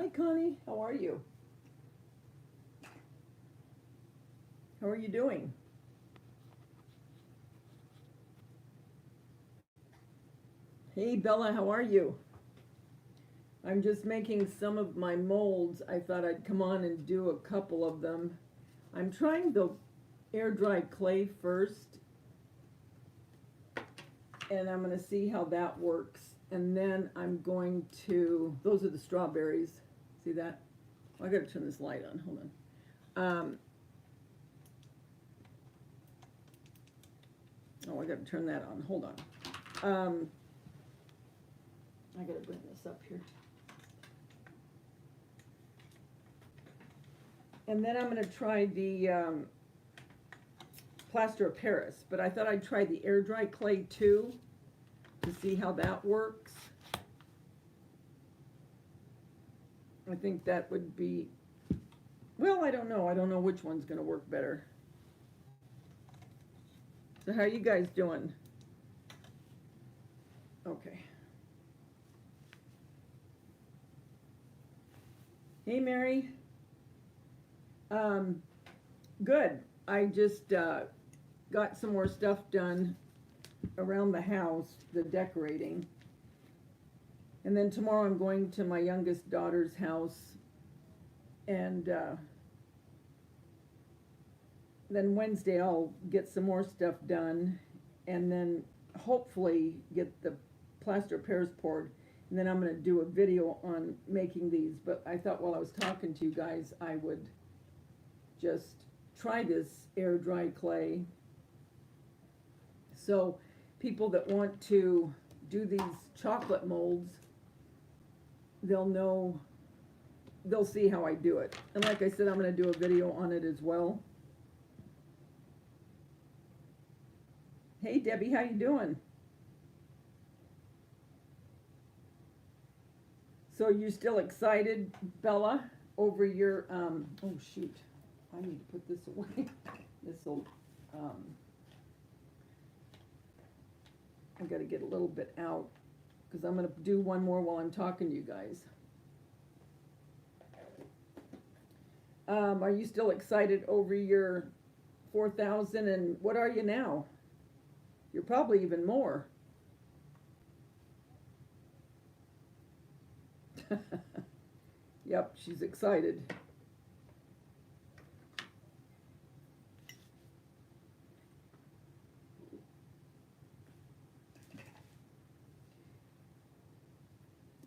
Hi, Connie. How are you? How are you doing? Hey, Bella. How are you? I'm just making some of my molds. I thought I'd come on and do a couple of them. I'm trying the air dry clay first, and I'm going to see how that works. And then I'm going to, those are the strawberries. See that? Oh, I got to turn this light on. Hold on. Oh, I got to turn that on. Hold on. I got to bring this up here. And then I'm going to try the plaster of Paris, but I thought I'd try the air dry clay too to see how that works. I think that would be, well, I don't know. I don't know which one's going to work better. So how are you guys doing? Okay. Hey, Mary. Good. I just got some more stuff done around the house, the decorating. And then tomorrow I'm going to my youngest daughter's house, and then Wednesday I'll get some more stuff done, and then hopefully get the plaster of Paris poured, and then I'm going to do a video on making these. But I thought while I was talking to you guys, I would just try this air dry clay. So people that want to do these chocolate molds, they'll know, they'll see how I do it. And like I said, I'm going to do a video on it as well. Hey, Debbie, how you doing? So you're still excited, Bella, over your, oh shoot, I need to put this away. This'll, I gotta get a little bit out, because I'm gonna do one more while I'm talking to you guys. Are you still excited over your 4,000, and what are you now? You're probably even more. Yep, she's excited.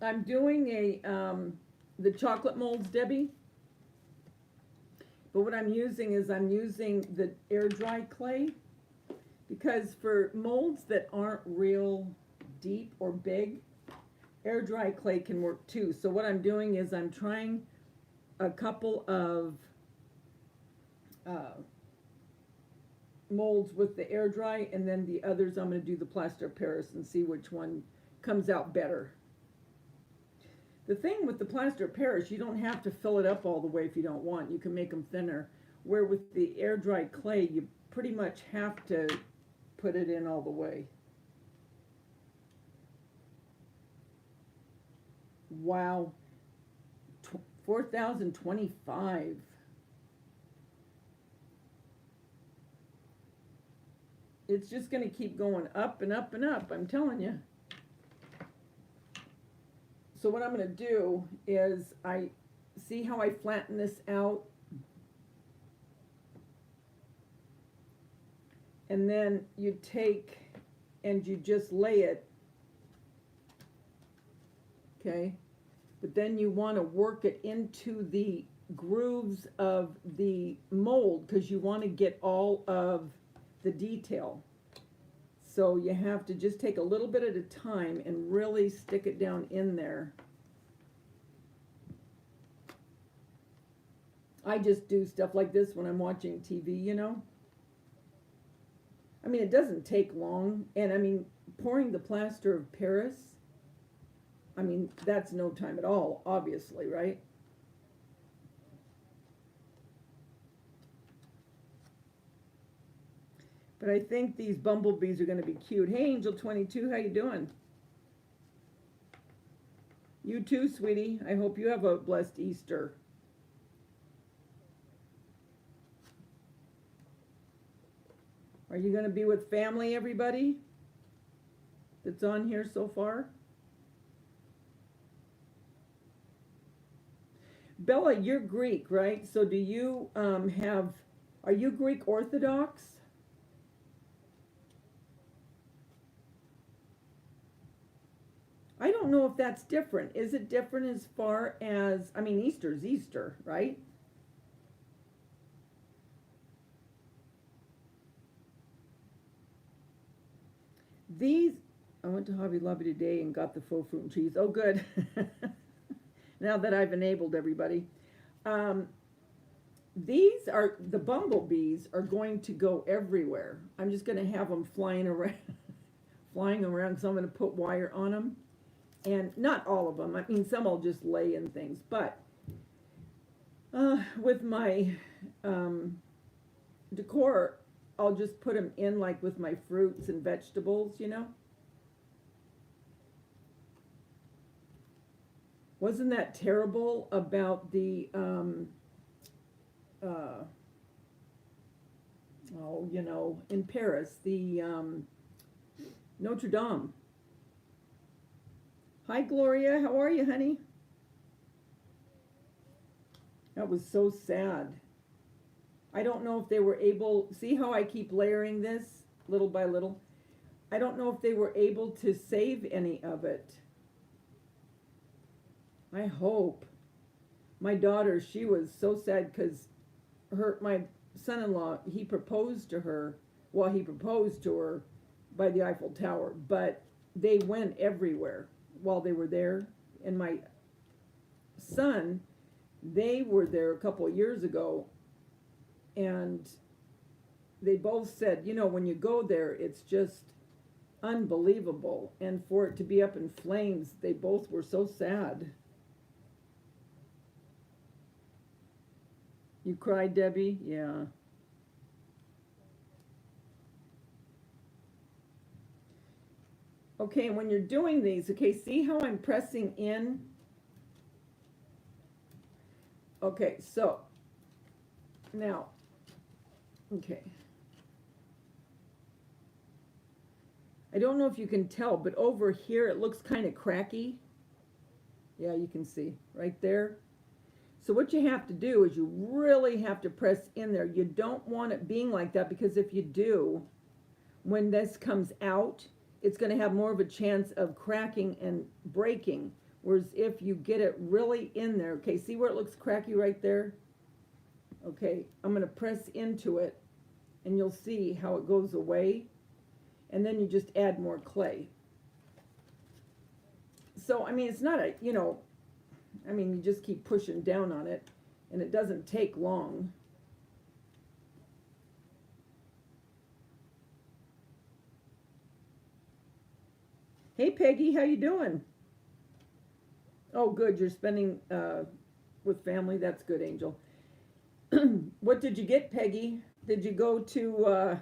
I'm doing the chocolate molds, Debbie. But what I'm using is I'm using the air dry clay, because for molds that aren't real deep or big, air dry clay can work too. So what I'm doing is I'm trying a couple of molds with the air dry, and then the others I'm going to do the plaster of Paris and see which one comes out better. The thing with the plaster of Paris, you don't have to fill it up all the way if you don't want. You can make them thinner. Where with the air dry clay, you pretty much have to put it in all the way. Wow, 4,025. It's just going to keep going up and up and up, I'm telling you. So what I'm going to do is I see how I flatten this out. And then you take and you just lay it. Okay? But then you want to work it into the grooves of the mold, because you want to get all of the detail. So you have to just take a little bit at a time and really stick it down in there. I just do stuff like this when I'm watching TV, you know. I mean, it doesn't take long. And I mean, pouring the plaster of Paris, I mean, that's no time at all, obviously, right? But I think these bumblebees are going to be cute. Hey, Angel 22, how you doing? You too, sweetie. I hope you have a blessed Easter. Are you going to be with family, everybody that's on here so far? Bella, you're Greek, right? So do you are you Greek Orthodox? I don't know if that's different. Is it different as far as, I mean, Easter's Easter, right? These, I went to Hobby Lobby today and got the faux fruit and cheese. Oh, good. Now that I've enabled everybody. Um, these are, the bumblebees are going to go everywhere. I'm just going to have them flying around, flying around because I'm going to put wire on them. And not all of them. I mean, some will just lay in things. But with my decor, I'll just put them in like with my fruits and vegetables, you know. Wasn't that terrible about the, oh, you know, in Paris, the Notre Dame. Hi, Gloria. How are you, honey? That was so sad. I don't know if they were able, see how I keep layering this little by little? I don't know if they were able to save any of it. I hope. My daughter, she was so sad because my son-in-law, he proposed to her, well, he proposed to her by the Eiffel Tower, but they went everywhere while they were there. And my son, they were there a couple of years ago, and they both said, you know, when you go there, it's just unbelievable. And for it to be up in flames, they both were so sad. You cried, Debbie? Yeah. Okay, and when you're doing these, okay, see how I'm pressing in? Okay, so now, okay. I don't know if you can tell, but over here it looks kind of cracky. Yeah, you can see right there. So what you have to do is you really have to press in there. You don't want it being like that, because if you do, when this comes out, it's going to have more of a chance of cracking and breaking. Whereas if you get it really in there, okay, see where it looks cracky right there? Okay, I'm going to press into it and you'll see how it goes away. And then you just add more clay. So, I mean, it's not a, you know, I mean, you just keep pushing down on it and it doesn't take long. Hey, Peggy, how you doing? Oh, good, you're spending with family. That's good, Angel. What did you get, Peggy? Did you go to,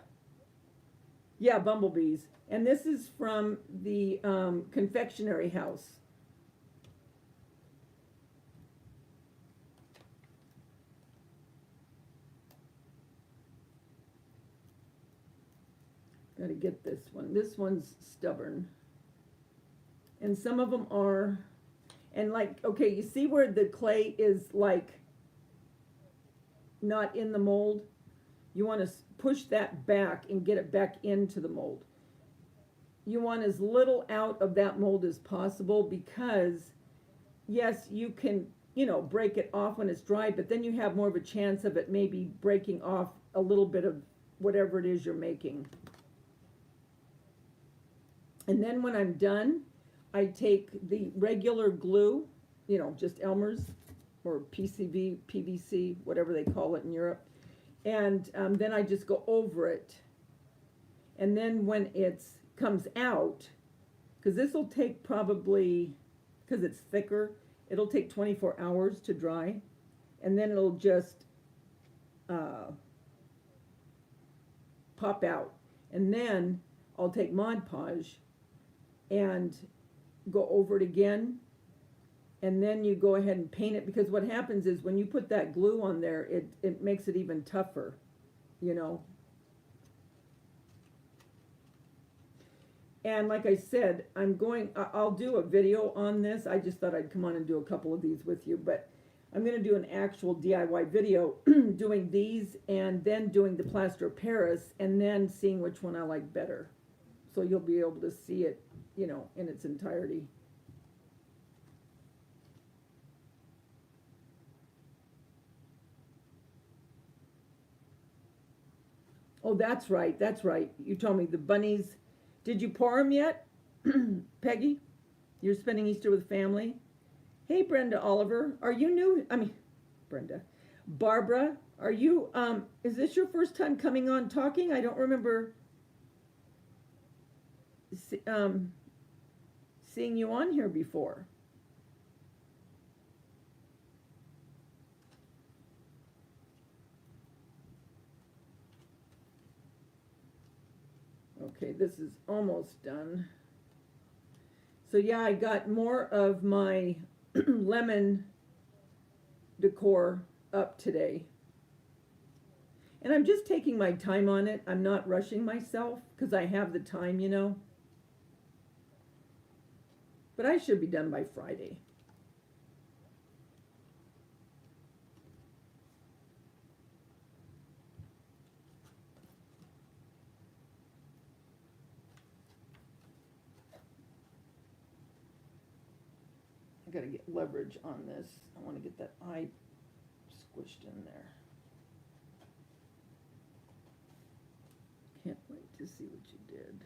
yeah, bumblebees. And this is from the confectionery house. Got to get this one. This one's stubborn. And some of them are, and like, okay, you see where the clay is like not in the mold? You want to push that back and get it back into the mold. You want as little out of that mold as possible, because yes, you can, you know, break it off when it's dry, but then you have more of a chance of it maybe breaking off a little bit of whatever it is you're making. And then when I'm done, I take the regular glue, you know, just Elmer's or PCV, PVC, whatever they call it in Europe. And then I just go over it. And then when it comes out, because this will take probably, because it's thicker, it'll take 24 hours to dry. And then it'll just pop out. And then I'll take Mod Podge and go over it again and then you go ahead and paint it, because what happens is when you put that glue on there, it makes it even tougher, you know. And like I said, I'll do a video on this. I just thought I'd come on and do a couple of these with you, but I'm going to do an actual DIY video doing these and then doing the plaster of Paris and then seeing which one I like better. So you'll be able to see it, you know, in its entirety. Oh, that's right, that's right. You told me the bunnies. Did you pour them yet, Peggy? You're spending Easter with family? Hey, Brenda Oliver, are you new? I mean, Brenda. Barbara, are you, is this your first time coming on talking? I don't remember seeing you on here before. Okay, this is almost done. So yeah, I got more of my lemon decor up today. And I'm just taking my time on it. I'm not rushing myself because I have the time, you know. But I should be done by Friday. I gotta get leverage on this. I want to get that eye squished in there. Can't wait to see what you did.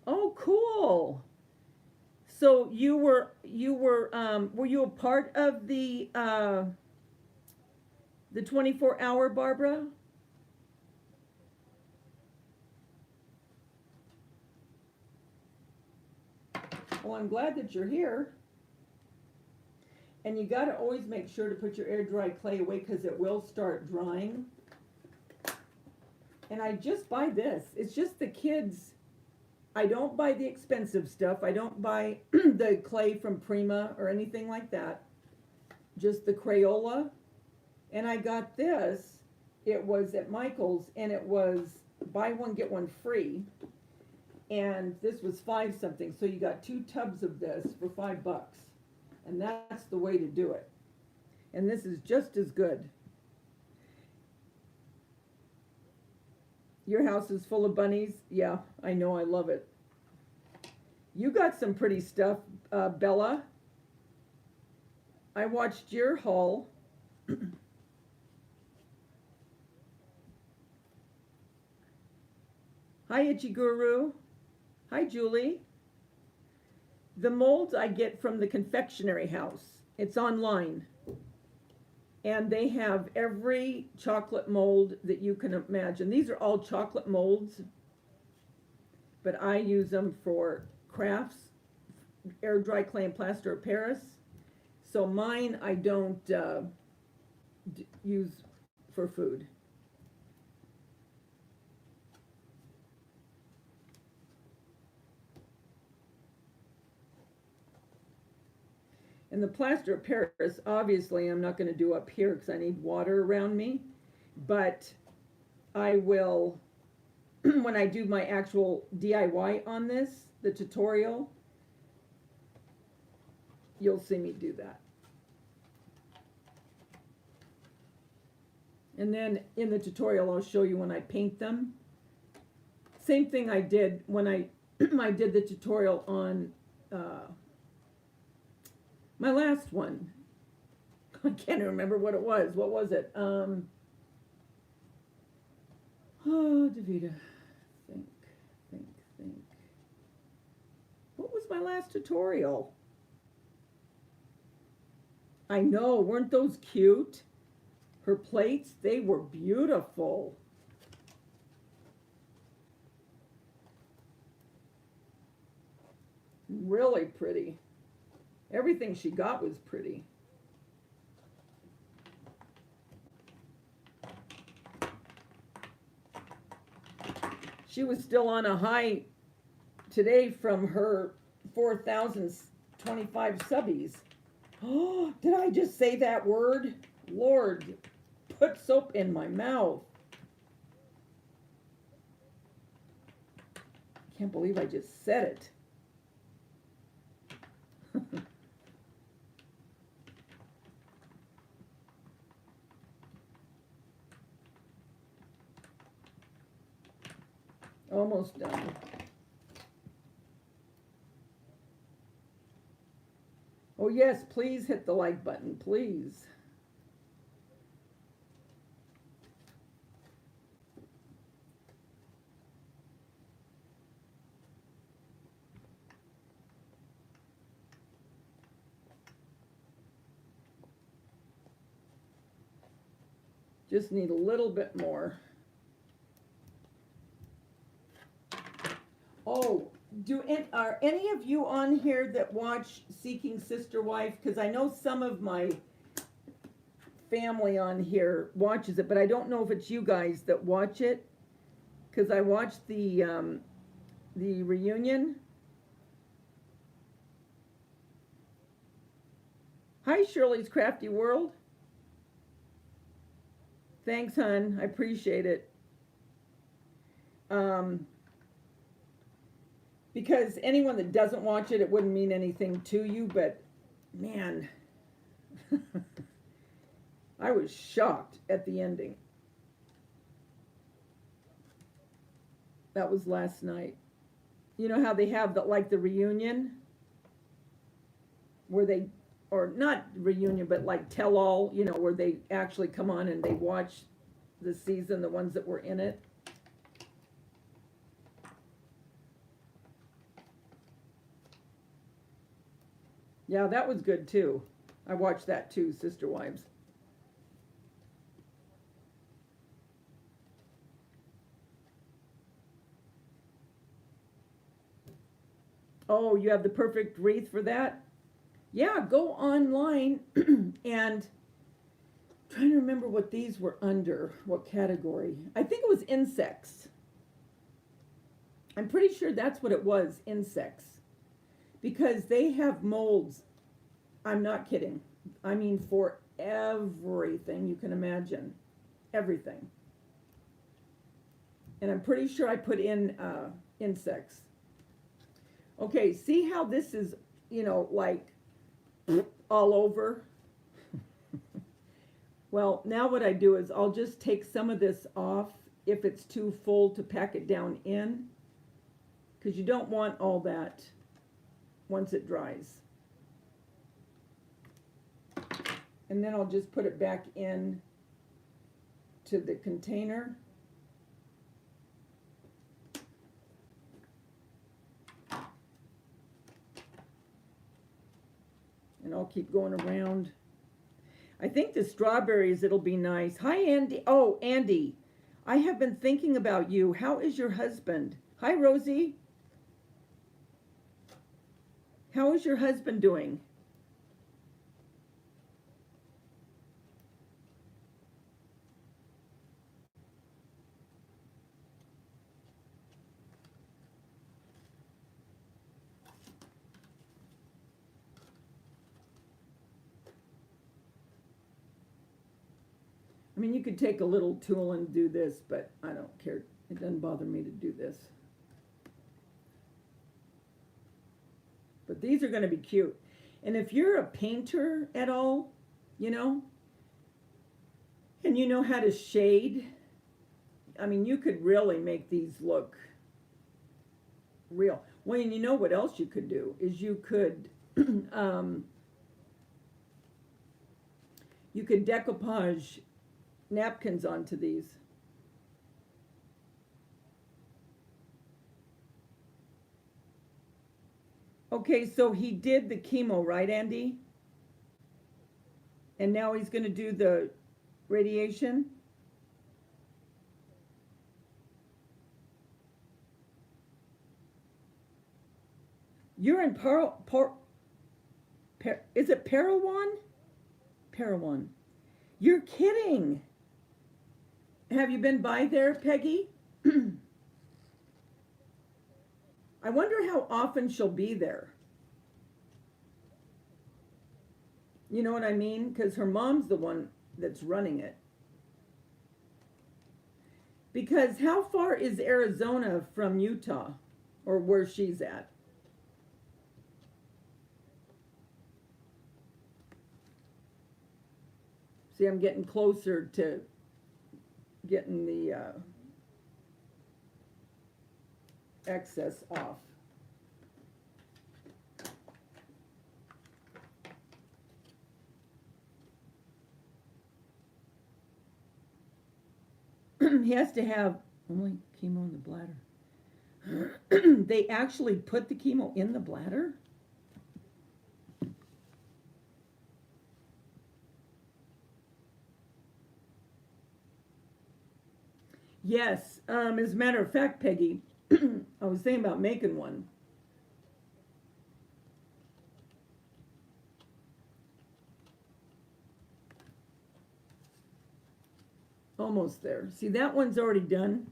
Oh, cool. So were you a part of the 24-hour, Barbara? Well, I'm glad that you're here. And you got to always make sure to put your air dry clay away because it will start drying. And I just buy this. It's just the kids. I don't buy the expensive stuff. I don't buy the clay from Prima or anything like that. Just the Crayola. And I got this. It was at Michael's and it was buy one, get one free. And this was $5 something. So you got 2 tubs of this for $5. And that's the way to do it. And this is just as good. Your house is full of bunnies? Yeah, I know, I love it. You got some pretty stuff, Bella. I watched your haul. Hi, Itchy Guru. Hi, Julie. The molds I get from the confectionery house. It's online. And they have every chocolate mold that you can imagine. These are all chocolate molds, but I use them for crafts, air dry clay and plaster of Paris. So mine I don't use for food. And the plaster of Paris, obviously, I'm not going to do up here because I need water around me. But I will, when I do my actual DIY on this, the tutorial, you'll see me do that. And then in the tutorial, I'll show you when I paint them. Same thing I did when I did the tutorial on my last one. I can't remember what it was. What was it? Oh, Davida. Think. What was my last tutorial? I know, weren't those cute? Her plates, they were beautiful. Really pretty. Everything she got was pretty. She was still on a high today from her 4,025 subbies. Oh, did I just say that word? Lord, put soap in my mouth. Can't believe I just said it. Almost done. Oh yes, please hit the like button, please. Just need a little bit more. Oh, are any of you on here that watch Seeking Sister Wife? Because I know some of my family on here watches it, but I don't know if it's you guys that watch it. Because I watched the reunion. Hi, Shirley's Crafty World. Thanks, hon. I appreciate it. Because anyone that doesn't watch it, it wouldn't mean anything to you, but man, I was shocked at the ending. That was last night. You know how they have the reunion? Where they, or not reunion, but like tell all, you know, where they actually come on and they watch the season, the ones that were in it. Yeah, that was good too. I watched that too, Sister Wives. Oh, you have the perfect wreath for that? Yeah, go online and trying to remember what these were under, what category. I think it was insects. I'm pretty sure that's what it was, insects. Because they have molds. I'm not kidding. I mean, for everything you can imagine. Everything. And I'm pretty sure I put in insects. Okay, see how this is, you know, like all over? Well, now what I do is I'll just take some of this off if it's too full to pack it down in, because you don't want all that once it dries. And then I'll just put it back in to the container. And I'll keep going around. I think the strawberries, it'll be nice. Hi, Andy. Oh, Andy, I have been thinking about you. How is your husband? Hi, Rosie. How is your husband doing? I mean, you could take a little tool and do this, but I don't care. It doesn't bother me to do this. But these are going to be cute. And if you're a painter at all, you know, and you know how to shade, I mean, you could really make these look real. Well, and you know what else you could do is you could you could decoupage napkins onto these. Okay, so he did the chemo, right, Andy? And now he's going to do the radiation? You're in is it Parowan? Parowan. You're kidding. Have you been by there, Peggy? I wonder how often she'll be there. You know what I mean? Because her mom's the one that's running it. Because how far is Arizona from Utah, or where she's at? See, I'm getting closer to getting the excess off. He has to have only chemo in the bladder. They actually put the chemo in the bladder? Yes. As a matter of fact, Peggy, I was thinking about making one. Almost there. See, that one's already done.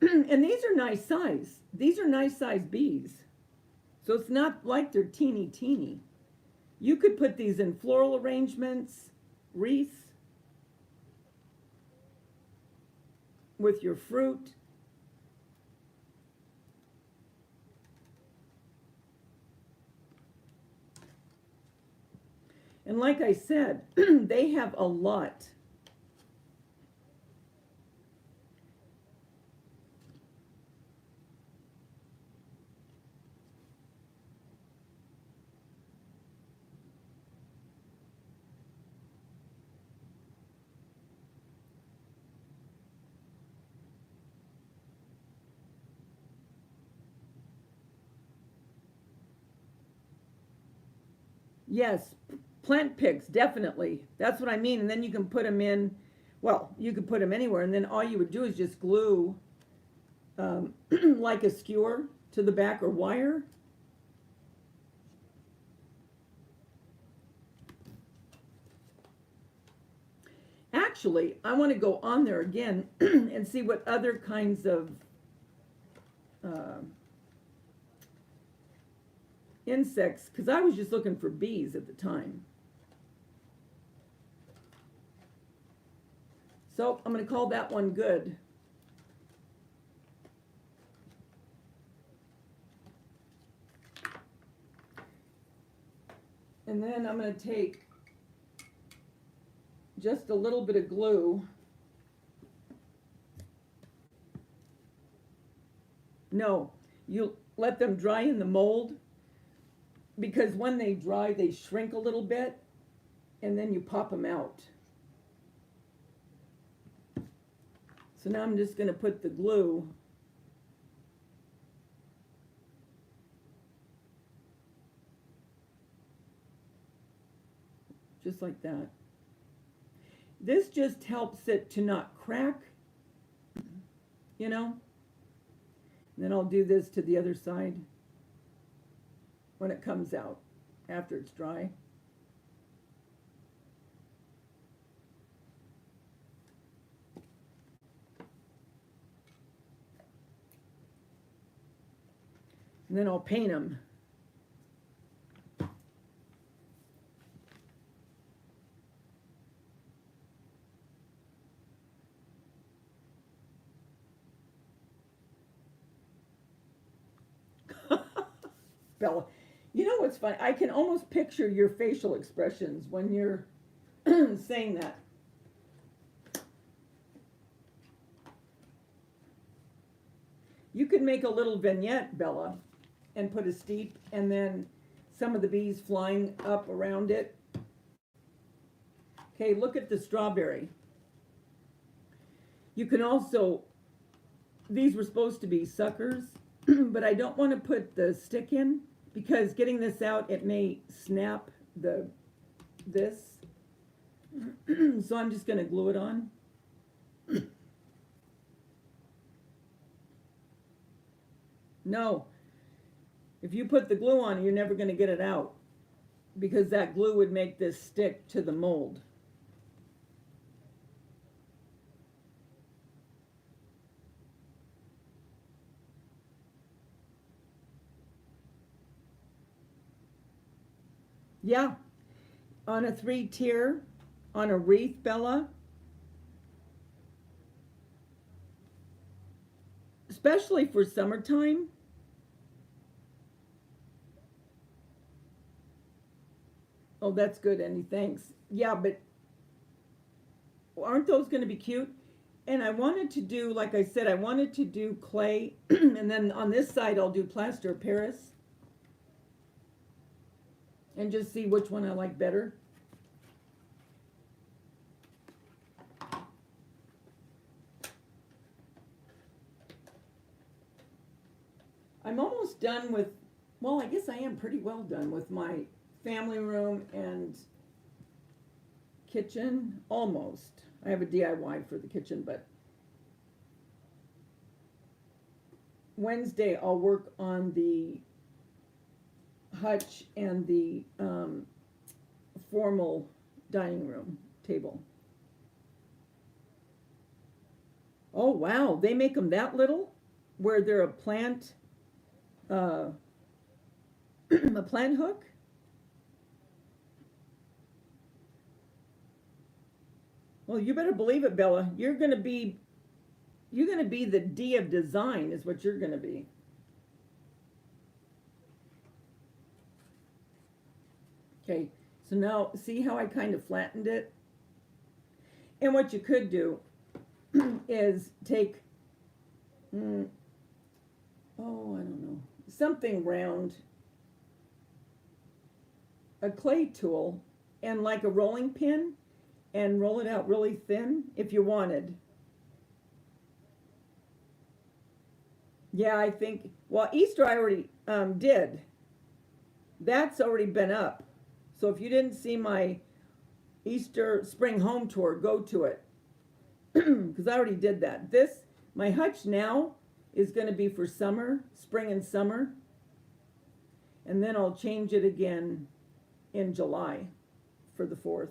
And these are nice size. These are nice size bees. So it's not like they're teeny teeny. You could put these in floral arrangements, wreaths, with your fruit. And like I said, they have a lot. Yes, plant picks, definitely. That's what I mean. And then you can put them in, well, you could put them anywhere. And then all you would do is just glue like a skewer to the back or wire. Actually, I want to go on there again and see what other kinds of insects, because I was just looking for bees at the time. So I'm going to call that one good. And then I'm going to take just a little bit of glue. No, you let them dry in the mold, because when they dry, they shrink a little bit, and then you pop them out. So now I'm just going to put the glue just like that. This just helps it to not crack, you know. And then I'll do this to the other side when it comes out, after it's dry. And then I'll paint them. Bella, you know what's funny? I can almost picture your facial expressions when you're saying that. You could make a little vignette, Bella, and put a steep, and then some of the bees flying up around it. Okay, look at the strawberry. You can also, these were supposed to be suckers, but I don't want to put the stick in, because getting this out, it may snap this. So I'm just going to glue it on. No, if you put the glue on, you're never going to get it out, because that glue would make this stick to the mold. Yeah, on a 3-tier, on a wreath, Bella. Especially for summertime. Oh, that's good, Andy. Thanks. Yeah, but aren't those going to be cute? And I wanted to do, like I said, I wanted to do clay, and then on this side I'll do plaster of Paris, and just see which one I like better. I'm almost done with, well, I guess I am pretty well done with my family room and kitchen, almost. I have a DIY for the kitchen, but Wednesday I'll work on the hutch and the formal dining room table. Oh wow, they make them that little, where they're a plant, a plant hook. Well, you better believe it, Bella. You're gonna be the D of design, is what you're gonna be. Okay, so now see how I kind of flattened it? And what you could do is take, I don't know, something round, a clay tool, and like a rolling pin, and roll it out really thin if you wanted. Yeah, I think, well, Easter I already did. That's already been up. So if you didn't see my Easter spring home tour, go to it. Because I already did that. My hutch now is going to be for summer, spring and summer. And then I'll change it again in July for the 4th.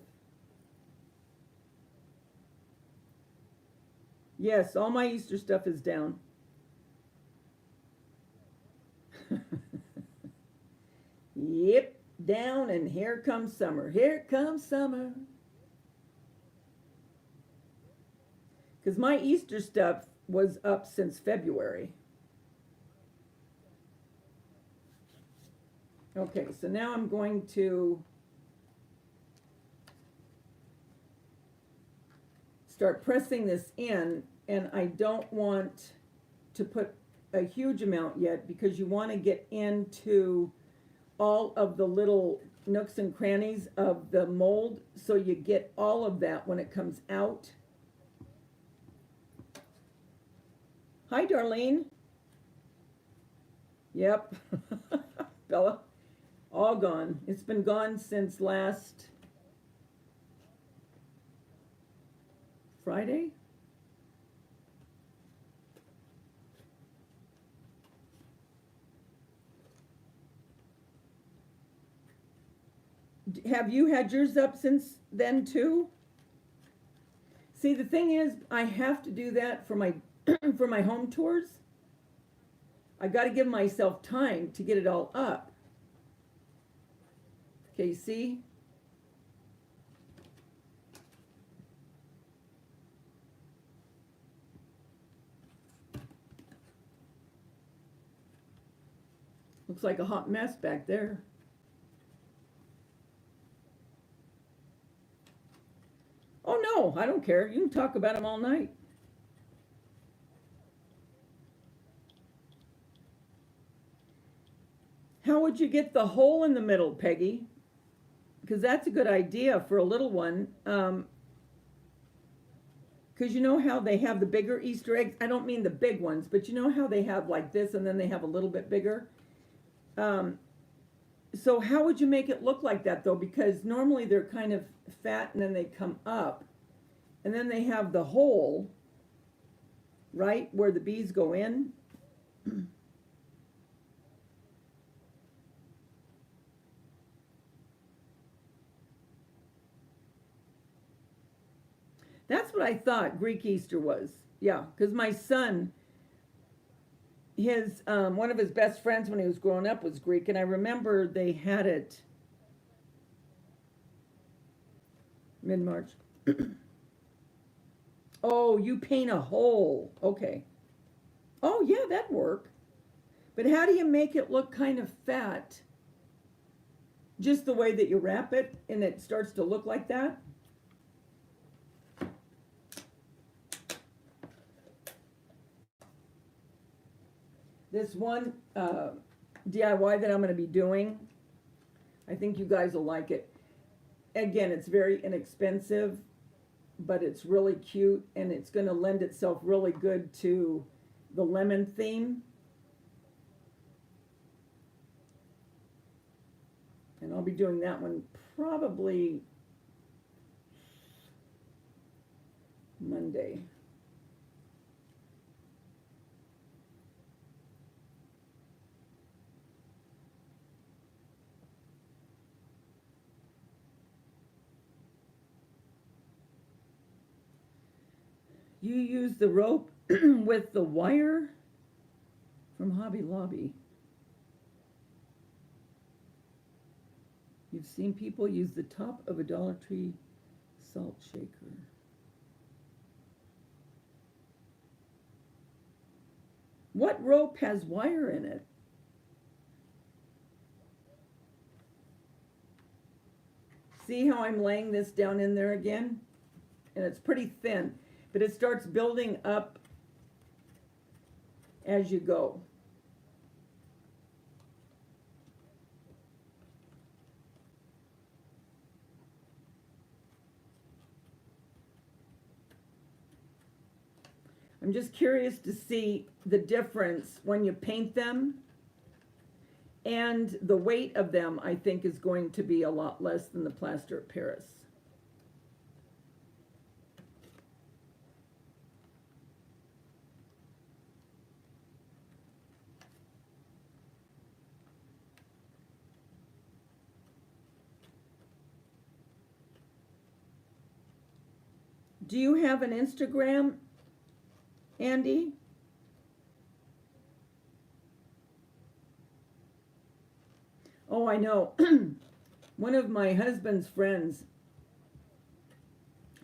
Yes, all my Easter stuff is down. Yep, down, and here comes summer. Here comes summer. Because my Easter stuff was up since February. Okay, so now I'm going to start pressing this in, and I don't want to put a huge amount yet because you want to get into all of the little nooks and crannies of the mold, so you get all of that when it comes out. Hi, Darlene. Yep. Bella, all gone. It's been gone since last Friday. Have you had yours up since then too? See, the thing is, I have to do that for my for my home tours. I got to give myself time to get it all up. Okay, see? Looks like a hot mess back there. Oh no, I don't care. You can talk about them all night. How would you get the hole in the middle, Peggy? Because that's a good idea for a little one. Because you know how they have the bigger Easter eggs? I don't mean the big ones, but you know how they have like this and then they have a little bit bigger? So how would you make it look like that though? Because normally they're kind of fat and then they come up. And then they have the hole, right, where the bees go in. That's what I thought Greek Easter was. Yeah, because my son, his one of his best friends when he was growing up was Greek, and I remember they had it. Mid-March. Oh, you paint a hole. Okay. Oh, yeah, that'd work. But how do you make it look kind of fat? Just the way that you wrap it and it starts to look like that? This one DIY that I'm going to be doing, I think you guys will like it. Again, it's very inexpensive, but it's really cute, and it's going to lend itself really good to the lemon theme. And I'll be doing that one probably Monday. You use the rope with the wire from Hobby Lobby. You've seen people use the top of a Dollar Tree salt shaker. What rope has wire in it? See how I'm laying this down in there again? And it's pretty thin, but it starts building up as you go. I'm just curious to see the difference when you paint them, and the weight of them, I think, is going to be a lot less than the plaster of Paris. Do you have an Instagram, Andy? Oh, I know. One of my husband's friends,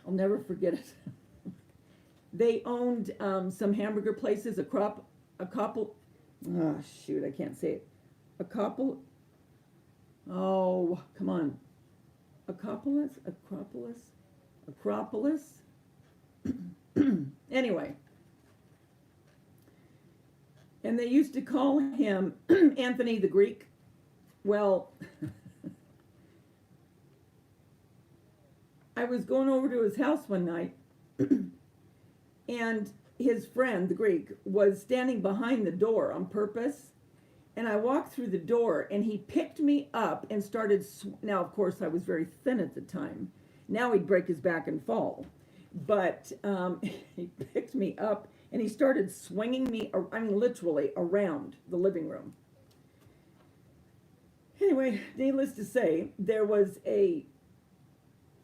I'll never forget it. They owned some hamburger places, a couple, oh shoot, I can't say it. A couple, oh, come on. Acropolis? Anyway. And they used to call him Anthony the Greek. Well, I was going over to his house one night, and his friend, the Greek, was standing behind the door on purpose. And I walked through the door, and he picked me up and started. Now, of course, I was very thin at the time. Now he'd break his back and fall. But he picked me up, and he started swinging me, I mean, literally around the living room. Anyway, needless to say, there was I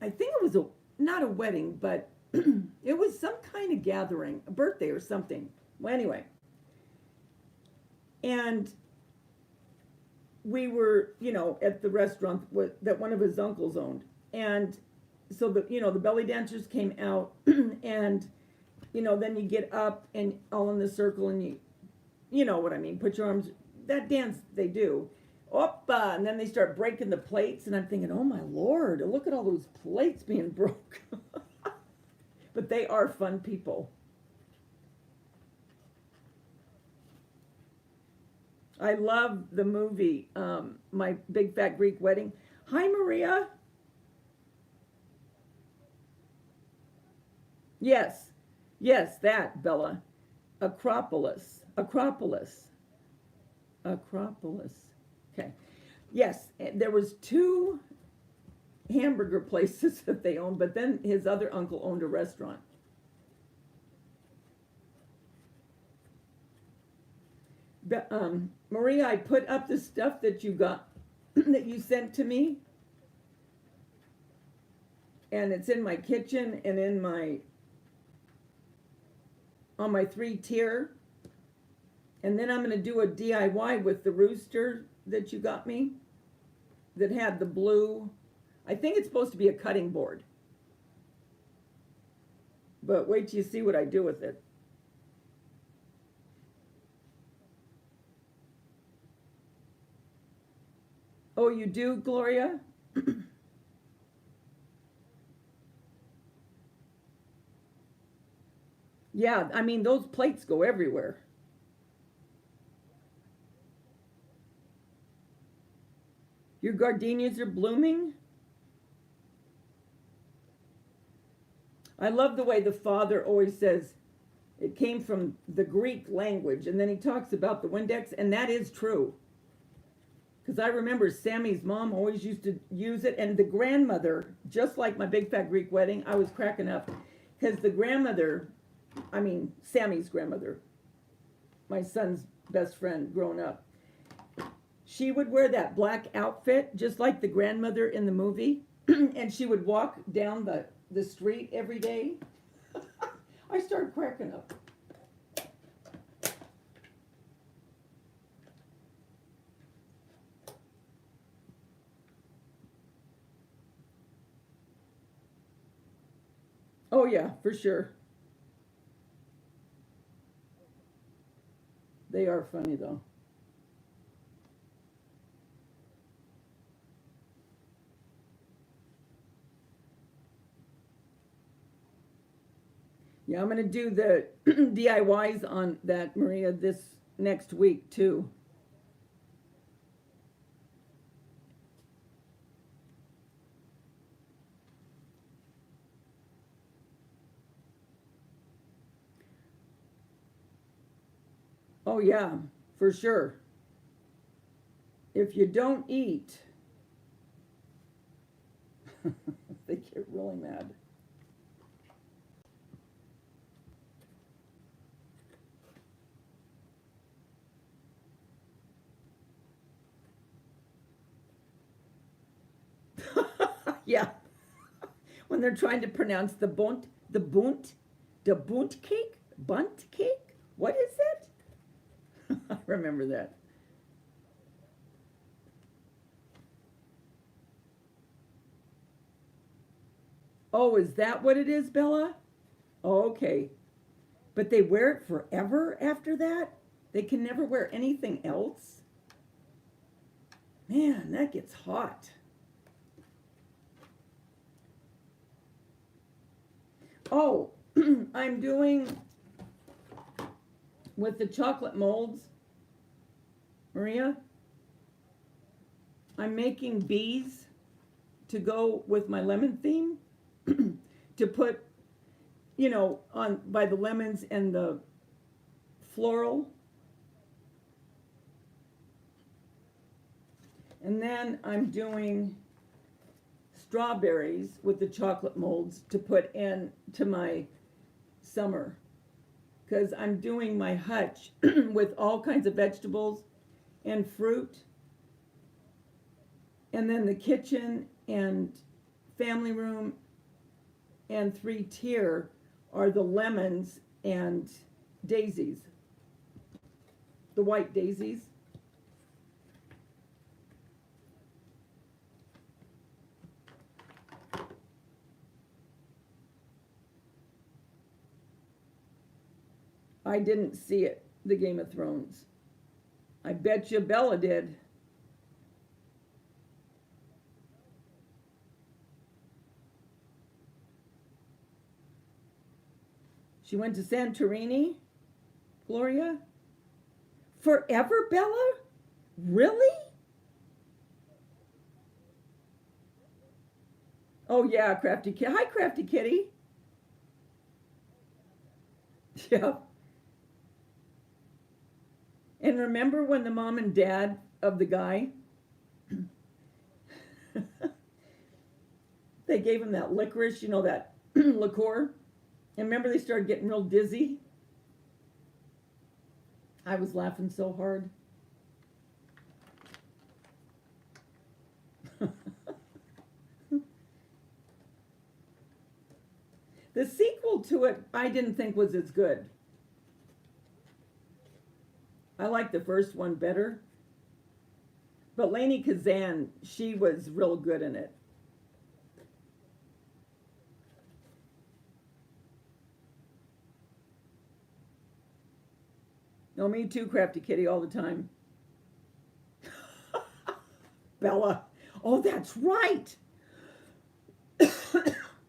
think it was not a wedding, but it was some kind of gathering, a birthday or something. Well, anyway. And we were, at the restaurant that one of his uncles owned. And so the belly dancers came out and, then you get up and all in the circle and you know what I mean, put your arms, that dance they do. Oppa, and then they start breaking the plates, and I'm thinking, oh my Lord, look at all those plates being broke. But they are fun people. I love the movie, My Big Fat Greek Wedding. Hi, Maria. Yes, that, Bella. Acropolis. Okay. Yes, there was 2 hamburger places that they owned, but then his other uncle owned a restaurant. But, Maria, I put up the stuff that you got, that you sent to me. And it's in my kitchen and on my 3-tier. And then I'm going to do a DIY with the rooster that you got me, that had the blue, I think it's supposed to be a cutting board. But wait till you see what I do with it. Oh, you do, Gloria? Yeah, I mean, those plates go everywhere. Your gardenias are blooming? I love the way the father always says it came from the Greek language, and then he talks about the Windex, and that is true. Because I remember Sammy's mom always used to use it, and the grandmother, just like my big fat Greek wedding, I was cracking up. Because the grandmother, I mean, Sammy's grandmother, my son's best friend growing up, she would wear that black outfit, just like the grandmother in the movie, and she would walk down the street every day. I started cracking up. Oh yeah, for sure. They are funny though. Yeah, I'm gonna do the DIYs on that, Maria, this next week too. Oh yeah, for sure. If you don't eat, they get really mad. Yeah, when they're trying to pronounce the bunt cake, bunt cake. What is it? I remember that. Oh, is that what it is, Bella? Oh, okay. But they wear it forever after that? They can never wear anything else? Man, that gets hot. Oh, I'm doing with the chocolate molds, Maria, I'm making bees to go with my lemon theme to put, on by the lemons and the floral. And then I'm doing strawberries with the chocolate molds to put in to my summer. Because I'm doing my hutch with all kinds of vegetables and fruit. And then the kitchen and family room and 3-tier are the lemons and daisies, the white daisies. I didn't see it, the Game of Thrones. I bet you Bella did. She went to Santorini, Gloria? Forever, Bella? Really? Oh yeah, Crafty Kitty. Hi, Crafty Kitty. Yeah. And remember when the mom and dad of the guy, they gave him that licorice, that liqueur? And remember they started getting real dizzy? I was laughing so hard. The sequel to it, I didn't think was as good. I like the first one better. But Lainey Kazan, she was real good in it. No, me too, Crafty Kitty, all the time. Bella. Oh, that's right.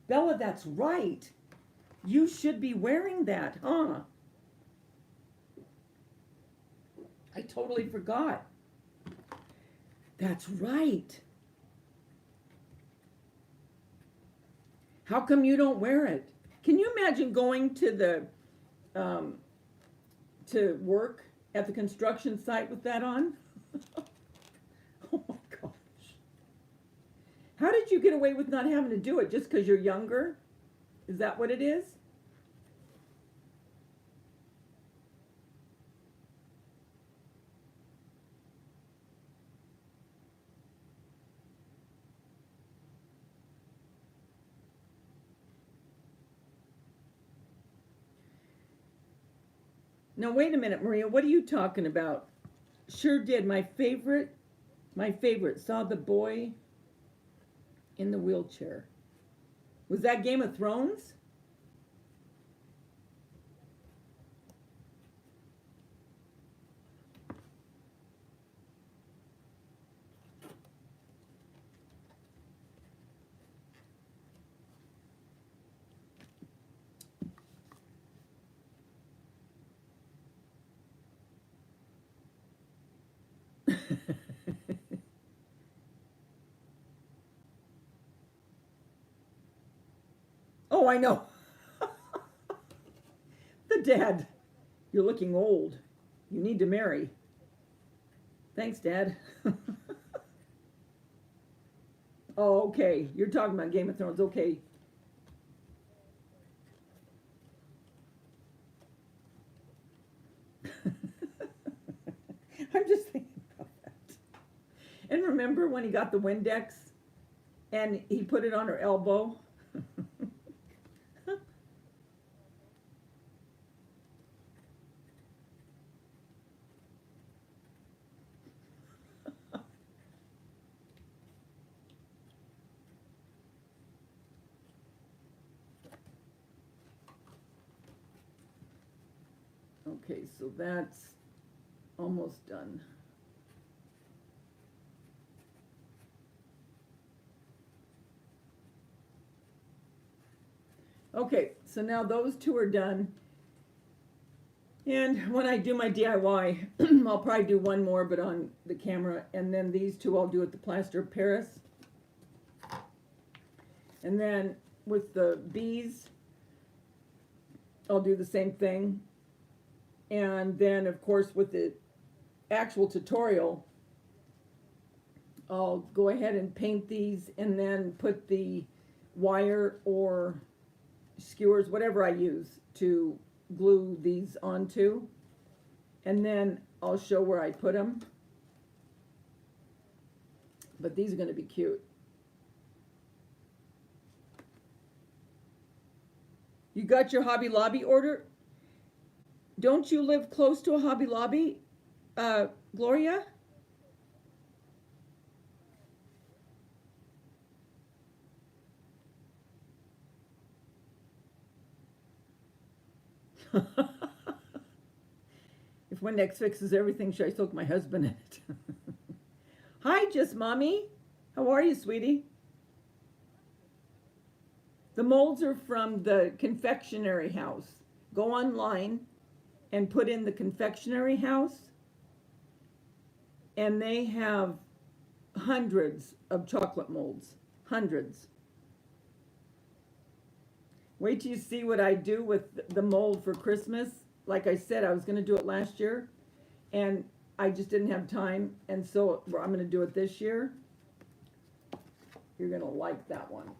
Bella, that's right. You should be wearing that, huh? I totally forgot. That's right. How come you don't wear it? Can you imagine going to the to work at the construction site with that on? Oh my gosh. How did you get away with not having to do it? Just because you're younger? Is that what it is? Now wait a minute, Maria, what are you talking about? Sure did. My favorite, saw the boy in the wheelchair. Was that Game of Thrones? Oh, I know. The dad. You're looking old. You need to marry. Thanks, Dad. Oh, okay. You're talking about Game of Thrones. Okay. I'm just thinking about that. And remember when he got the Windex and he put it on her elbow? Okay, so that's almost done. Okay, so now those two are done. And when I do my DIY, I'll probably do one more, but on the camera. And then these two I'll do at the Plaster of Paris. And then with the bees, I'll do the same thing. And then, of course, with the actual tutorial, I'll go ahead and paint these and then put the wire or skewers, whatever I use, to glue these onto. And then I'll show where I put them. But these are going to be cute. You got your Hobby Lobby order? Don't you live close to a Hobby Lobby, Gloria? If Windex fixes everything, should I soak my husband in it? Hi, Just Mommy. How are you, sweetie? The molds are from the confectionery house. Go online and put in the confectionery house, and they have hundreds of chocolate molds. Hundreds. Wait till you see what I do with the mold for Christmas. Like I said, I was going to do it last year, and I just didn't have time, and so I'm going to do it this year. You're going to like that one.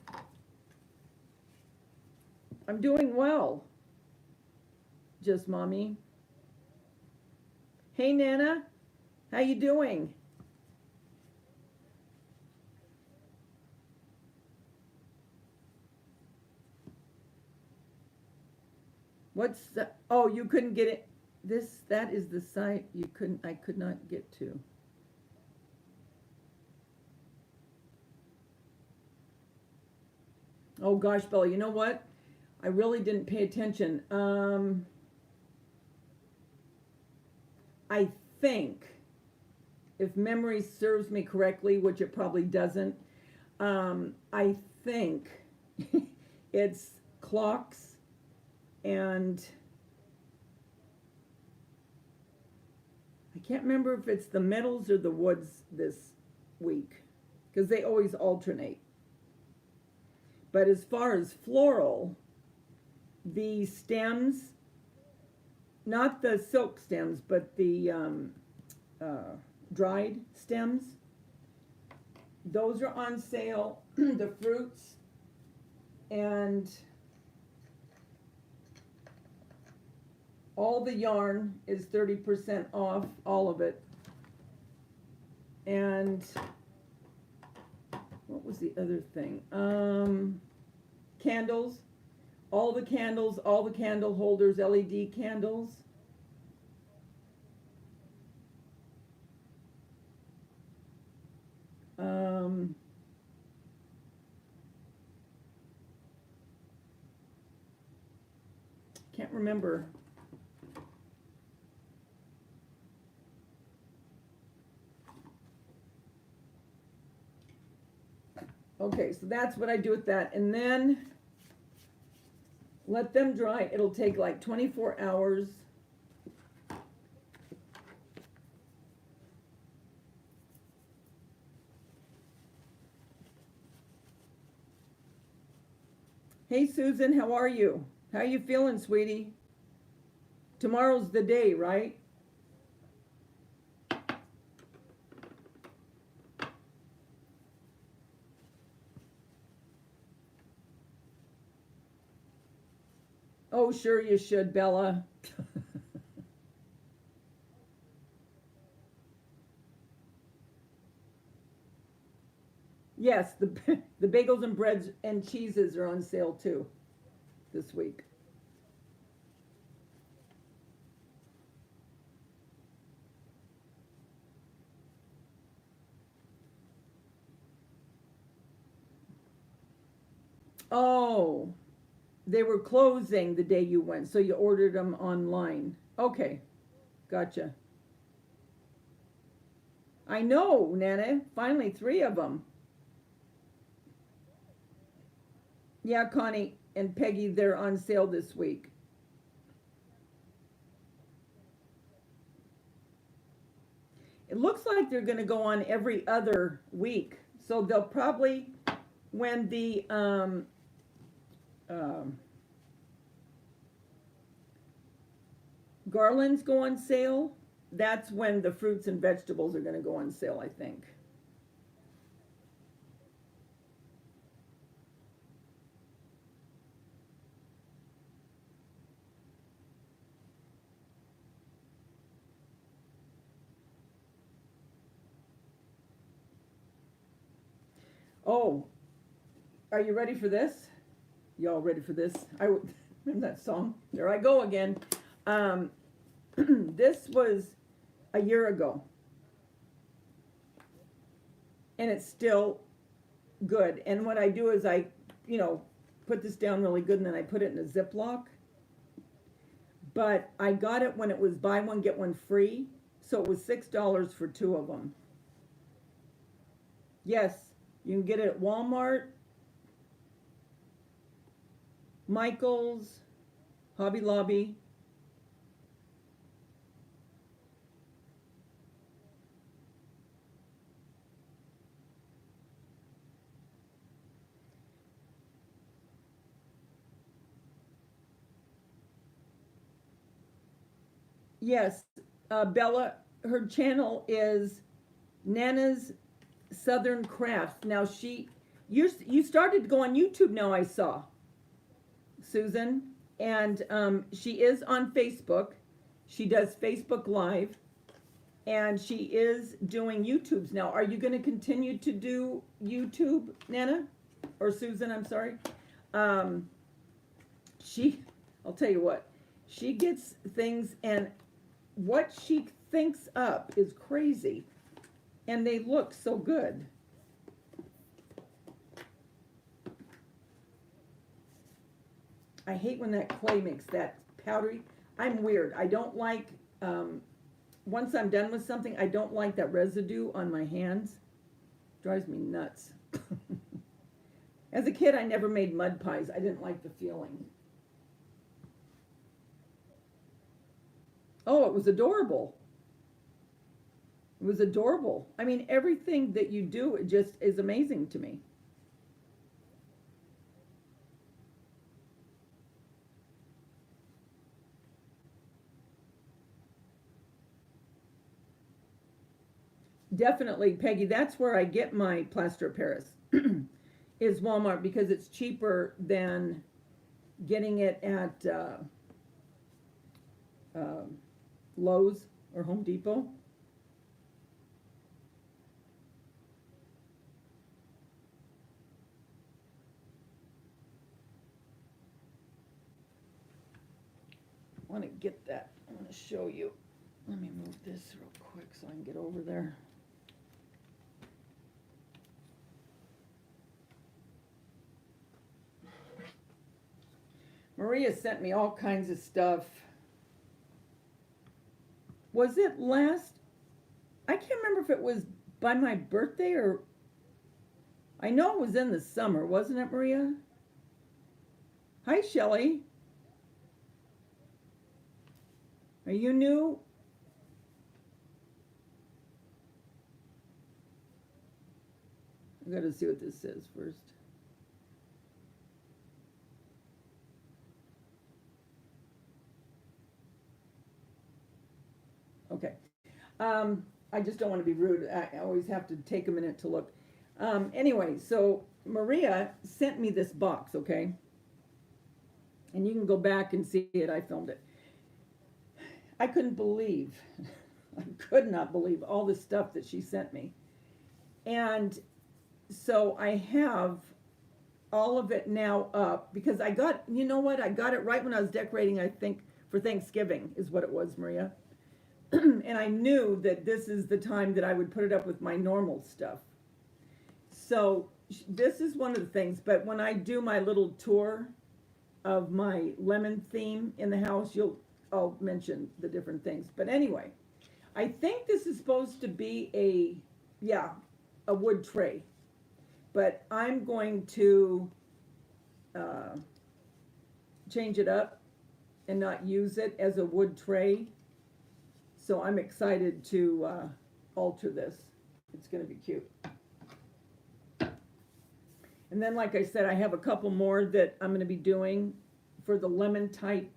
I'm doing well. Just Mommy. Hey, Nana. How you doing? What's the, oh, you couldn't get it. That is the site I could not get to. Oh gosh, Bella, you know what? I really didn't pay attention. I think, if memory serves me correctly, which it probably doesn't, I think it's clocks and I can't remember if it's the metals or the woods this week because they always alternate. But as far as floral, the stems, not the silk stems, but the dried stems, those are on sale. The fruits and all the yarn is 30% off, all of it. And what was the other thing? Candles, all the candle holders, LED candles. Can't remember. Okay, so that's what I do with that. And then let them dry. It'll take like 24 hours. Hey Susan, how are you? How you feeling, sweetie? Tomorrow's the day, right? Oh, sure you should, Bella. Yes, the bagels and breads and cheeses are on sale too this week. Oh, they were closing the day you went, so you ordered them online. Okay, gotcha. I know, Nana. Finally, 3 of them. Yeah, Connie and Peggy, they're on sale this week. It looks like they're going to go on every other week. So they'll probably, when the um, garlands go on sale, that's when the fruits and vegetables are going to go on sale, I think. Oh, are you ready for this? Y'all ready for this? Remember that song? There I go again. Um, this was a year ago, and it's still good. And what I do is you know, put this down really good, and then I put it in a Ziploc. But I got it when it was buy one get one free, so it was $6 for 2 of them. Yes, you can get it at Walmart, Michael's, Hobby Lobby. Yes, Bella, her channel is Nana's Southern Crafts. Now you started to go on YouTube now. I saw Susan, and she is on Facebook. She does Facebook Live, and she is doing YouTubes now. Are you going to continue to do YouTube, Nana, or Susan? I'm sorry. Um, I'll tell you what, she gets things, and what she thinks up is crazy, and they look so good. I hate when that clay makes that powdery. I'm weird. I don't like once I'm done with something, I don't like that residue on my hands. Drives me nuts. As a kid, I never made mud pies. I didn't like the feeling. Oh, it was adorable. It was adorable. I mean, everything that you do, it just is amazing to me. Definitely, Peggy, that's where I get my plaster of Paris, is Walmart, because it's cheaper than getting it at uh, Lowe's or Home Depot. I want to get that. I want to show you. Let me move this real quick so I can get over there. Maria sent me all kinds of stuff. Was it last? I can't remember if it was by my birthday or. I know it was in the summer, wasn't it, Maria? Hi, Shelley. Are you new? I gotta see what this says first. Okay. I just don't want to be rude. I always have to take a minute to look. Anyway, so Maria sent me this box, okay? And you can go back and see it. I filmed it. I couldn't believe, I could not believe all the stuff that she sent me. And so I have all of it now up because I got, you know what? I got it right when I was decorating, I think, for Thanksgiving is what it was, Maria. And I knew that this is the time that I would put it up with my normal stuff. So this is one of the things, but when I do my little tour of my lemon theme in the house, I'll mention the different things. But anyway, I think this is supposed to be a wood tray. But I'm going to change it up and not use it as a wood tray. So I'm excited to alter this. It's going to be cute. And then, like I said, I have a couple more that I'm going to be doing for the lemon type.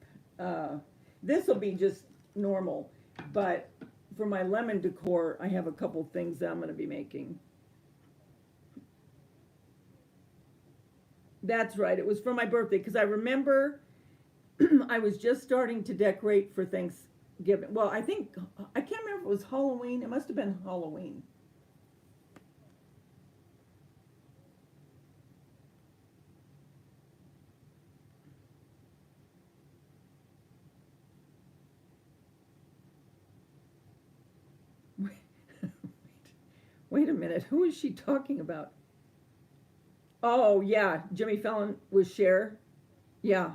This will be just normal, but for my lemon decor, I have a couple things that I'm going to be making. That's right. It was for my birthday because I remember I was just starting to decorate for Thanksgiving. Well, I can't remember if it was Halloween. It must have been Halloween. Wait a minute. Who is she talking about? Oh, yeah. Jimmy Fallon with Cher. Yeah.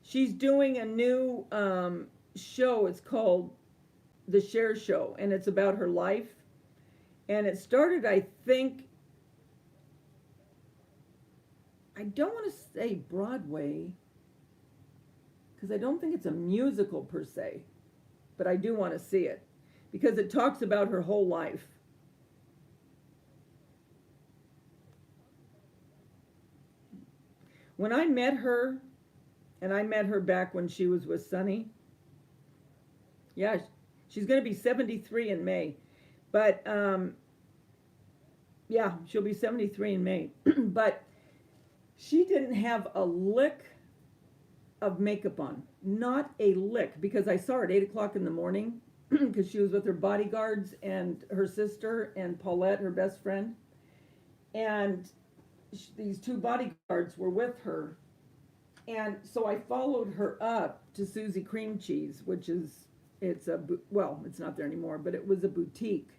She's doing a new show. It's called The Cher Show, and it's about her life. And it started, I think, I don't want to say Broadway, because I don't think it's a musical per se, but I do want to see it, because it talks about her whole life. When I met her, and I met her back when she was with Sonny, yeah, she's going to be 73 in May. But, yeah, she'll be 73 in May. But she didn't have a lick of makeup on. Not a lick, because I saw her at 8 o'clock in the morning, because she was with her bodyguards and her sister and Paulette, her best friend. And these two bodyguards were with her. And so I followed her up to Susie Cream Cheese, which is, it's not there anymore, but it was a boutique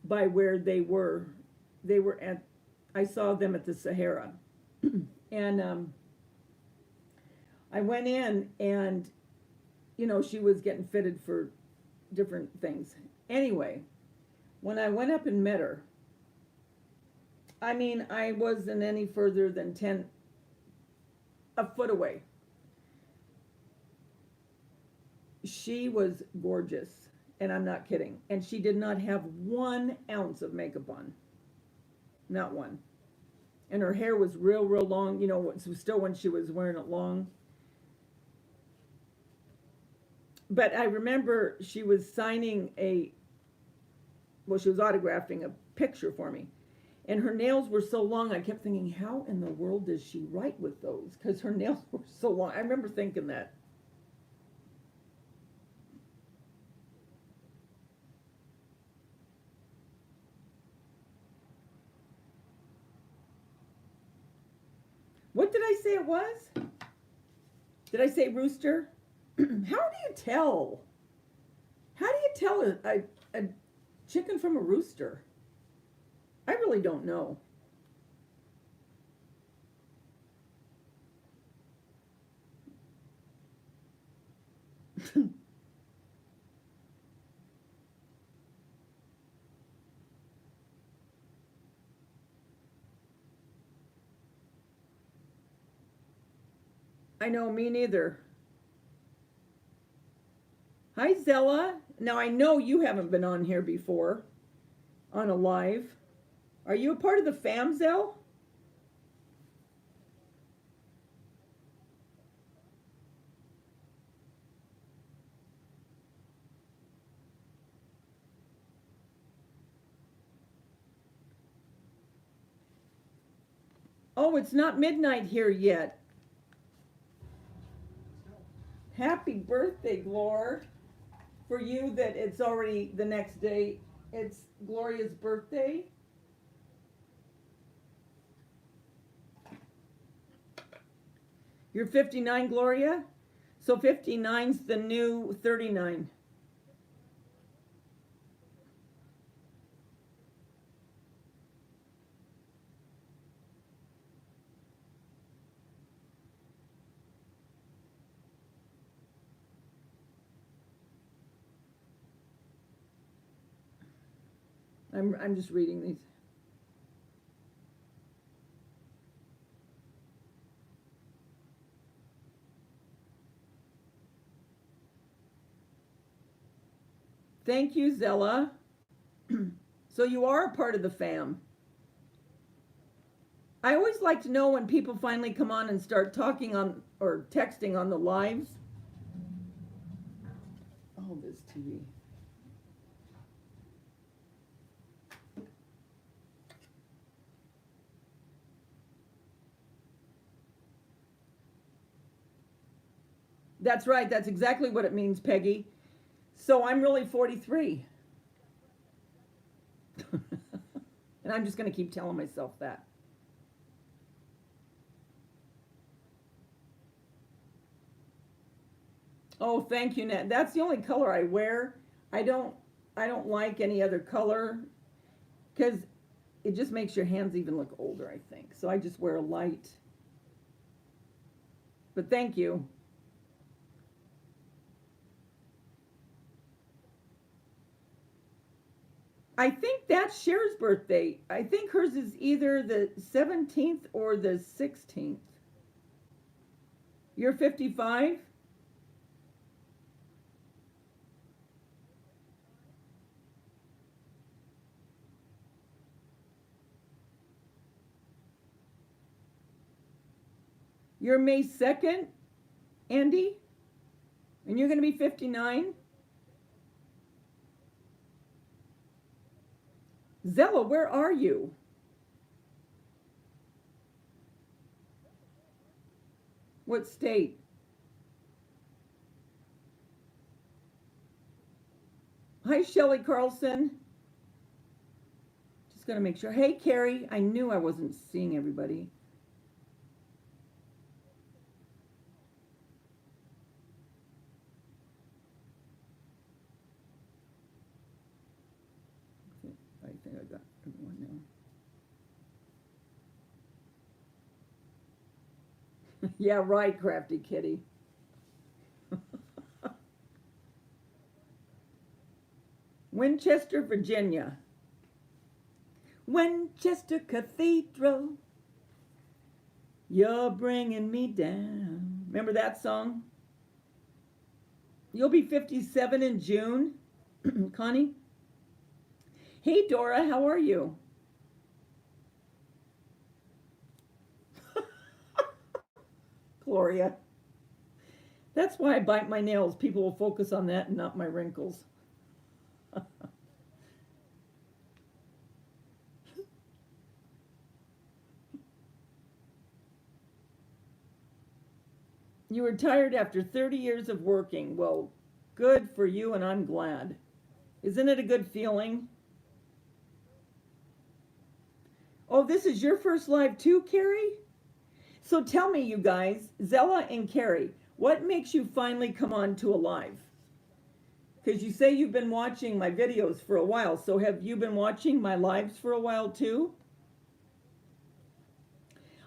by where they were. They were at, I saw them at the Sahara. And I went in, and you know, she was getting fitted for different things. Anyway, when I went up and met her, I mean, I wasn't any further than a foot away. She was gorgeous, and I'm not kidding. And she did not have 1 ounce of makeup on. Not one. And her hair was real, real long, you know, it was still when she was wearing it long. But I remember she was signing she was autographing a picture for me. And her nails were so long, I kept thinking, how in the world does she write with those? Because her nails were so long. I remember thinking that. What did I say it was? Did I say rooster? How do you tell? How do you tell a chicken from a rooster? I really don't know. I know, me neither. Hi, Zella. Now, I know you haven't been on here before, on a live. Are you a part of the fam, Zell? Oh, it's not midnight here yet. Happy birthday, Glor. For you that it's already the next day, it's Gloria's birthday. You're 59, Gloria? So 59's the new 39. I'm just reading these. Thank you, Zella. So you are a part of the fam. I always like to know when people finally come on and start talking on or texting on the lives. Oh, this TV. That's right. That's exactly what it means, Peggy. So I'm really 43. And I'm just going to keep telling myself that. Oh, thank you, Nat. That's the only color I wear. I don't like any other color because it just makes your hands even look older, I think. So I just wear a light. But thank you. I think that's Cher's birthday. I think hers is either the 17th or the 16th. You're 55? You're May 2nd, Andy? And you're going to be 59? Zella, where are you? What state? Hi, Shelly Carlson. Just going to make sure. Hey, Carrie. I knew I wasn't seeing everybody. I think I got everyone now. Yeah, right, Crafty Kitty. Winchester, Virginia. Winchester Cathedral, you're bringing me down. Remember that song? You'll be 57 in June, Connie. Hey, Dora, how are you? Gloria. That's why I bite my nails. People will focus on that and not my wrinkles. You retired after 30 years of working. Well, good for you, and I'm glad. Isn't it a good feeling? Oh, this is your first live too, Carrie? So tell me, you guys, Zella and Carrie, what makes you finally come on to a live? Because you say you've been watching my videos for a while, so have you been watching my lives for a while too?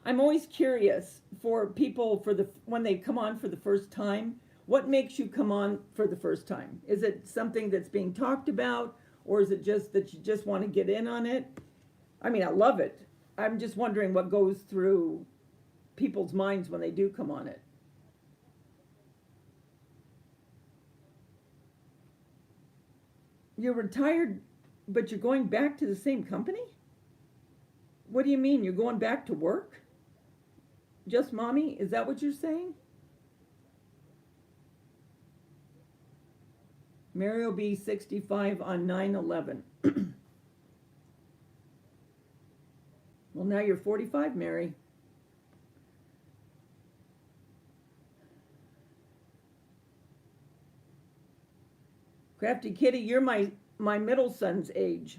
I'm always curious for people when they come on for the first time, what makes you come on for the first time? Is it something that's being talked about, or is it just that you just want to get in on it? I mean, I love it. I'm just wondering what goes through people's minds when they do come on it. You're retired, but you're going back to the same company? What do you mean? You're going back to work? Just mommy? Is that what you're saying? Mary will be 65 on 9/11. Well, now you're 45, Mary. Crafty Kitty, you're my middle son's age.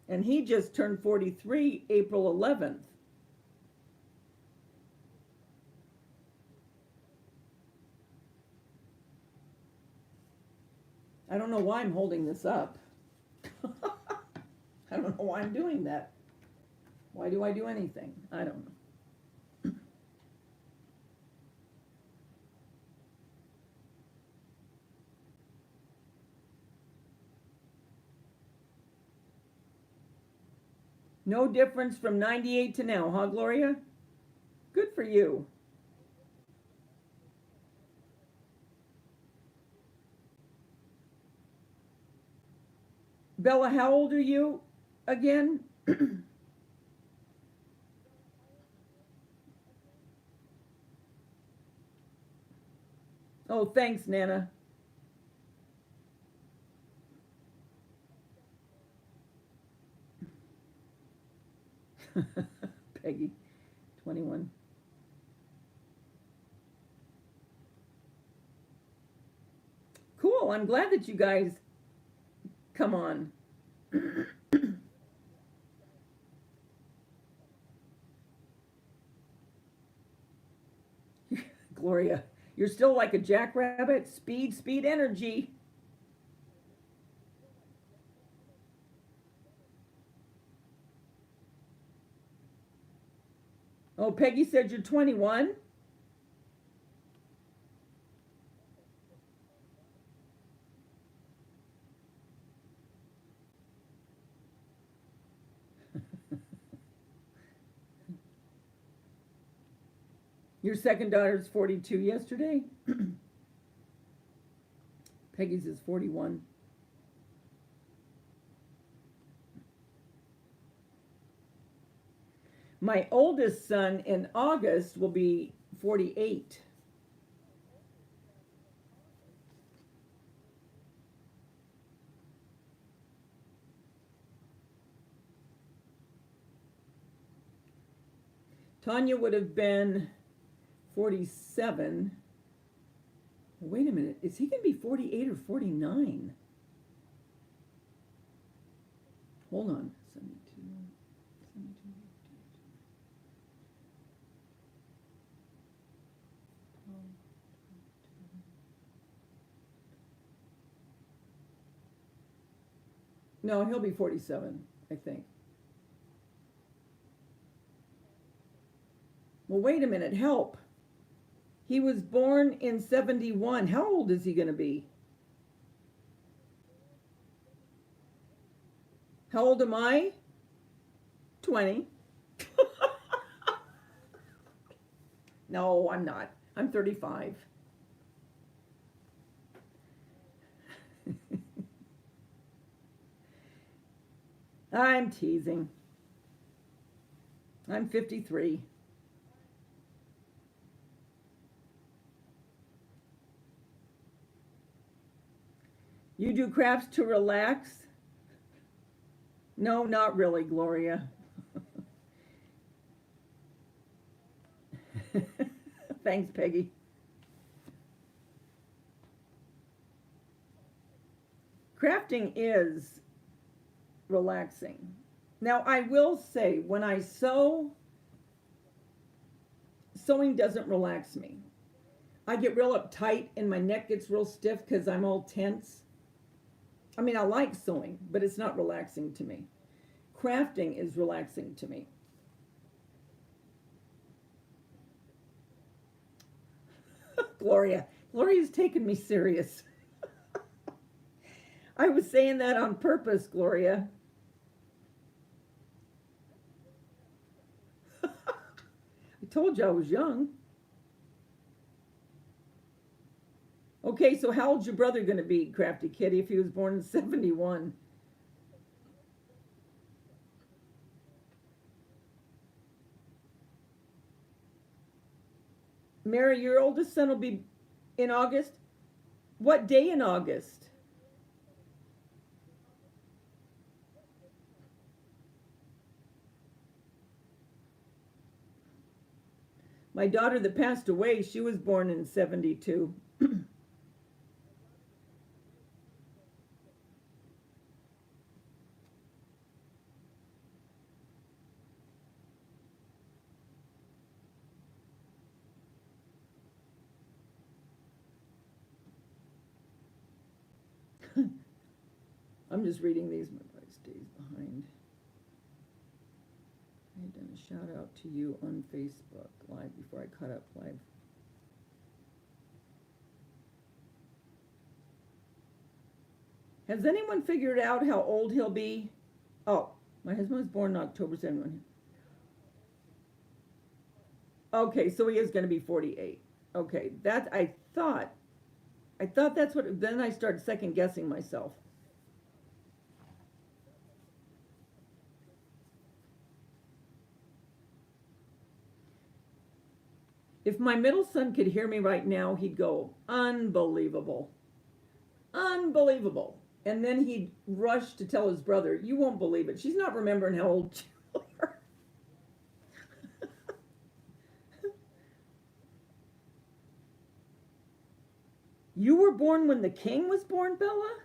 And he just turned 43 April 11th. I don't know why I'm holding this up. I don't know why I'm doing that. Why do I do anything? I don't know. No difference from 98 to now, huh, Gloria? Good for you. Bella, how old are you again? Oh, thanks, Nana. Peggy, 21. Cool. I'm glad that you guys come on. Gloria, you're still like a jackrabbit. Speed, speed, energy. Oh, Peggy said you're 21. Your second daughter's 42 yesterday. Peggy's is 41. My oldest son in August will be 48. Tanya would have been 47. Wait a minute, is he going to be 48 or 49? Hold on. 72, 72, 12, 22. No, he'll be 47, I think. Well, wait a minute, help. He was born in 71. How old is he going to be? How old am I? 20. No, I'm not. I'm 35. I'm teasing. I'm 53. You do crafts to relax? No, not really, Gloria. Thanks, Peggy. Crafting is relaxing. Now, I will say, when I sew, sewing doesn't relax me. I get real uptight and my neck gets real stiff because I'm all tense. I mean, I like sewing, but it's not relaxing to me. Crafting is relaxing to me. Gloria's taking me serious. I was saying that on purpose, Gloria. I told you I was young. Okay, so how old's your brother going to be, Crafty Kitty, if he was born in 71? Mary, your oldest son will be in August? What day in August? My daughter that passed away, she was born in 72. I'm just reading these. My voice stays behind. I had done a shout out to you on Facebook Live before I cut up live. Has anyone figured out how old he'll be? Oh, my husband was born on October 7th. Okay, so he is going to be 48. Okay, that I thought that's what. Then I started second guessing myself. If my middle son could hear me right now, he'd go, unbelievable. Unbelievable. And then he'd rush to tell his brother, you won't believe it. She's not remembering how old you are. You were born when the king was born, Bella?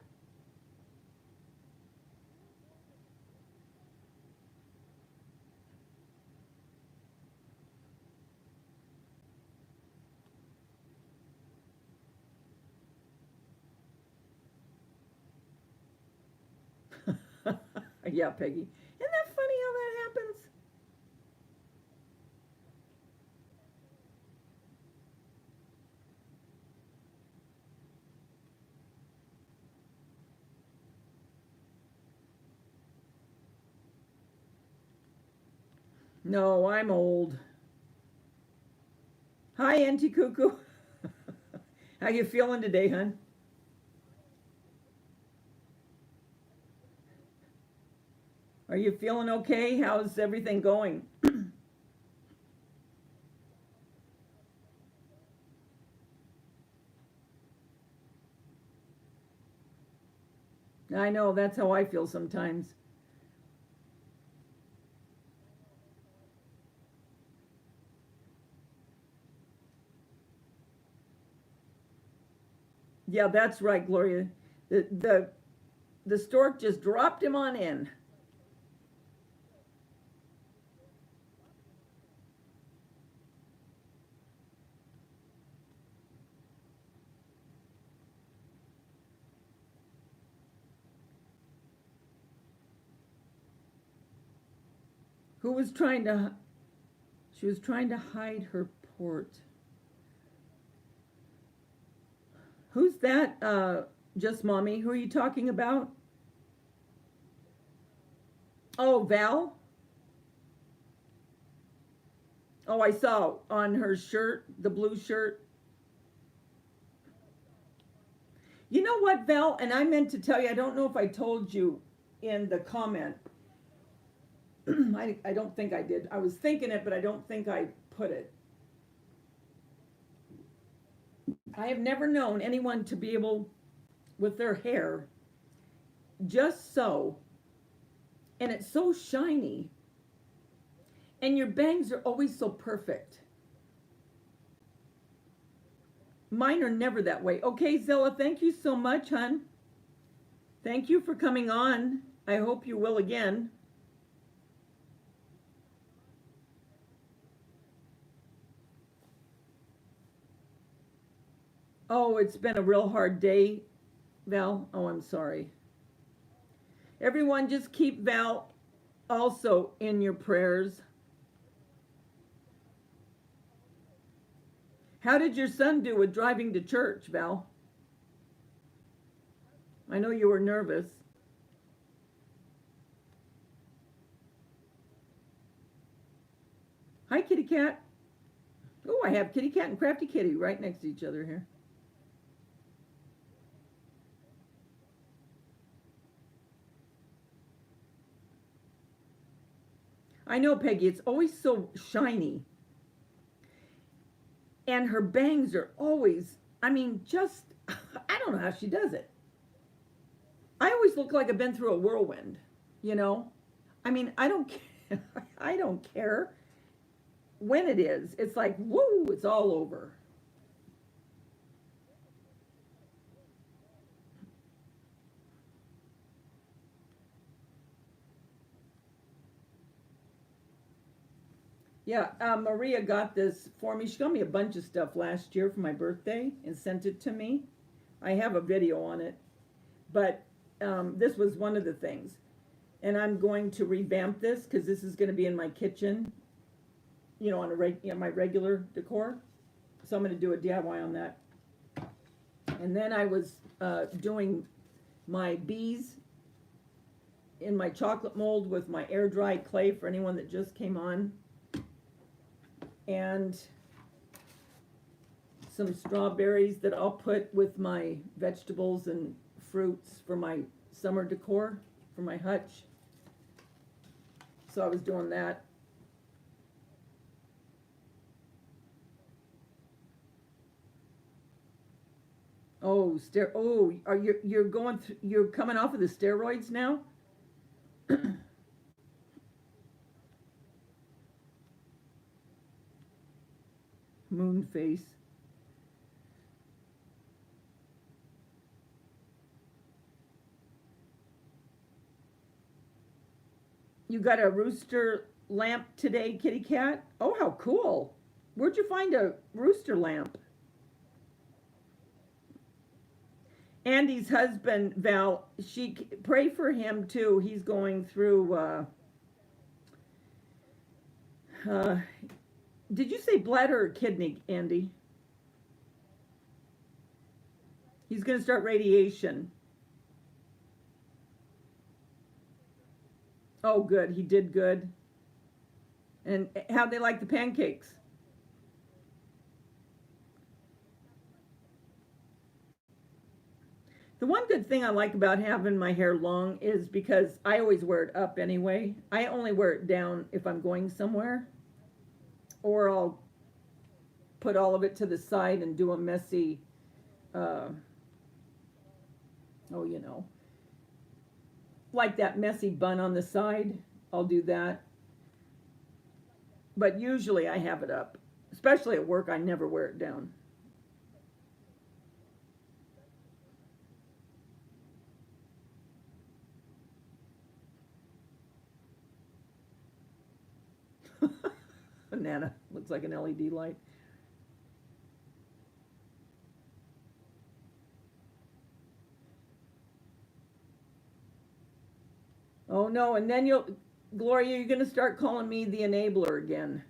Yeah, Peggy. Isn't that funny how that happens? No, I'm old. Hi, Auntie Cuckoo. How you feeling today, hon? Are you feeling okay? How's everything going? I know, that's how I feel sometimes. Yeah, that's right, Gloria. The stork just dropped him on in. Who was trying to She was trying to hide her port. Who's that? Just mommy. Who are you talking about? Oh, Val. Oh, I saw on her shirt, the blue shirt. You know what, Val? And I meant to tell you, I don't know if I told you in the comment. I don't think I did. I was thinking it, but I don't think I put it. I have never known anyone to be able, with their hair, just so, and it's so shiny, and your bangs are always so perfect. Mine are never that way. Okay, Zilla, thank you so much, hon. Thank you for coming on. I hope you will again. Oh, it's been a real hard day, Val. Oh, I'm sorry. Everyone, just keep Val also in your prayers. How did your son do with driving to church, Val? I know you were nervous. Hi, Kitty Cat. Oh, I have Kitty Cat and Crafty Kitty right next to each other here. I know, Peggy, it's always so shiny. And her bangs are always, I mean, just, I don't know how she does it. I always look like I've been through a whirlwind, you know? I mean, I don't care. I don't care when it is. It's like, woo, it's all over. Yeah, Maria got this for me. She got me a bunch of stuff last year for my birthday and sent it to me. I have a video on it, but this was one of the things. And I'm going to revamp this because this is going to be in my kitchen, you know, on my regular decor. So I'm going to do a DIY on that. And then I was doing my bees in my chocolate mold with my air dried clay for anyone that just came on. And some strawberries that I'll put with my vegetables and fruits for my summer decor for my hutch. So I was doing that. Oh, are you're coming off of the steroids now? Moon face. You got a rooster lamp today, Kitty Cat? Oh, how cool. Where'd you find a rooster lamp? Andy's husband, Val, pray for him too. He's going through, uh, did you say bladder or kidney, Andy? He's going to start radiation. Oh, good. He did good. And how'd they like the pancakes? The one good thing I like about having my hair long is because I always wear it up anyway. I only wear it down if I'm going somewhere, or I'll put all of it to the side and do a messy, uh, oh, you know, like that messy bun on the side. I'll do that. But usually I have it up. Especially at work, I never wear it down. Banana looks like an LED light. Oh no, and then Gloria, you're going to start calling me the enabler again.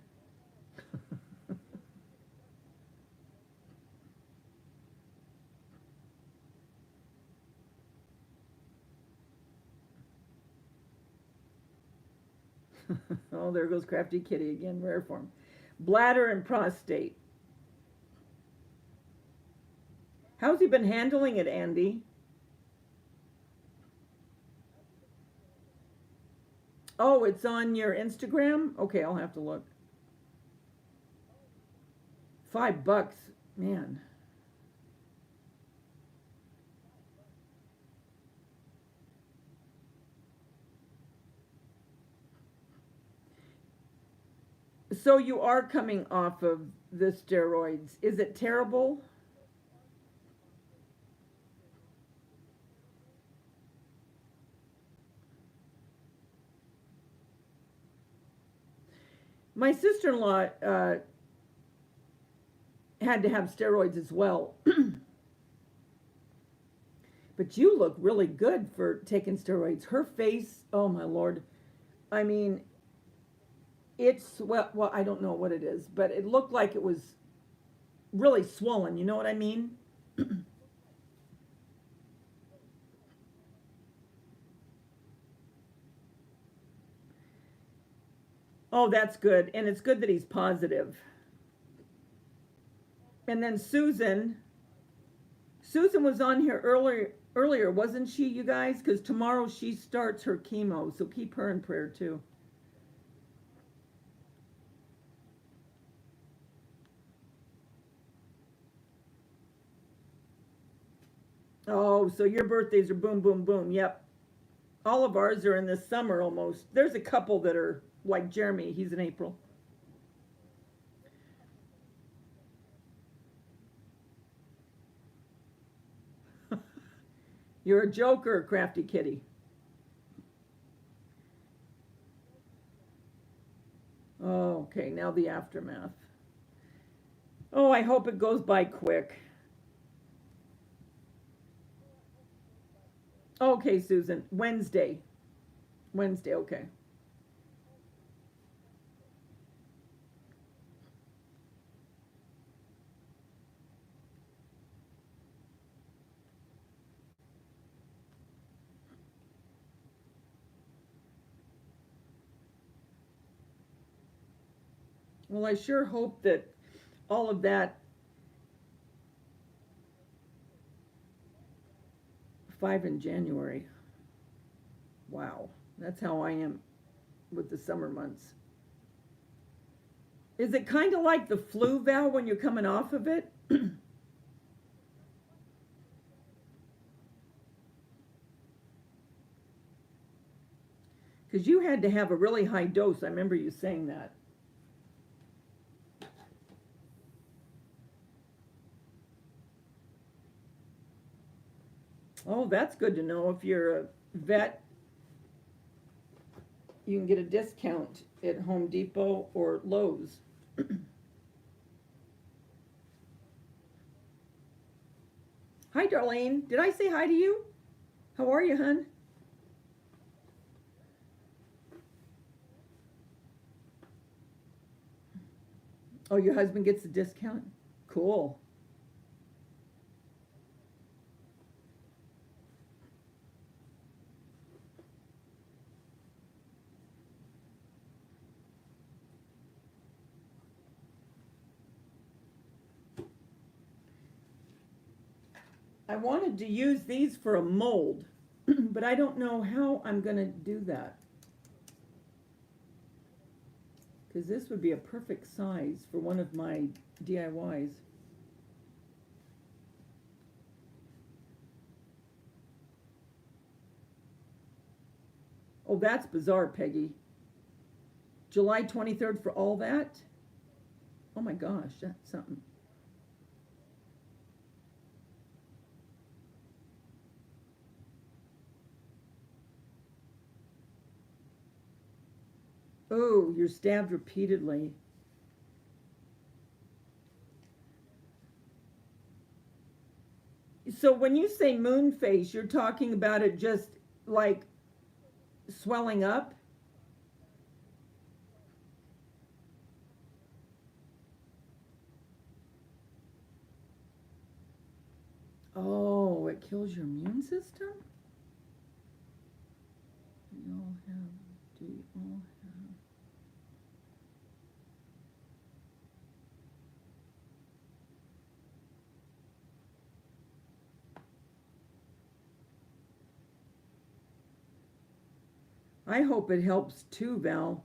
Oh, there goes Crafty Kitty again, rare form. Bladder and prostate. How's he been handling it, Andy? Oh, it's on your Instagram? Okay, I'll have to look. $5, man. So you are coming off of the steroids. Is it terrible? My sister-in-law had to have steroids as well. But you look really good for taking steroids. Her face, oh my Lord. I mean, it's, well, I don't know what it is, but it looked like it was really swollen. You know what I mean? Oh, that's good. And it's good that he's positive. And then Susan was on here earlier, wasn't she, you guys? Because tomorrow she starts her chemo, so keep her in prayer too. Oh, so your birthdays are boom, boom, boom. Yep. All of ours are in the summer almost. There's a couple that are like Jeremy, he's in April. You're a joker, Crafty Kitty. Oh, okay, now the aftermath. Oh, I hope it goes by quick. Okay, Susan, Wednesday. Wednesday, okay. Well, I sure hope that all of that 5 in January. Wow, that's how I am with the summer months. Is it kind of like the flu, Val, when you're coming off of it? Because you had to have a really high dose. I remember you saying that. Oh, that's good to know. If you're a vet, you can get a discount at Home Depot or Lowe's. Hi, Darlene. Did I say hi to you? How are you, hun? Oh, your husband gets a discount? Cool. I wanted to use these for a mold, but I don't know how I'm going to do that. Because this would be a perfect size for one of my DIYs. Oh, that's bizarre, Peggy. July 23rd for all that? Oh my gosh, that's something. Oh, you're stabbed repeatedly. So when you say moon face, you're talking about it just like swelling up? Oh, it kills your immune system? We all have all. I hope it helps too, Val.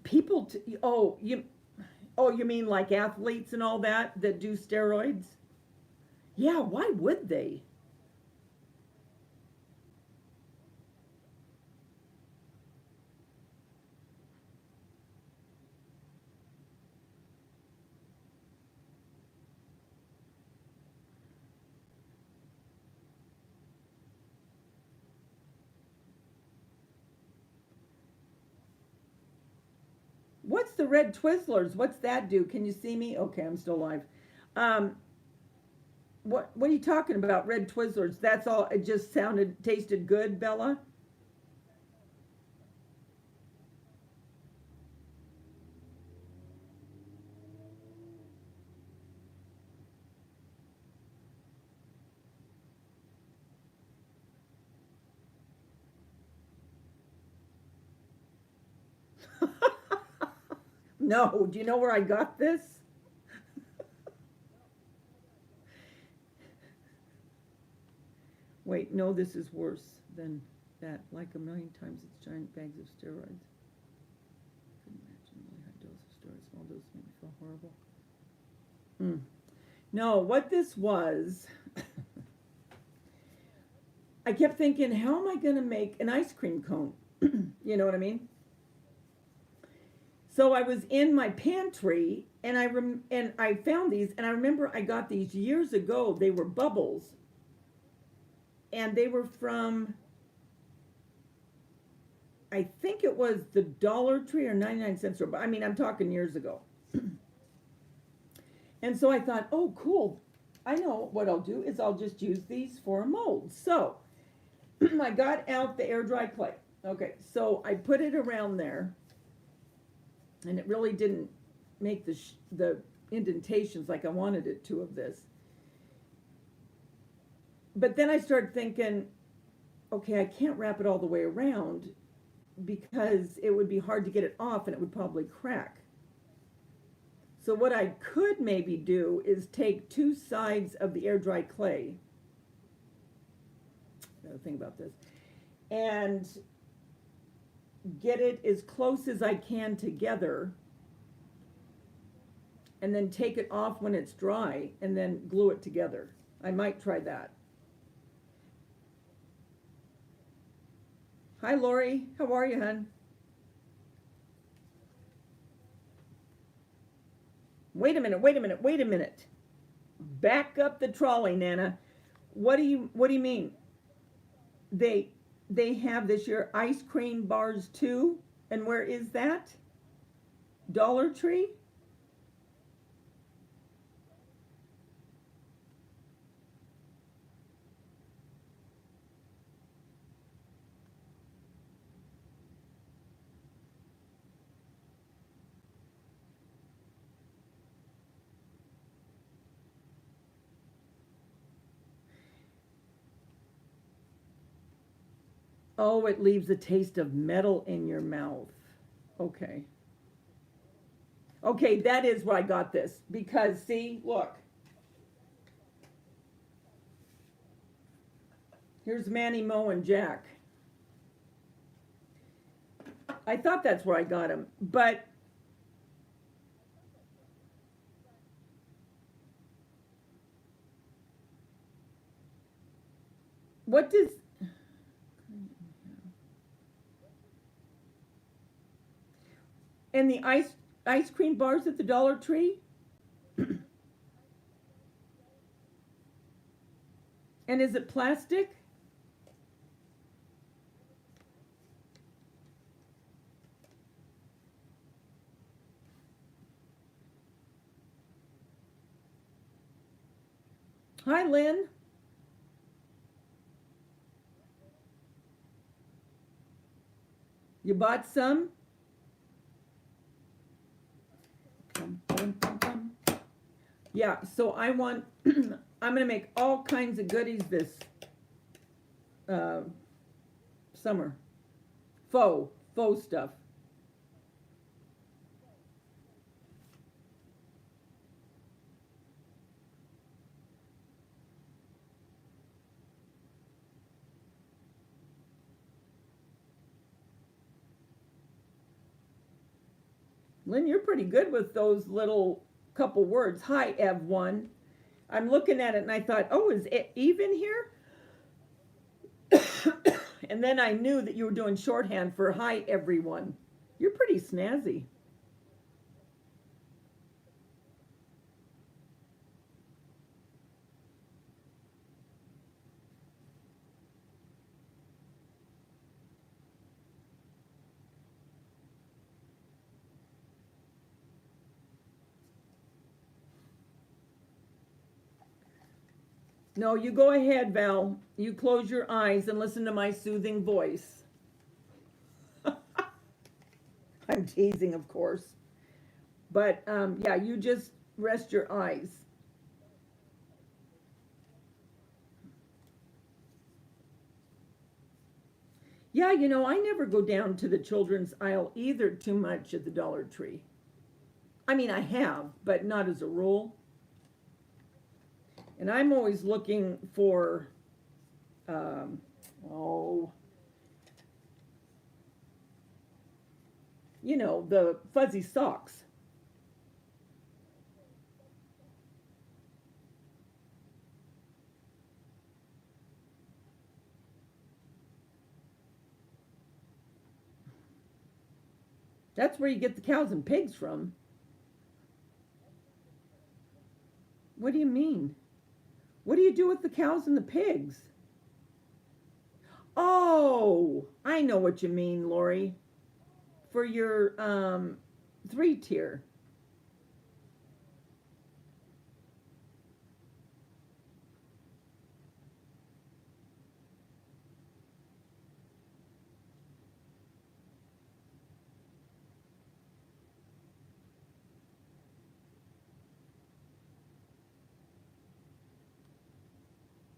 People, oh, you mean like athletes and all that do steroids? Yeah, why would they? What's the red Twizzlers? What's that do? Can you see me? Okay, I'm still live. Um, what are you talking about? Red Twizzlers? That's all. It just tasted good, Bella. No, do you know where I got this? Wait, no, this is worse than that. Like a million times, it's giant bags of steroids. Couldn't imagine a really high dose of steroids. Small dose made me feel horrible. No, what this was, I kept thinking, how am I going to make an ice cream cone? You know what I mean? So I was in my pantry and I found these, and I remember I got these years ago. They were bubbles, and they were from, I think it was the Dollar Tree or 99 cent store. But I mean, I'm talking years ago. And so I thought, oh, cool. I know what I'll do is I'll just use these for a mold. So I got out the air dry clay. Okay, so I put it around there, and it really didn't make the indentations like I wanted it to of this. But then I started thinking, okay, I can't wrap it all the way around because it would be hard to get it off and it would probably crack. So what I could maybe do is take two sides of the air dry clay. I gotta think about this. And get it as close as I can together, and then take it off when it's dry and then glue it together. I might try that. Hi, Lori. How are you, hon? Wait a minute. Back up the trolley, Nana. What do you mean? They have this year ice cream bars too? And where is that? Dollar Tree? Oh, it leaves a taste of metal in your mouth. Okay. Okay, that is where I got this. Because, see, look. Here's Manny, Mo, and Jack. I thought that's where I got them. But what does... And the ice cream bars at the Dollar Tree? And is it plastic? Hi, Lynn. You bought some? Yeah, so I want, I'm gonna make all kinds of goodies this uh, summer. Faux stuff. Lynn, you're pretty good with those little couple words. Hi, Ev1. I'm looking at it and I thought, oh, is it even here? And then I knew that you were doing shorthand for hi, everyone. You're pretty snazzy. No, you go ahead, Val. You close your eyes and listen to my soothing voice. I'm teasing, of course. But yeah, you just rest your eyes. Yeah, you know, I never go down to the children's aisle either too much at the Dollar Tree. I mean, I have, but not as a rule. And I'm always looking for, um, oh, you know, the fuzzy socks. That's where you get the cows and pigs from. What do you mean? What do you do with the cows and the pigs? Oh, I know what you mean, Lori. For your 3 tier.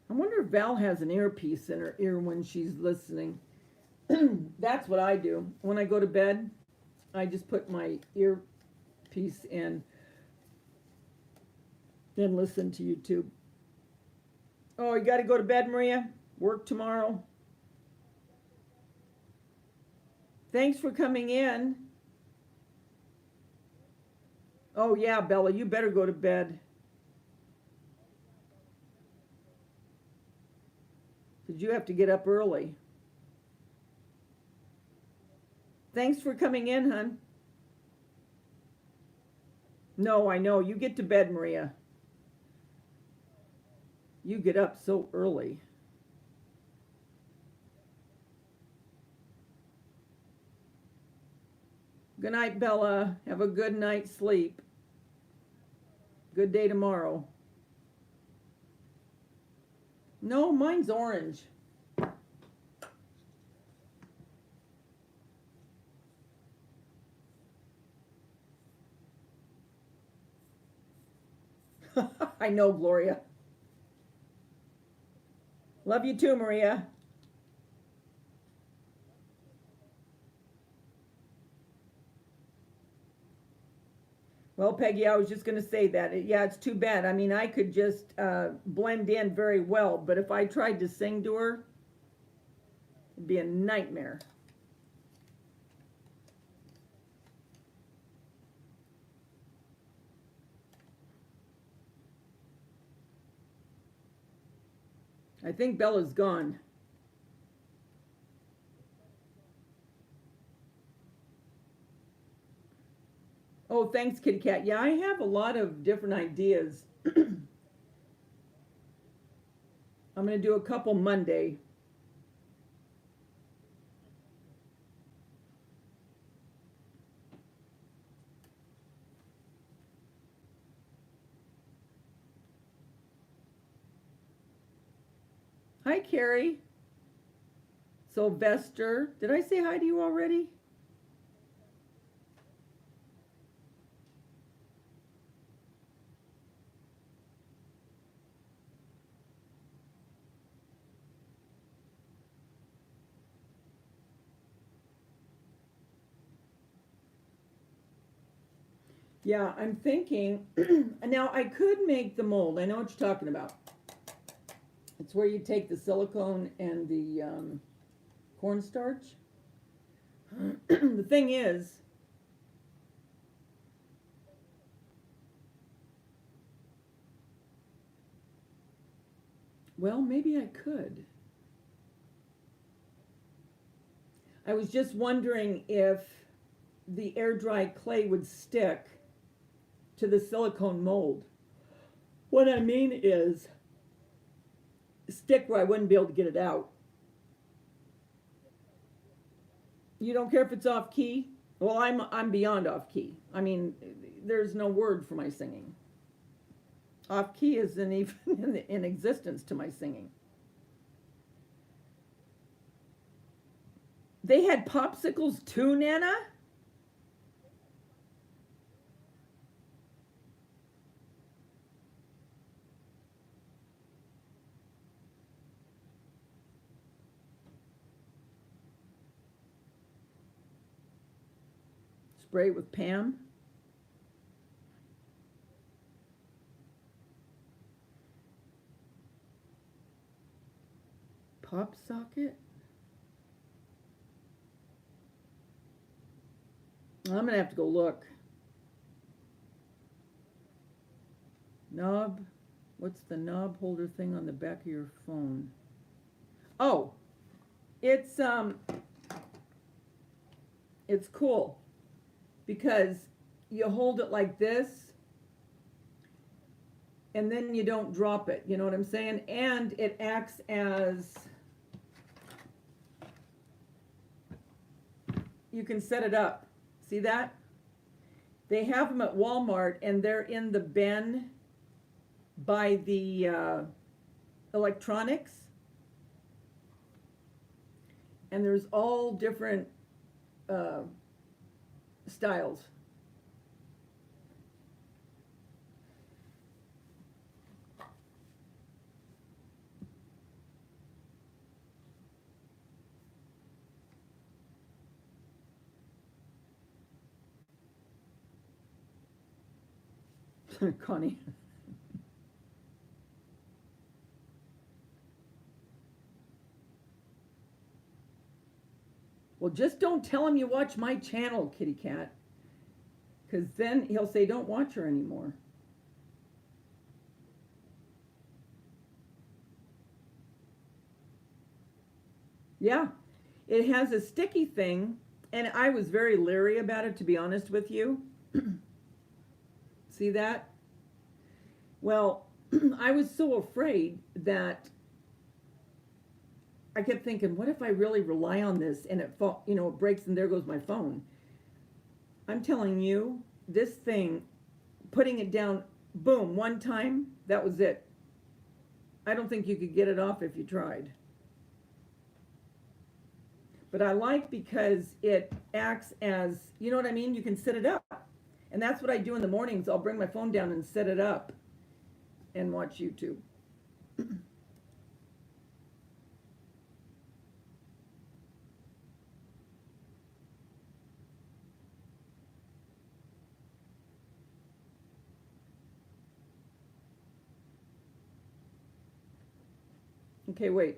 I wonder if Val has an earpiece in her ear when she's listening. That's what I do. When I go to bed, I just put my earpiece in, then listen to YouTube. Oh, you got to go to bed, Maria? Work tomorrow? Thanks for coming in. Oh, yeah, Bella, you better go to bed. Because you have to get up early. Thanks for coming in, hon. No, I know. You get to bed, Maria. You get up so early. Good night, Bella. Have a good night's sleep. Good day tomorrow. No, mine's orange. I know, Gloria. Love you too, Maria. Well, Peggy, I was just going to say that. Yeah, it's too bad. I mean, I could just blend in very well, but if I tried to sing to her, it'd be a nightmare. I think Bella's gone. Oh, thanks, Kitty Cat. Yeah, I have a lot of different ideas. I'm going to do a couple Monday. Hi, Carrie. Sylvester. Did I say hi to you already? Yeah, I'm thinking, now I could make the mold. I know what you're talking about. It's where you take the silicone and the cornstarch. The thing is, well, maybe I could. I was just wondering if the air dry clay would stick to the silicone mold. What I mean is stick where I wouldn't be able to get it out. You don't care if it's off key? Well, I'm beyond off key. I mean, there's no word for my singing. Off key isn't even in existence to my singing. They had popsicles too, Nana? Spray with Pam. Pop socket. I'm gonna have to go look. Knob. What's the knob holder thing on the back of your phone? Oh, it's cool because you hold it like this and then you don't drop it, you know what I'm saying? And it acts as, you can set it up. See that? They have them at Walmart and they're in the bin by the electronics. And there's all different styles. Connie. Well, just don't tell him you watch my channel, kitty cat. Because then he'll say, don't watch her anymore. Yeah, it has a sticky thing, and I was very leery about it, to be honest with you. See that? Well, I was so afraid that I kept thinking, what if I really rely on this and it it breaks and there goes my phone. I'm telling you, this thing, putting it down, boom, one time, that was it. I don't think you could get it off if you tried. But I like because it acts as, you know what I mean? You can set it up. And that's what I do in the mornings. I'll bring my phone down and set it up and watch YouTube. Okay, wait.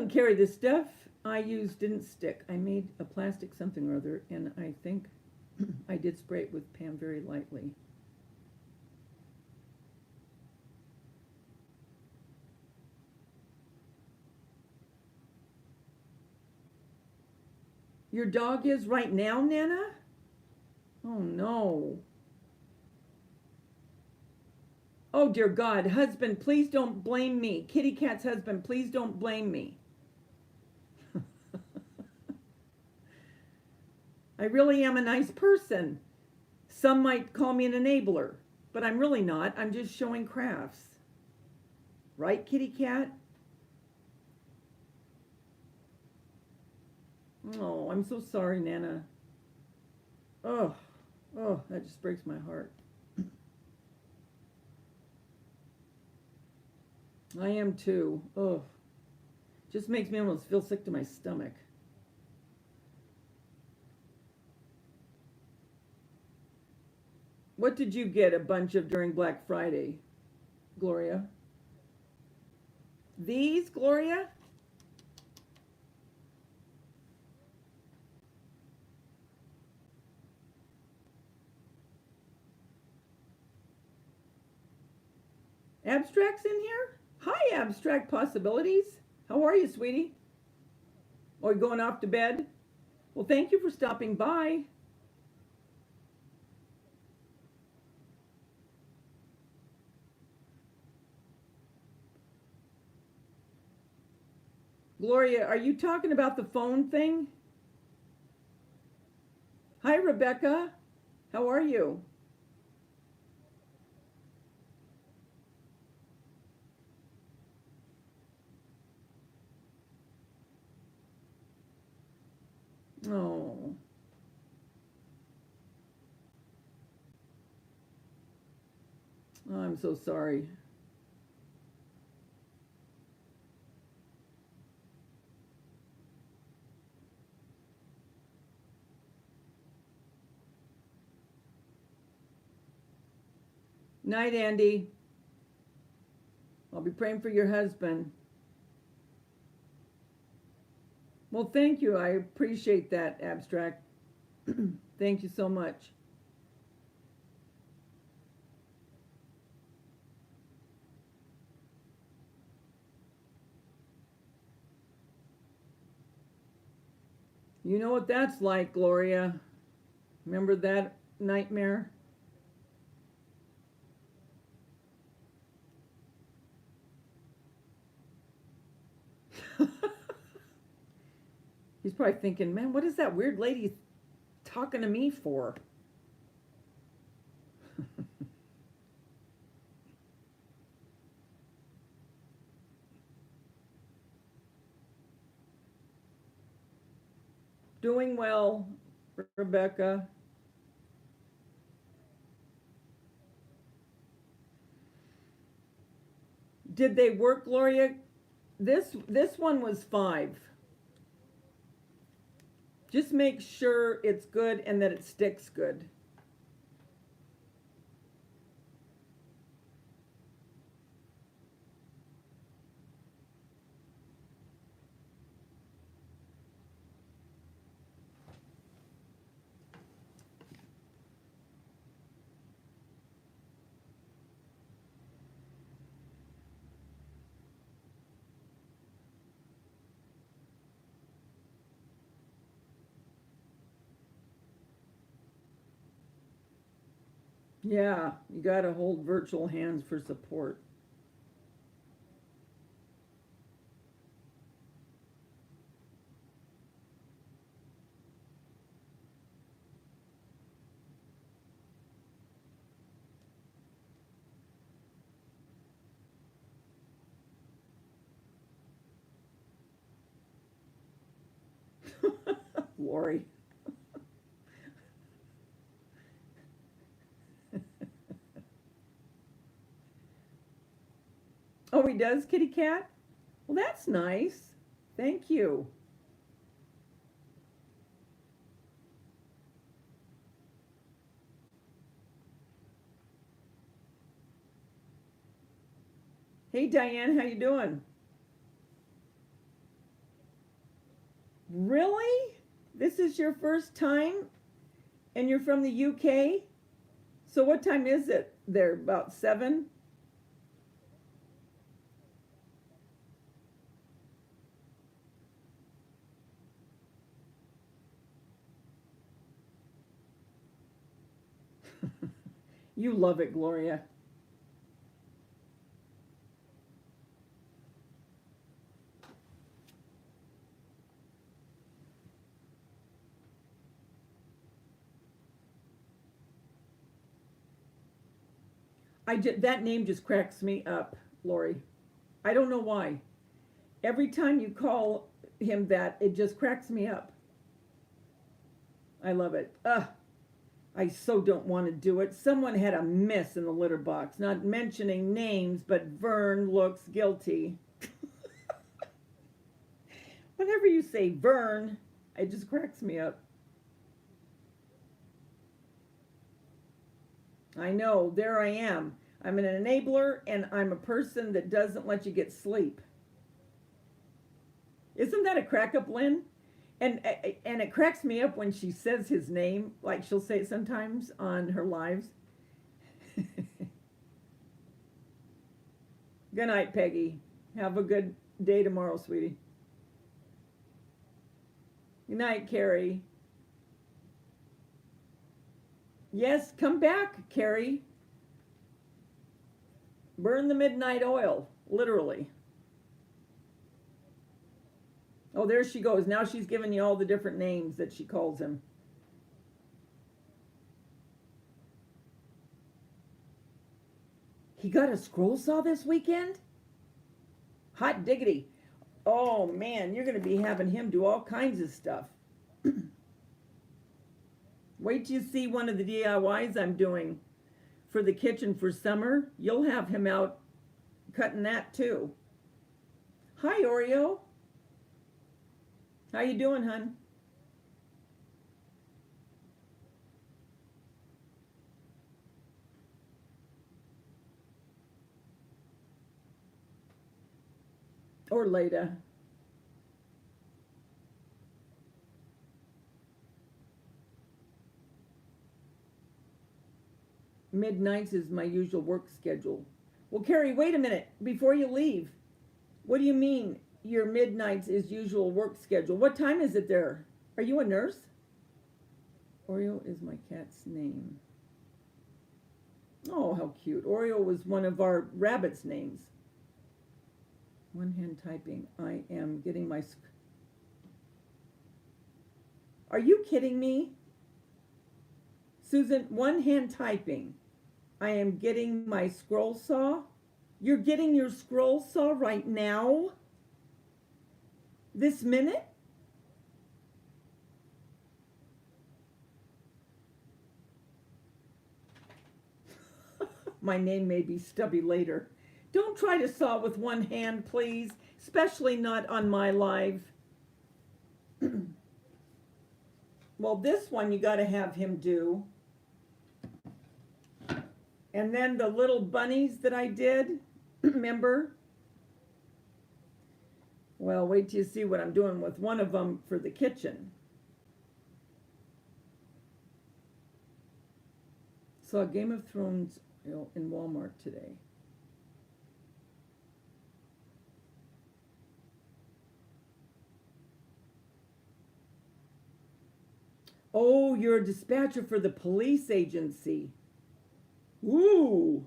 Carrie, the stuff I used didn't stick. I made a plastic something or other, and I think I did spray it with Pam very lightly. Your dog is right now, Nana? Oh, no. Oh, dear God. Husband, please don't blame me. Kitty Cat's husband, please don't blame me. I really am a nice person. Some might call me an enabler, but I'm really not. I'm just showing crafts. Right, Kitty Cat? Oh, I'm so sorry, Nana. Oh, that just breaks my heart. I am too. Oh, just makes me almost feel sick to my stomach. What did you get a bunch of during Black Friday, Gloria? These, Gloria? Abstract's in here? Hi, Abstract Possibilities. How are you, sweetie? Are you going off to bed? Well, thank you for stopping by. Gloria, are you talking about the phone thing? Hi, Rebecca. How are you? Oh, I'm so sorry. Night, Andy. I'll be praying for your husband. Well, thank you. I appreciate that, Abstract. Thank you so much. You know what that's like, Gloria. Remember that nightmare? He's probably thinking, man, what is that weird lady talking to me for? Doing well, Rebecca. Did they work, Gloria? This one was 5. Just make sure it's good and that it sticks good. Yeah, you got to hold virtual hands for support. Lori. Oh, he does, kitty cat? Well, that's nice. Thank you. Hey, Diane, how you doing? Really? This is your first time and you're from the UK? So what time is it there? About 7? You love it, Gloria. That name just cracks me up, Lori. I don't know why. Every time you call him that, it just cracks me up. I love it. Ugh, I so don't want to do it. Someone had a miss in the litter box, not mentioning names, but Vern looks guilty. Whenever you say Vern, it just cracks me up. I know, there I am. I'm an enabler and I'm a person that doesn't let you get sleep. Isn't that a crack up, Lynn? And it cracks me up when she says his name, like she'll say it sometimes on her lives. Good night, Peggy. Have a good day tomorrow, sweetie. Good night, Carrie. Yes, come back, Carrie. Burn the midnight oil, literally. Oh, there she goes. Now she's giving you all the different names that she calls him. He got a scroll saw this weekend? Hot diggity. Oh man, you're going to be having him do all kinds of stuff. Wait till you see one of the DIYs I'm doing for the kitchen for summer. You'll have him out cutting that too. Hi, Oreo. How you doing, hun? Or Leda. Midnights is my usual work schedule. Well, Carrie, wait a minute before you leave. What do you mean your midnights is usual work schedule? What time is it there? Are you a nurse? Oreo is my cat's name. Oh, how cute. Oreo was one of our rabbit's names. One hand typing. I am getting my... Are you kidding me? Susan, one hand typing. I am getting my scroll saw. You're getting your scroll saw right now? This minute? My name may be Stubby later. Don't try to saw with one hand, please, especially not on my live. Well, this one you got to have him do. And then the little bunnies that I did, remember? Well, wait till you see what I'm doing with one of them for the kitchen. Saw Game of Thrones in Walmart today. Oh, you're a dispatcher for the police agency. Ooh.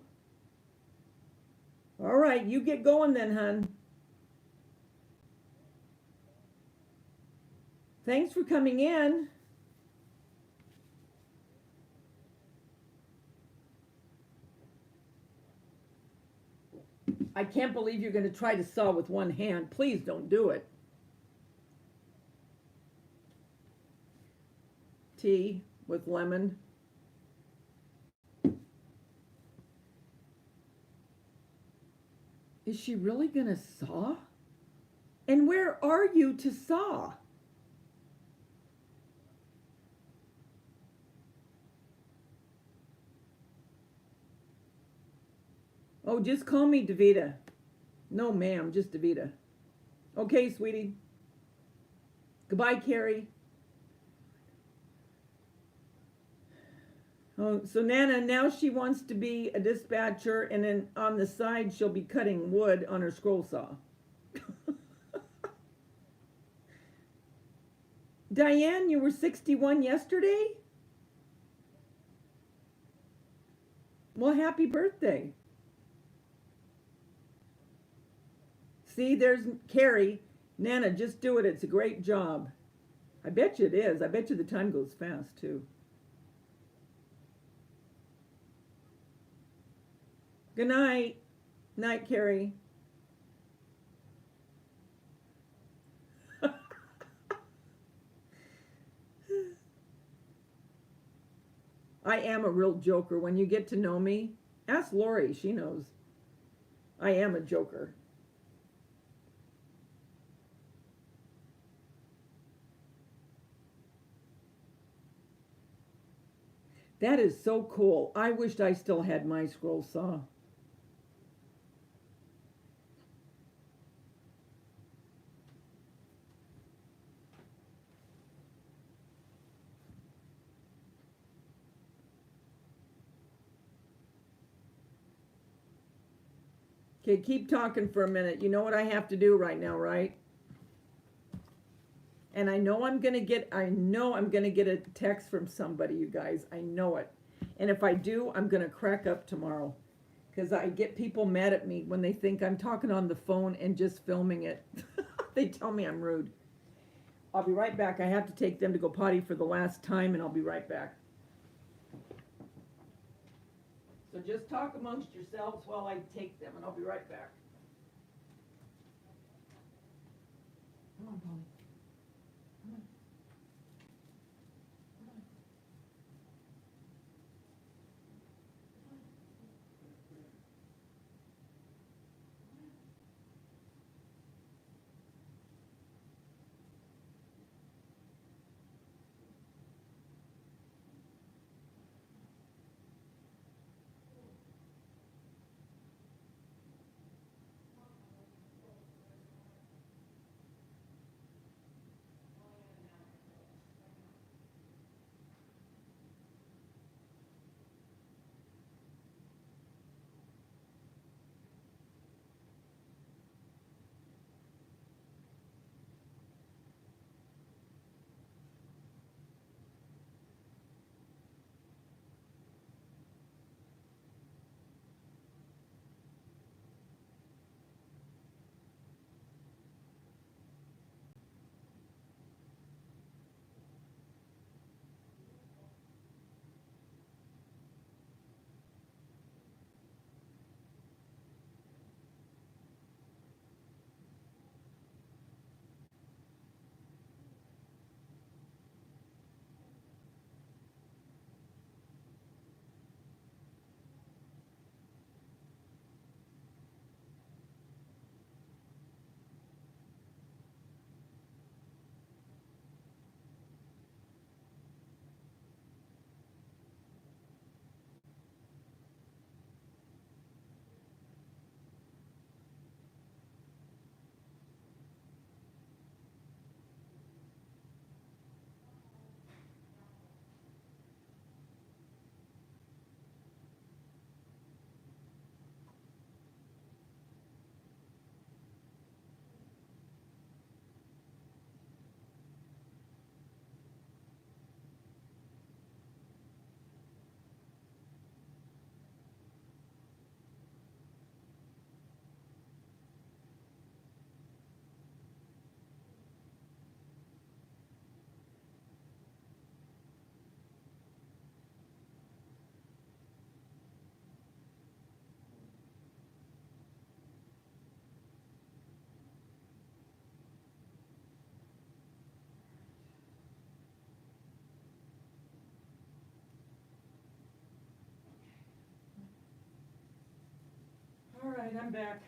All right, you get going then, hun. Thanks for coming in. I can't believe you're going to try to saw with one hand. Please don't do it. Tea with lemon. Is she really going to saw? And where are you to saw? Oh, just call me Davita. No, ma'am, just Davita. Okay, sweetie. Goodbye, Carrie. Oh, so Nana, now she wants to be a dispatcher, and then on the side she'll be cutting wood on her scroll saw. Diane, you were 61 yesterday? Well, happy birthday. See, there's Carrie. Nana, just do it. It's a great job. I bet you it is. I bet you the time goes fast, too. Good night. Night, Carrie. I am a real joker. When you get to know me, ask Lori. She knows. I am a joker. That is so cool. I wished I still had my scroll saw. Okay, keep talking for a minute. You know what I have to do right now, right? And I know I'm gonna get a text from somebody, you guys. I know it. And if I do, I'm gonna crack up tomorrow. Because I get people mad at me when they think I'm talking on the phone and just filming it. They tell me I'm rude. I'll be right back. I have to take them to go potty for the last time, and I'll be right back. So just talk amongst yourselves while I take them, and I'll be right back. Come on, Polly. Come on. Come on. All right, I'm back.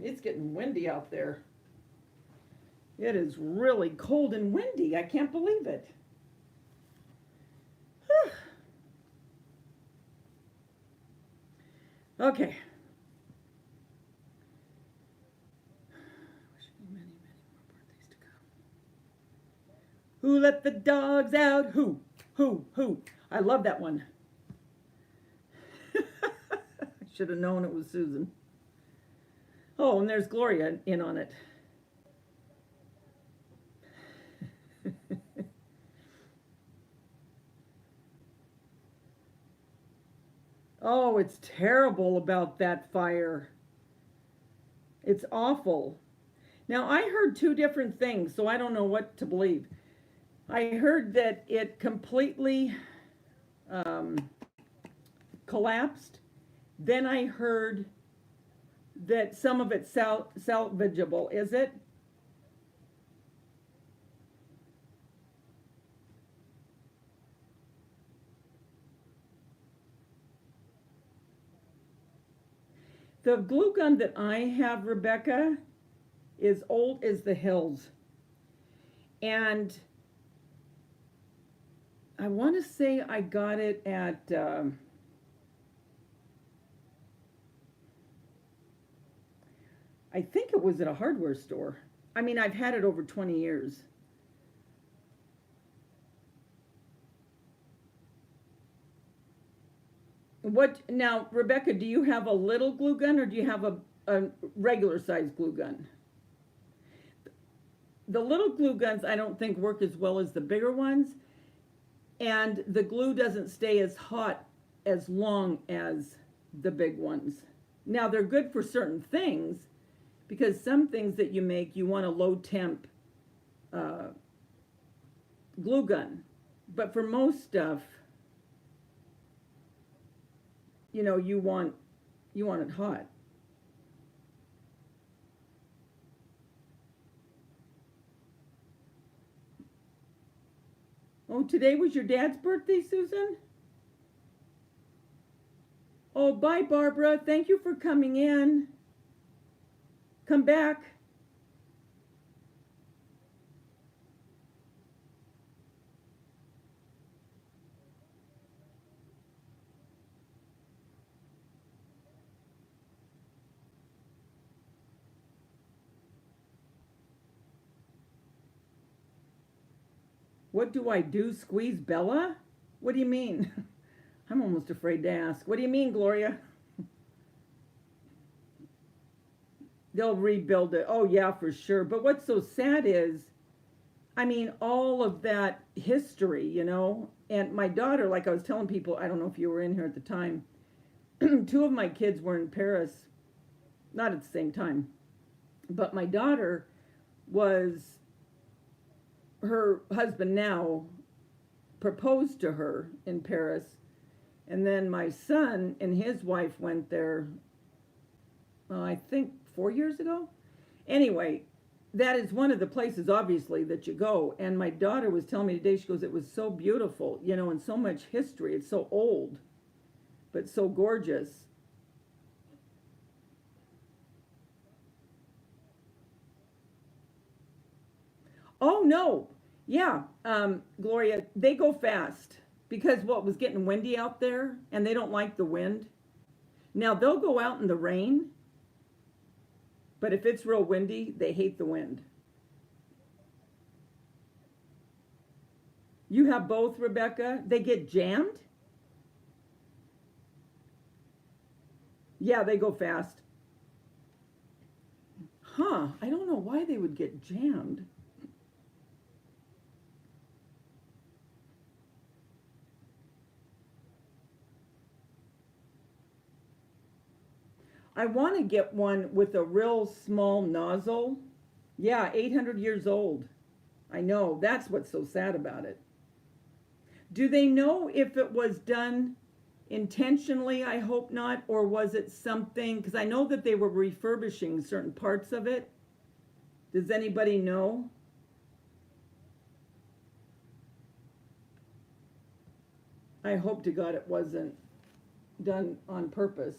It's getting windy out there. It is really cold and windy. I can't believe it. Okay. Many, many more birthdays to come. Who let the dogs out? Who? Who? I love that one. I should have known it was Susan. Oh, and there's Gloria in on it. Oh, it's terrible about that fire. It's awful. Now, I heard two different things, so I don't know what to believe. I heard that it completely collapsed. Then I heard that some of it's salvageable. Is it? The glue gun that I have, Rebecca, is old as the hills. And I want to say I got it at, I think it was at a hardware store. I mean, I've had it over 20 years. What now, Rebecca, do you have a little glue gun or do you have a regular size glue gun? The little glue guns I don't think work as well as the bigger ones, and the glue doesn't stay as hot as long as the big ones. Now they're good for certain things, because some things that you make, you want a low temp glue gun. But for most stuff, you know, you want it hot. Oh, today was your dad's birthday, Susan? Oh, bye, Barbara. Thank you for coming in. Come back. What do I do? Squeeze Bella? What do you mean? I'm almost afraid to ask. What do you mean, Gloria? They'll rebuild it. Oh, yeah, for sure. But what's so sad is, I mean, all of that history, you know, and my daughter, like I was telling people, I don't know if you were in here at the time, two of my kids were in Paris, not at the same time, but my daughter was, her husband now proposed to her in Paris, and then my son and his wife went there, I think 4 years ago. Anyway, that is one of the places, obviously, that you go. And my daughter was telling me today, she goes, it was so beautiful, you know, and so much history. It's so old, but so gorgeous. Oh, no. Yeah, Gloria, they go fast because what was getting windy out there and they don't like the wind. Now they'll go out in the rain, but if it's real windy, they hate the wind. You have both, Rebecca? They get jammed? Yeah, they go fast. Huh, I don't know why they would get jammed. I want to get one with a real small nozzle. Yeah, 800 years old. I know, that's what's so sad about it. Do they know if it was done intentionally? I hope not. Or was it something, because I know that they were refurbishing certain parts of it. Does anybody know? I hope to God it wasn't done on purpose.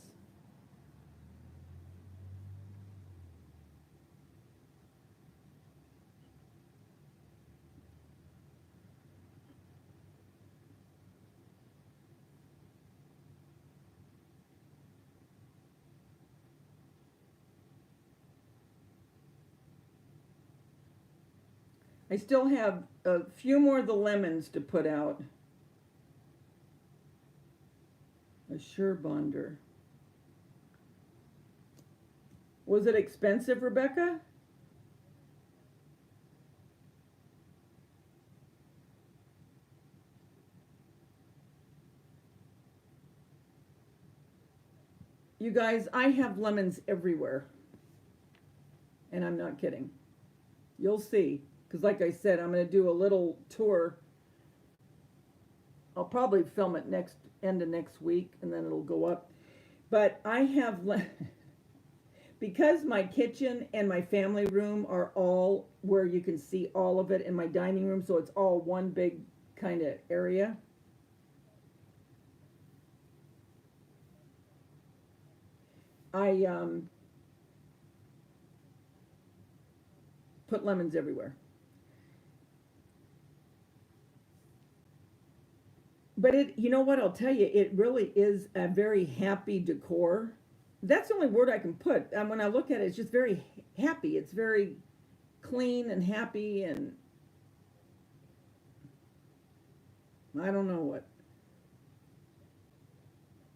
I still have a few more of the lemons to put out. A Sure Bonder. Was it expensive, Rebecca? You guys, I have lemons everywhere. And I'm not kidding. You'll see. Because like I said, I'm going to do a little tour. I'll probably film it end of next week, and then it'll go up. But I have, because my kitchen and my family room are all where you can see all of it in my dining room, so it's all one big kind of area. I put lemons everywhere. But it, you know what, I'll tell you, it really is a very happy decor. That's the only word I can put. When I look at it, it's just very happy. It's very clean and happy, and I don't know what.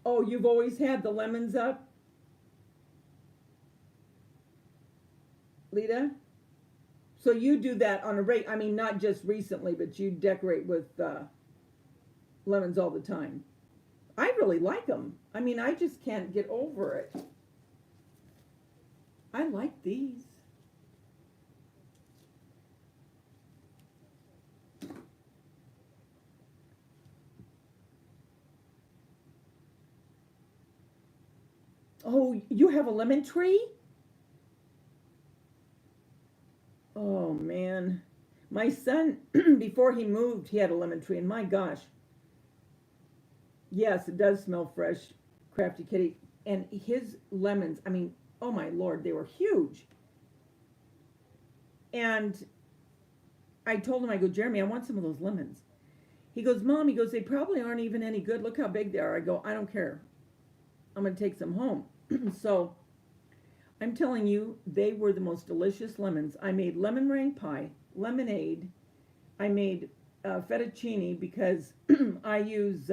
Oh, you've always had the lemons up, Lita? So you do that on a rate, I mean, not just recently, but you decorate with lemons all the time. I really like them. I mean, I just can't get over it. I like these. Oh, you have a lemon tree? Oh man. My son, before he moved, he had a lemon tree, and my gosh. Yes, it does smell fresh, Crafty Kitty. And his lemons, I mean, oh my lord, they were huge. And I told him, I go, Jeremy, I want some of those lemons. He goes, Mom, he goes, they probably aren't even any good. Look how big they are. I go, I don't care. I'm going to take some home. So I'm telling you, they were the most delicious lemons. I made lemon meringue pie, lemonade. I made fettuccine because I use,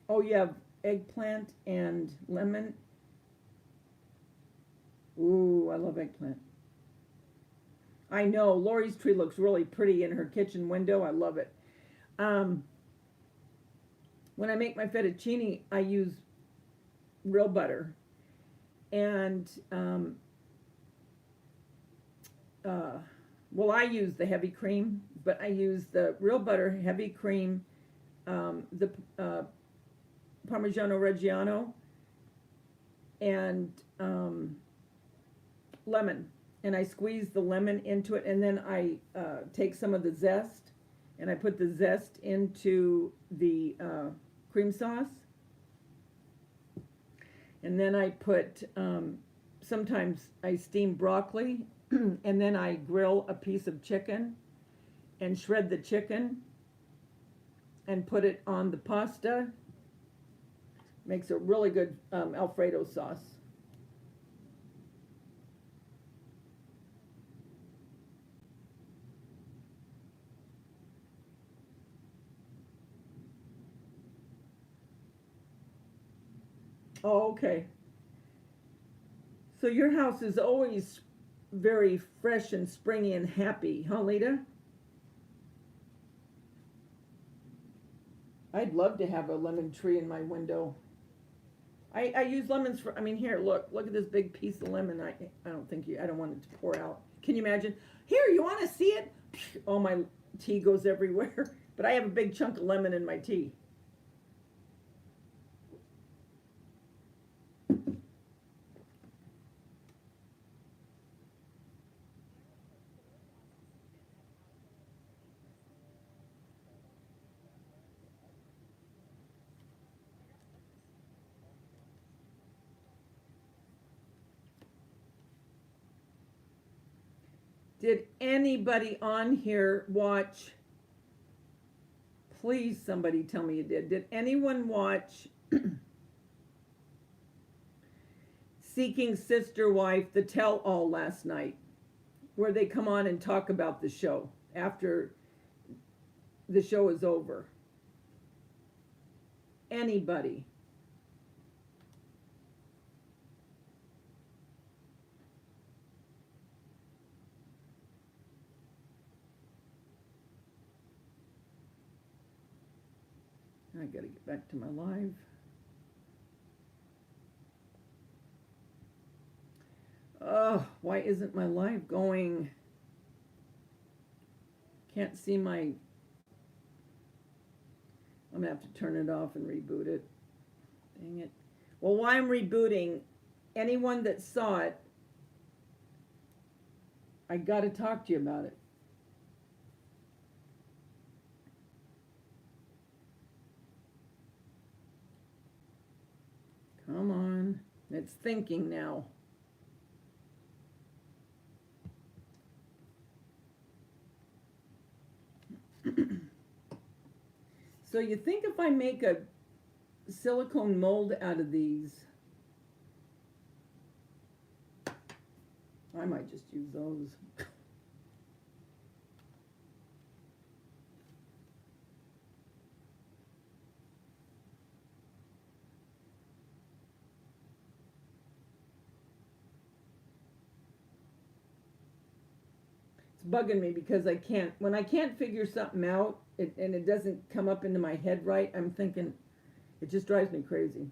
oh, you have eggplant and lemon. Ooh, I love eggplant. I know, Lori's tree looks really pretty in her kitchen window. I love it. When I make my fettuccine, I use real butter. And, well, I use the heavy cream, but I use the real butter, heavy cream, the Parmigiano Reggiano, and lemon. And I squeeze the lemon into it, and then I take some of the zest, and I put the zest into the cream sauce. And then I put, sometimes I steam broccoli, and then I grill a piece of chicken and shred the chicken and put it on the pasta. Makes a really good Alfredo sauce. Oh, okay. So your house is always very fresh and springy and happy, huh, Lita? I'd love to have a lemon tree in my window. I use lemons for, I mean, here, look at this big piece of lemon. I don't think I don't want it to pour out. Can you imagine? Here, you want to see it? Oh, my tea goes everywhere. But I have a big chunk of lemon in my tea. Did anybody on here watch? Please, somebody tell me you did. Did anyone watch Seeking Sister Wife, the Tell All last night, where they come on and talk about the show after the show is over? Anybody? I gotta get back to my live. Oh, why isn't my live going? Can't see my... I'm gonna have to turn it off and reboot it. Dang it. Well, while I'm rebooting, anyone that saw it, I gotta talk to you about it. Come on. It's thinking now. you think if I make a silicone mold out of these, I might just use those. It's bugging me because when I can't figure something out, and it doesn't come up into my head right, I'm thinking, it just drives me crazy.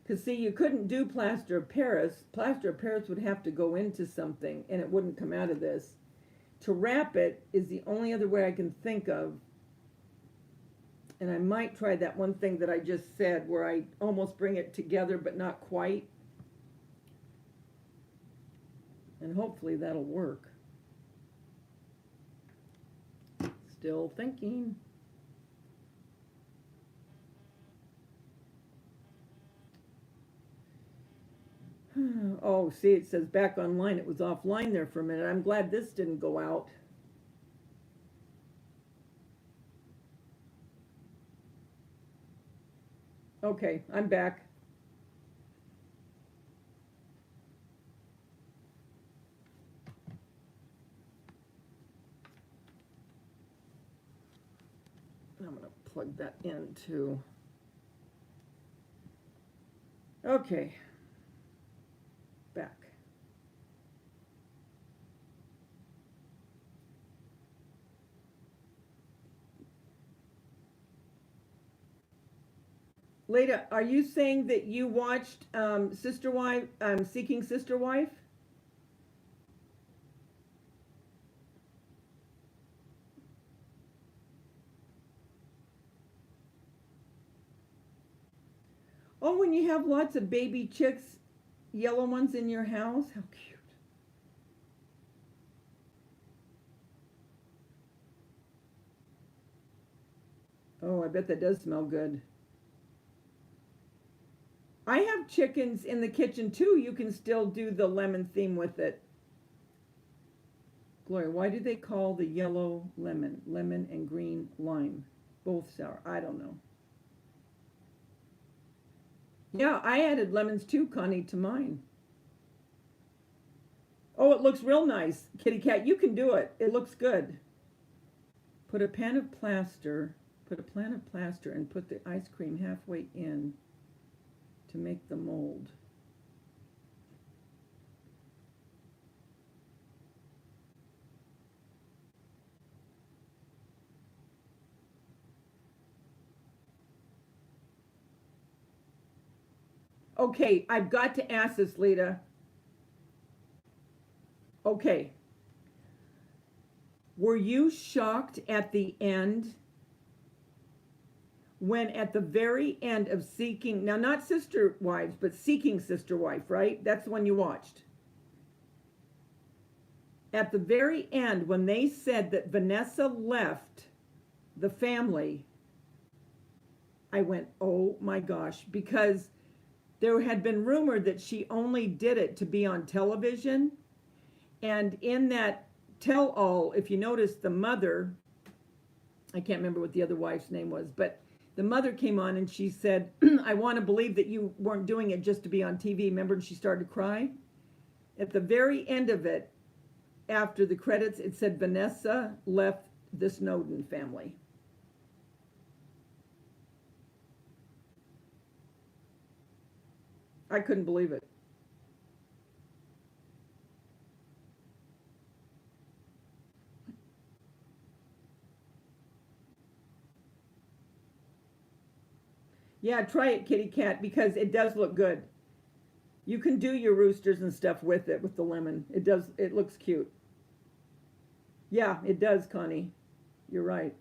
Because see, you couldn't do plaster of Paris. Plaster of Paris would have to go into something and it wouldn't come out of this. To wrap it is the only other way I can think of. And I might try that one thing that I just said where I almost bring it together but not quite. And hopefully that'll work. Still thinking. Oh, see, it says back online. It was offline there for a minute. I'm glad this didn't go out. Okay, I'm back. I'm going to plug that in too. Okay. Back. Leda, are you saying that you watched Sister Wife, Seeking Sister Wife? Oh, when you have lots of baby chicks, yellow ones in your house? How cute. Oh, I bet that does smell good. I have chickens in the kitchen too. You can still do the lemon theme with it. Gloria, why do they call the yellow lemon? Lemon and green lime. Both sour. I don't know. Yeah, I added lemons too, Connie, to mine. Oh, it looks real nice. Kitty Cat, you can do it. It looks good. Put a pan of plaster, and put the ice cream halfway in to make the mold. Okay, I've got to ask this, Lita. Okay. Were you shocked at the end when at the very end of Seeking, now not Sister Wives, but Seeking Sister Wife, right? That's the one you watched. At the very end, when they said that Vanessa left the family, I went, oh my gosh, because there had been rumor that she only did it to be on television. And in that tell-all, if you notice, the mother, I can't remember what the other wife's name was, but the mother came on and she said, I want to believe that you weren't doing it just to be on TV. Remember, and she started to cry? At the very end of it, after the credits, it said Vanessa left the Snowden family. I couldn't believe it. Yeah, try it, Kitty Cat, because it does look good. You can do your roosters and stuff with it, with the lemon. It looks cute. Yeah, it does, Connie. You're right.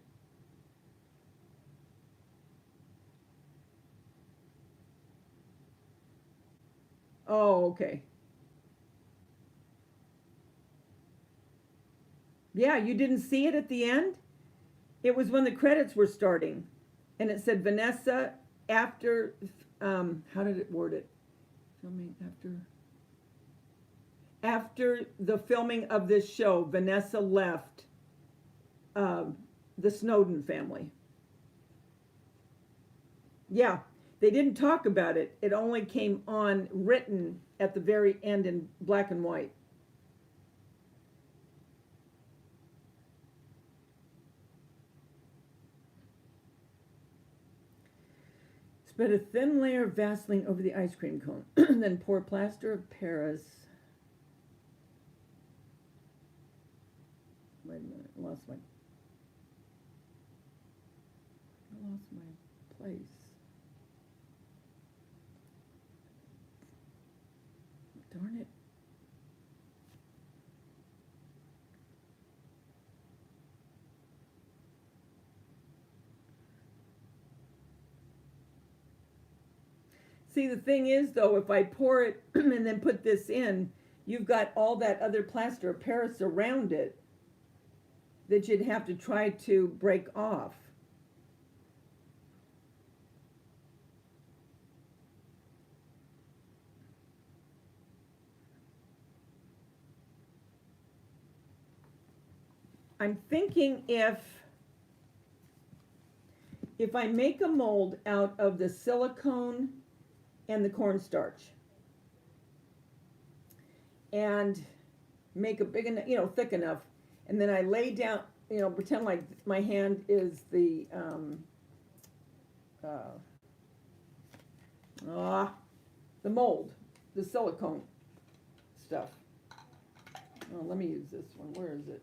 Oh, okay. Yeah, you didn't see it at the end? It was when the credits were starting. And it said Vanessa after, how did it word it? Filming after. After the filming of this show, Vanessa left the Snowden family. Yeah, they didn't talk about it. It only came on written at the very end in black and white. Spread a thin layer of Vaseline over the ice cream cone. Then pour plaster of Paris. Wait a minute, I lost my place. Darn it. See, the thing is, though, if I pour it and then put this in, you've got all that other plaster of Paris around it that you'd have to try to break off. I'm thinking if I make a mold out of the silicone and the cornstarch and make a big enough, thick enough, and then I lay down, pretend like my hand is the mold, the silicone stuff. Oh, let me use this one. Where is it?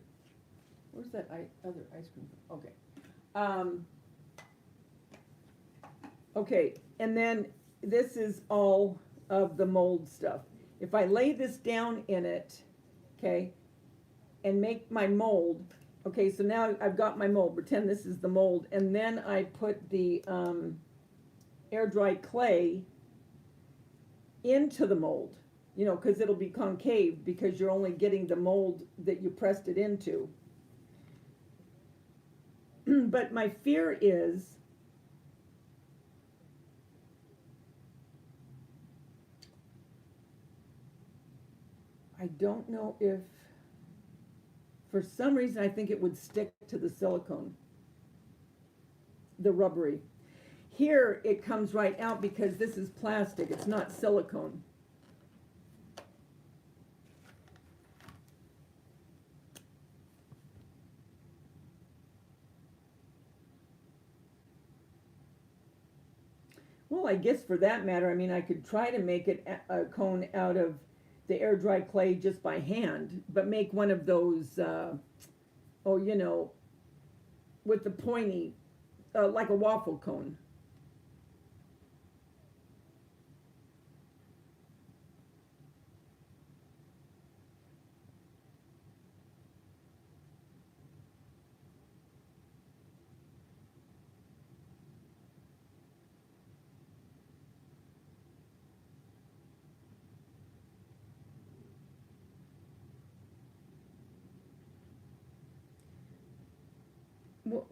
Where's that other ice cream? Okay. Okay, and then this is all of the mold stuff. If I lay this down in it, okay, and make my mold, okay, so now I've got my mold. Pretend this is the mold, and then I put the air dry clay into the mold, because it'll be concave because you're only getting the mold that you pressed it into. But my fear is I don't know if, for some reason, I think it would stick to the silicone, the rubbery. Here, it comes right out because this is plastic. It's not silicone. Well, I guess for that matter, I could try to make it a cone out of the air dry clay just by hand, but make one of those, with the pointy, like a waffle cone.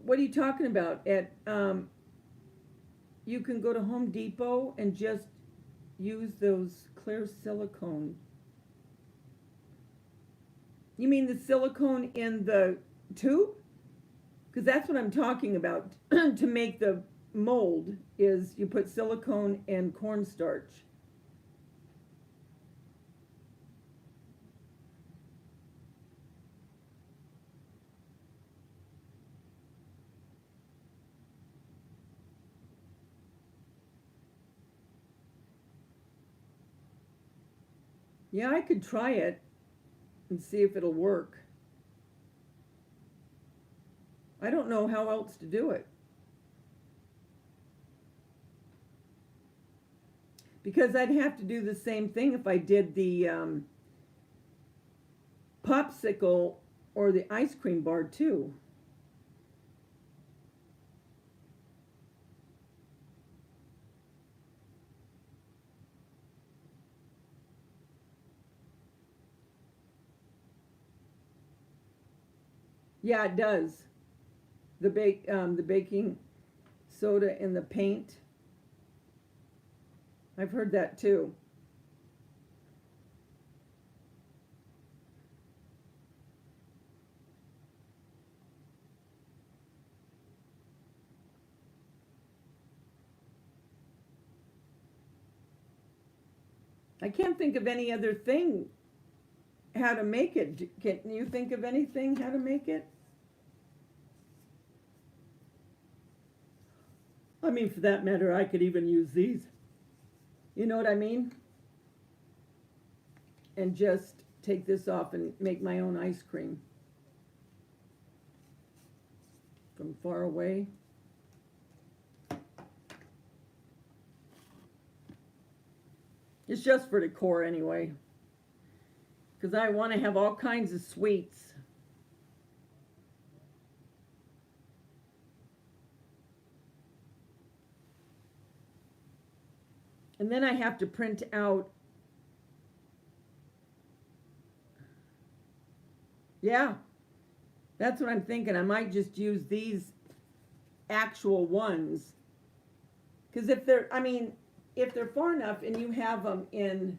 What are you talking about? You can go to Home Depot and just use those clear silicone. You mean the silicone in the tube? Because that's what I'm talking about. To make the mold is you put silicone and cornstarch. Yeah, I could try it and see if it'll work. I don't know how else to do it. Because I'd have to do the same thing if I did the popsicle or the ice cream bar too. Yeah, it does. The baking soda in the paint. I've heard that too. I can't think of any other thing how to make it. Can you think of anything how to make it? I mean, for that matter, I could even use these. You know what I mean? And just take this off and make my own ice cream from far away. It's just for decor anyway, because I want to have all kinds of sweets. And then I have to print out. Yeah, that's what I'm thinking. I might just use these actual ones. Because if they're, I mean, if they're far enough and you have them in,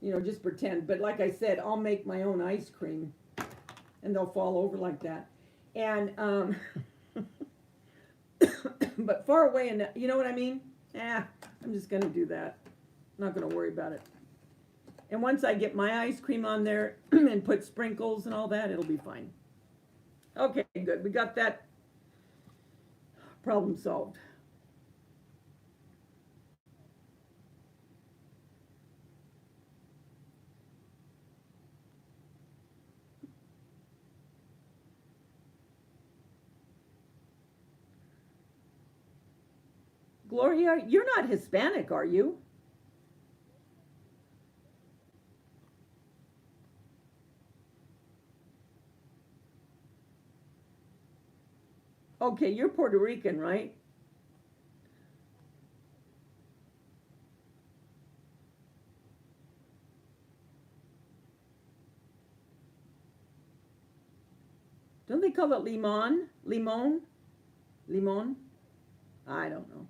you know, just pretend. But like I said, I'll make my own ice cream and they'll fall over like that. And, but far away and, you know what I mean? I'm just going to do that. I'm not going to worry about it. And once I get my ice cream on there and put sprinkles and all that, it'll be fine. Okay, good. We got that problem solved. Gloria, you're not Hispanic, are you? Okay, you're Puerto Rican, right? Don't they call it limon? Limon? Limon? I don't know.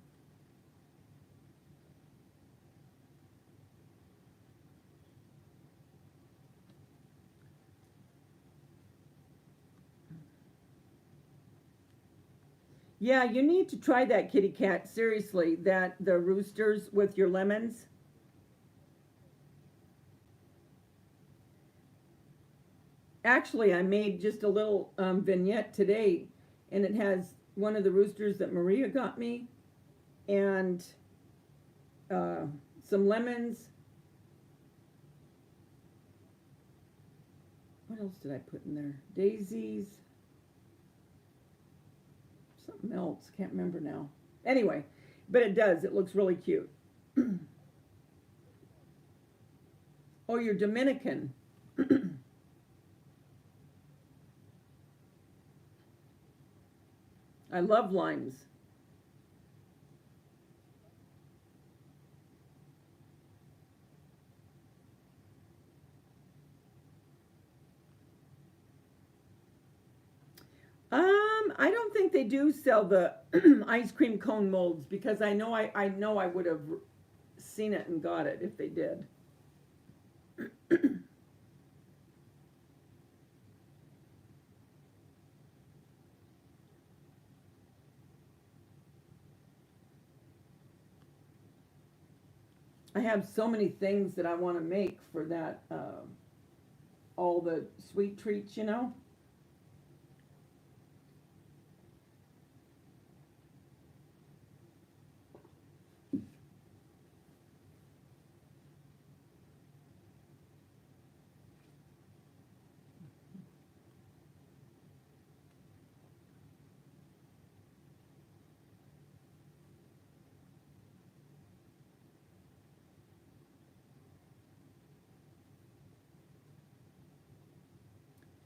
Yeah, you need to try that, kitty cat. Seriously, that the roosters with your lemons. Actually, I made just a little vignette today, and it has one of the roosters that Maria got me, and uh, some lemons. What else did I put in there? Daisies. Something else. Can't remember now. Anyway, but it does. It looks really cute. Oh, you're Dominican. I love limes. I don't think they do sell the ice cream cone molds because I know I would have seen it and got it if they did. I have so many things that I want to make for that, all the sweet treats, you know.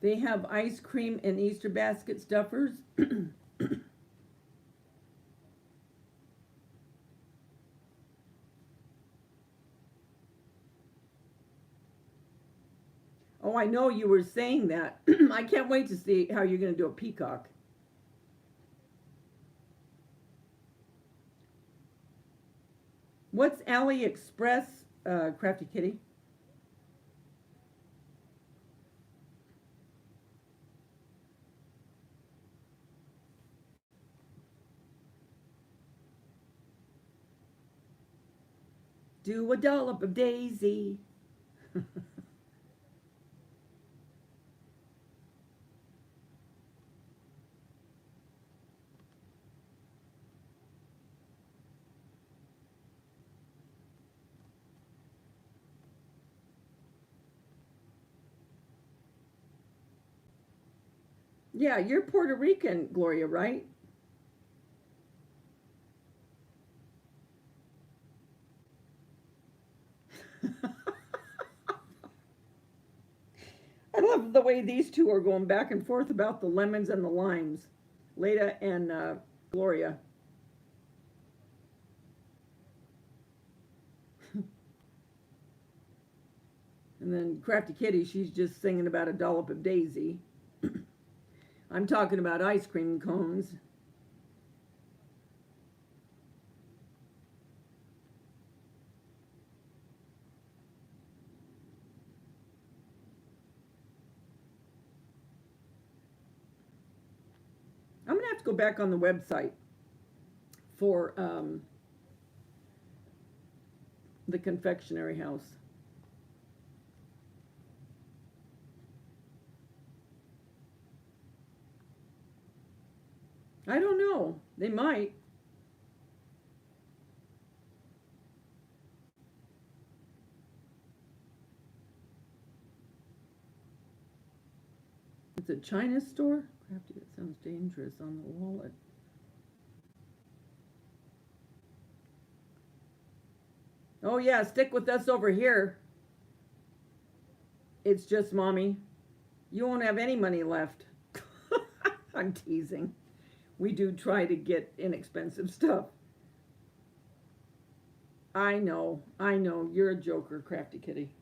They have ice cream and Easter basket stuffers. Oh, I know you were saying that. I can't wait to see how you're going to do a peacock. What's AliExpress, Crafty Kitty? Do a dollop of Daisy. Yeah, you're Puerto Rican, Gloria, right? I love the way these two are going back and forth about the lemons and the limes. Leda and Gloria. And then Crafty Kitty, she's just singing about a dollop of Daisy. I'm talking about ice cream cones. I'm going to have to go back on the website for the confectionery house. I don't know. They might. It's a China store? Crafty, that sounds dangerous on the wallet. Oh yeah, stick with us over here. It's just mommy. You won't have any money left. I'm teasing. We do try to get inexpensive stuff. I know. You're a joker, Crafty Kitty.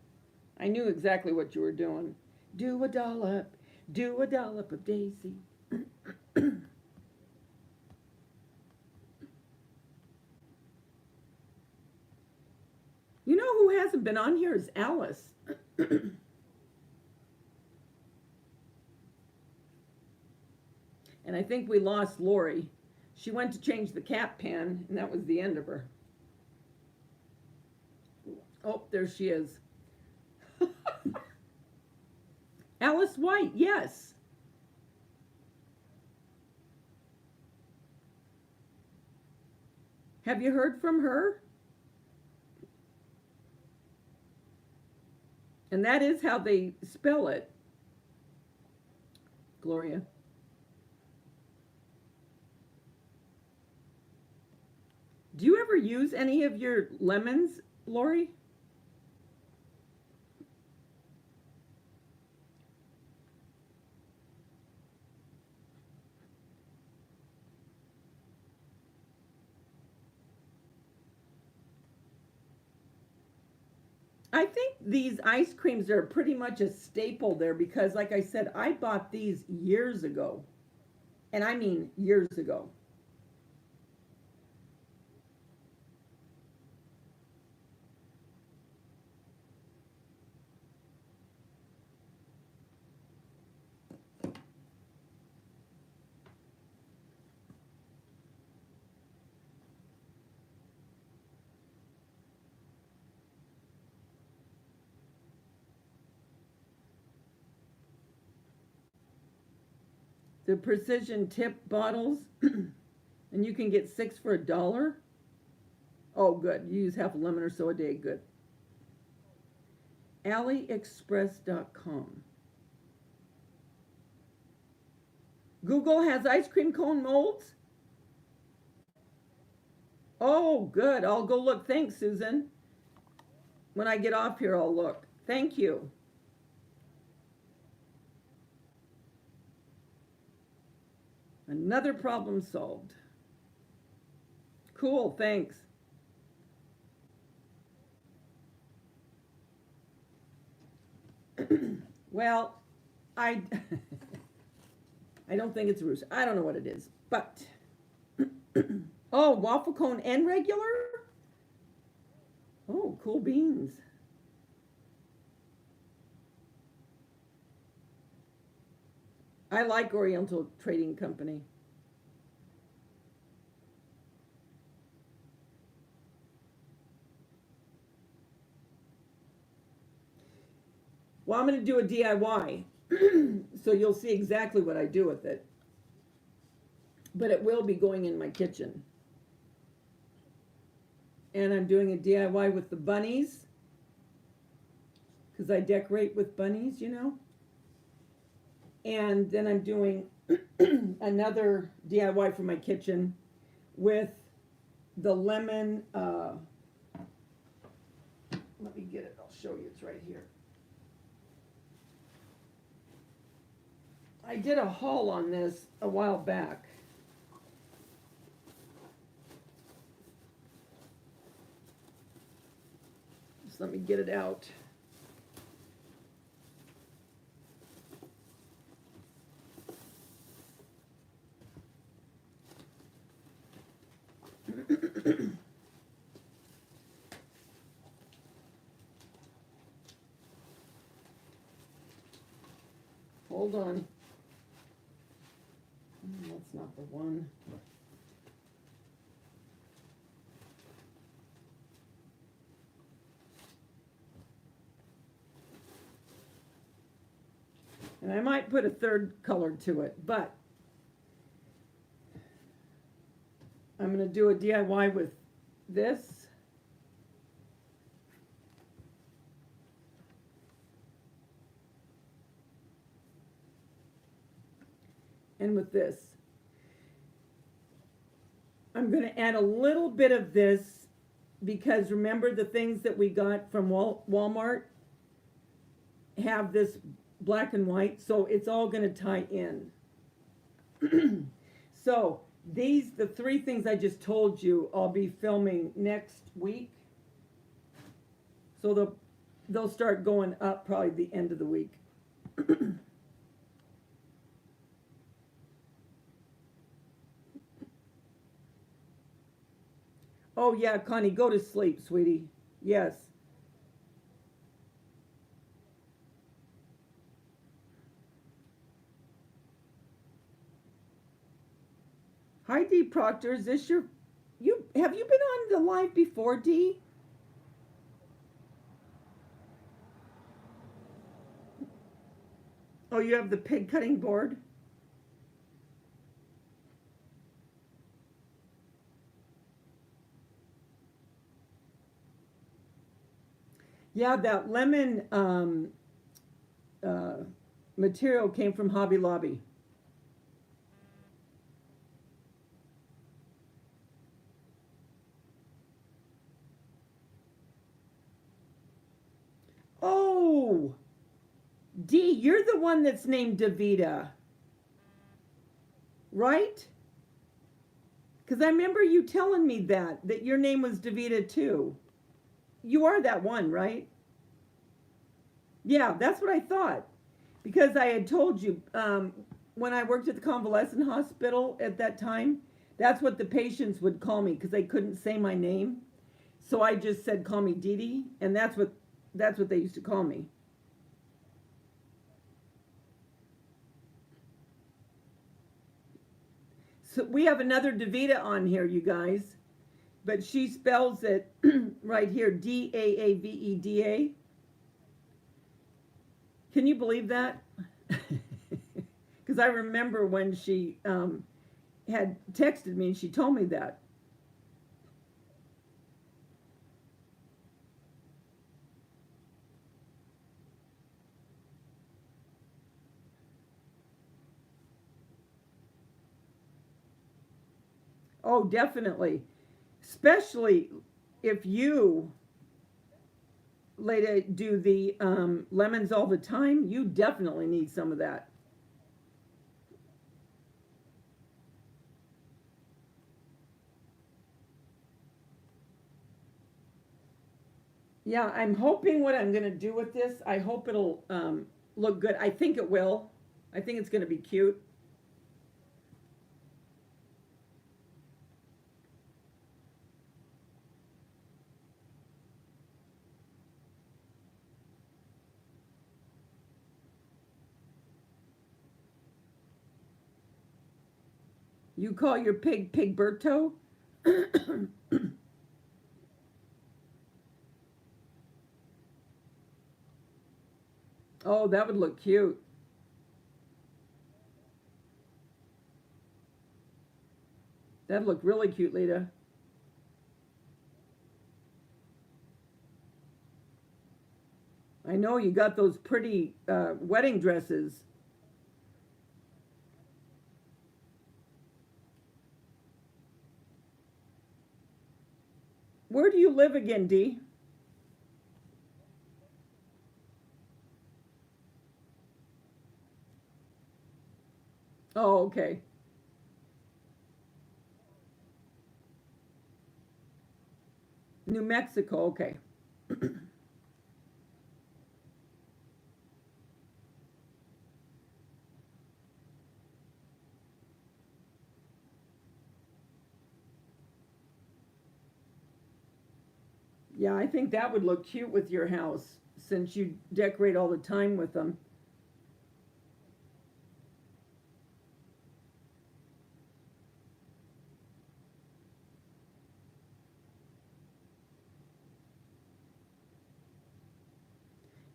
I knew exactly what you were doing. Do a dollop. Do a dollop of Daisy. You know who hasn't been on here is Alice. And I think we lost Lori. She went to change the cat pan, and that was the end of her. Oh, there she is. Alice White, yes. Have you heard from her? And that is how they spell it, Gloria. Do you ever use any of your lemons, Lori? I think these ice creams are pretty much a staple there because, like I said, I bought these years ago. And I mean years ago. The precision tip bottles, and you can get 6 for $1. Oh, good. You use half a lemon or so a day. Good. AliExpress.com. Google has ice cream cone molds? Oh, good. I'll go look. Thanks, Susan. When I get off here, I'll look. Thank you. Another problem solved. Cool, thanks. Well, I I don't think it's rooster. I don't know what it is, but oh, waffle cone and regular? Oh, cool beans. I like Oriental Trading Company. Well, I'm going to do a DIY, so you'll see exactly what I do with it. But it will be going in my kitchen. And I'm doing a DIY with the bunnies, because I decorate with bunnies, you know. And then I'm doing another DIY for my kitchen with the lemon, let me get it, I'll show you, it's right here. I did a haul on this a while back. Just let me get it out. Hold on. That's not the one. And I might put a third color to it, but I'm going to do a DIY with this. And with this. I'm going to add a little bit of this because remember the things that we got from Walmart have this black and white, so it's all going to tie in. So the three things I just told you I'll be filming next week. So they'll start going up probably the end of the week. Oh yeah, Connie, go to sleep, sweetie. Yes. Hi, Dee Proctor. Is this have you been on the live before, Dee? Oh, you have the pig cutting board? Yeah, that lemon material came from Hobby Lobby. Oh, Dee, you're the one that's named Davita, right? Because I remember you telling me that your name was Davita too. You are that one, right? Yeah, that's what I thought. Because I had told you when I worked at the convalescent hospital at that time, that's what the patients would call me because they couldn't say my name. So I just said, call me Dee Dee, and that's what they used to call me. So we have another Davita on here, you guys, but she spells it right here, Daaveda. Can you believe that? Because I remember when she had texted me and she told me that. Oh, definitely. Especially if you, Leda, do the lemons all the time, you definitely need some of that. Yeah, I'm hoping what I'm going to do with this, I hope it'll look good. I think it will. I think it's going to be cute. You call your pig Pigberto? Oh, that would look cute. That'd look really cute, Lita. I know you got those pretty wedding dresses. Where do you live again, Dee? Oh, okay. New Mexico, okay. Yeah, I think that would look cute with your house since you decorate all the time with them.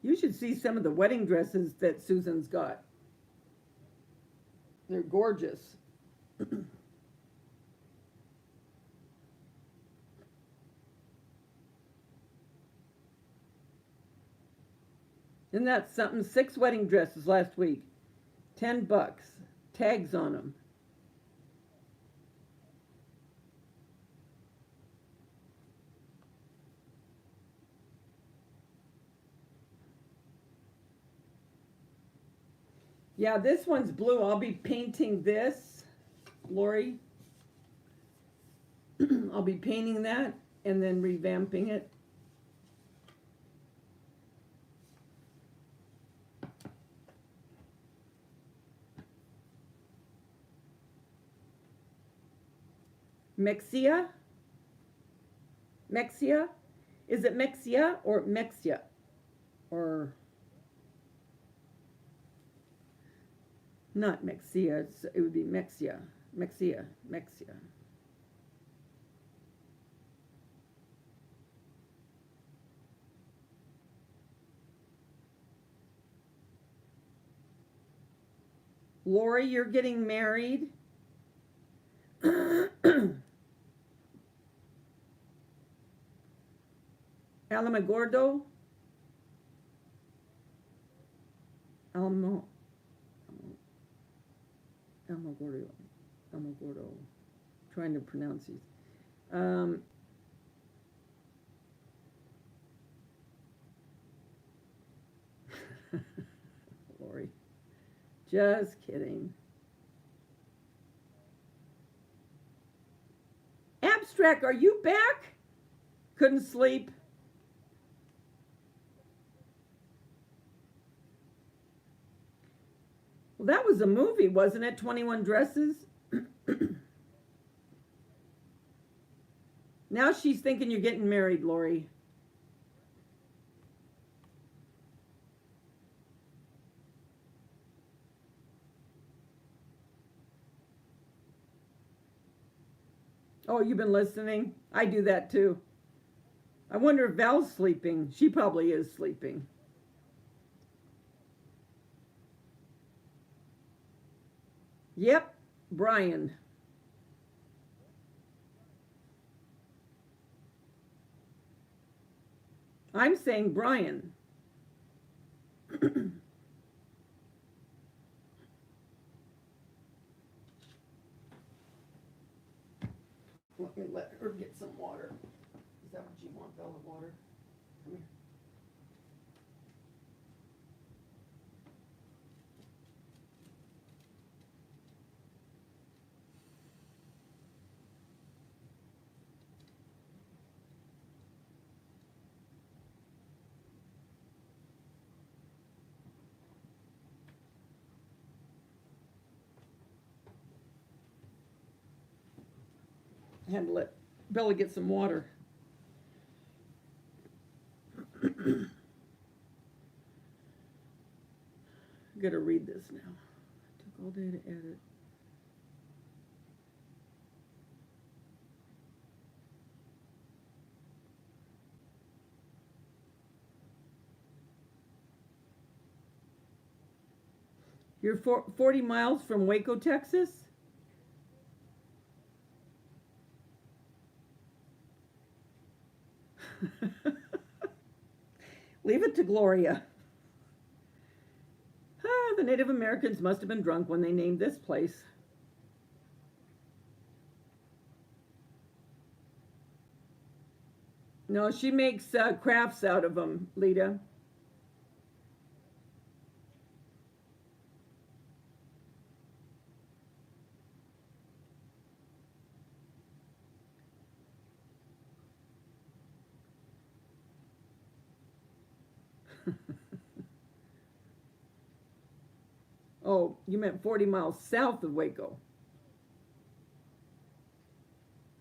You should see some of the wedding dresses that Susan's got. They're gorgeous. Isn't that something? 6 wedding dresses last week. $10. Tags on them. Yeah, this one's blue. I'll be painting this, Lori. I'll be painting that and then revamping it. Mexia? Mexia? Is it Mexia or Mexia? Or not Mexia, it would be Mexia. Mexia, Mexia. Lori, you're getting married. Alamogordo? Alamo, Alamogordo. Alamogordo. Trying to pronounce these. Um, Lori. Just kidding. Abstract, are you back? Couldn't sleep. Well, that was a movie, wasn't it? 21 Dresses? Now she's thinking you're getting married, Lori. Oh, you've been listening? I do that too. I wonder if Val's sleeping. She probably is sleeping. Yep, Brian. I'm saying Brian. Let me let her get some water. Is that what you want, Bella? Water? Come here. I had to let Bella get some water. I'm gonna read this now. It took all day to edit. You're 40 miles from Waco, Texas? Leave it to Gloria. The Native Americans must have been drunk when they named this place. No, she makes crafts out of them, Lita. Oh, you meant 40 miles south of Waco.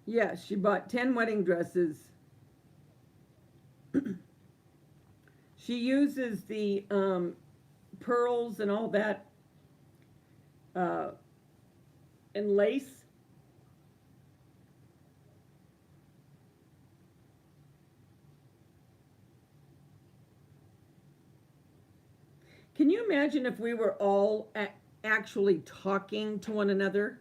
Yes, she bought 10 wedding dresses. She uses the pearls and all that uh, and lace. Can you imagine if we were all actually talking to one another?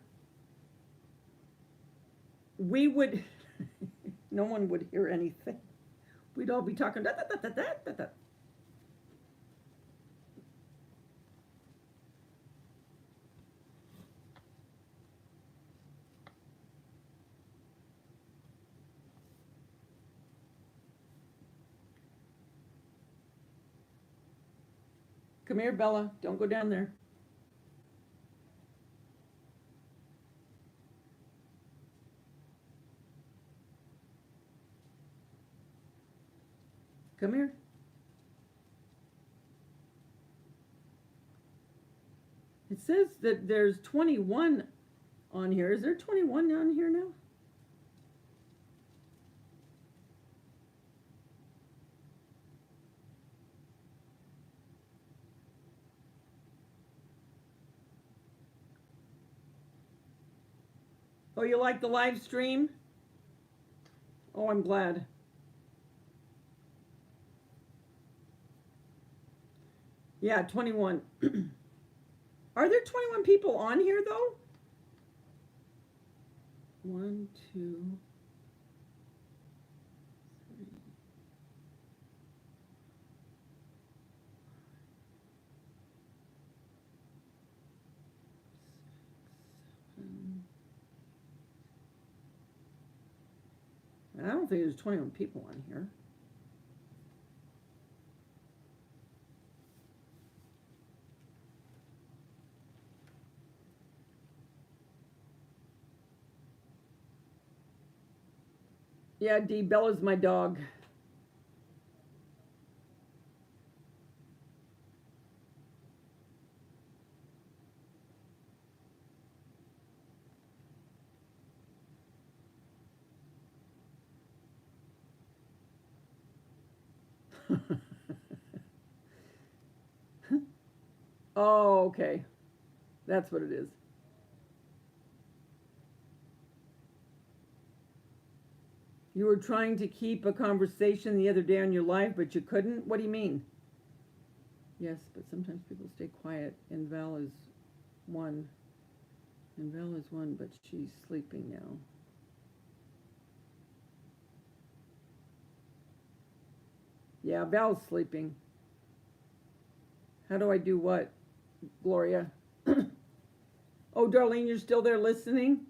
We would, no one would hear anything. We'd all be talking. Da, da, da, da, da, da. Come here, Bella. Don't go down there. Come here. It says that there's 21 on here. Is there 21 on here now? Oh, you like the live stream? Oh, I'm glad. Yeah, 21. Are there 21 people on here, though? 1, 2, 3. I don't think there's 21 people on here. Yeah, Dee, Bella's my dog. Oh, okay. That's what it is. You were trying to keep a conversation the other day on your live, but you couldn't? What do you mean? Yes, but sometimes people stay quiet, and Val is one. And Val is one, but she's sleeping now. Yeah, Val's sleeping. How do I do what, Gloria? Oh, Darlene, you're still there listening?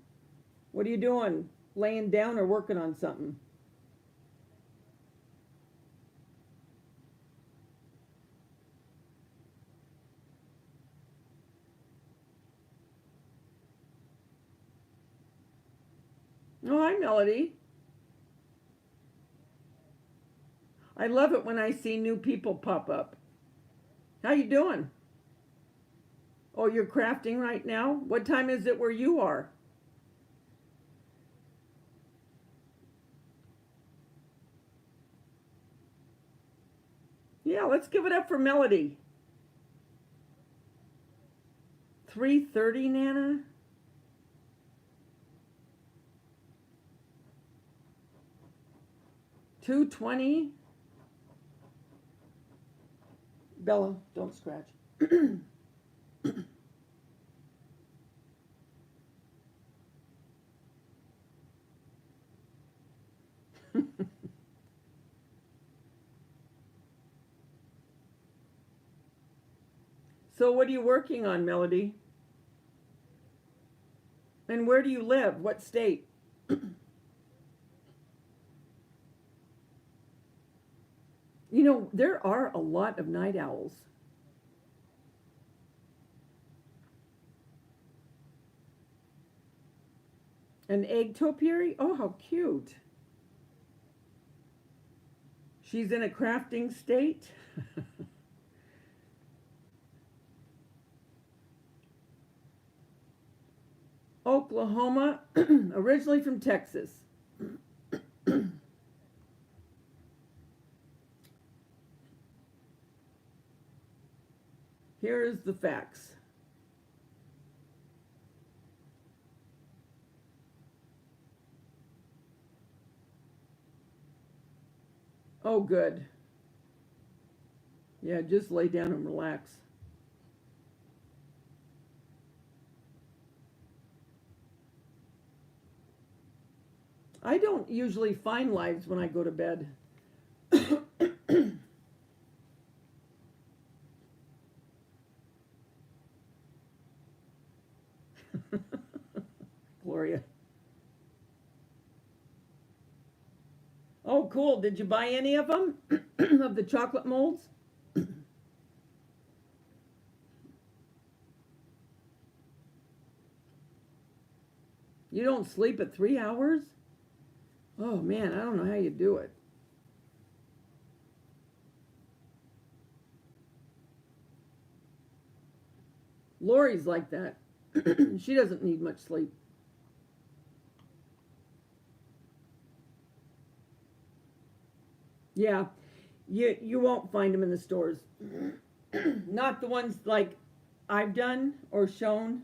What are you doing? Laying down or working on something? Oh, hi, Melody. I love it when I see new people pop up. How you doing? Oh, you're crafting right now? What time is it where you are? Yeah, let's give it up for Melody. 3:30, Nana? $2.20? Bella, don't scratch. So what are you working on, Melody? And where do you live? What state? You know, there are a lot of night owls. An egg topiary? Oh, how cute. She's in a crafting state. Oklahoma, originally from Texas. Here is the facts. Oh, good. Yeah, just lay down and relax. I don't usually find lives when I go to bed. Gloria. Oh, cool. Did you buy any of them? Of the chocolate molds? You don't sleep at 3 hours? Oh man, I don't know how you do it. Lori's like that. She doesn't need much sleep. Yeah, you won't find them in the stores. Not the ones like I've done or shown.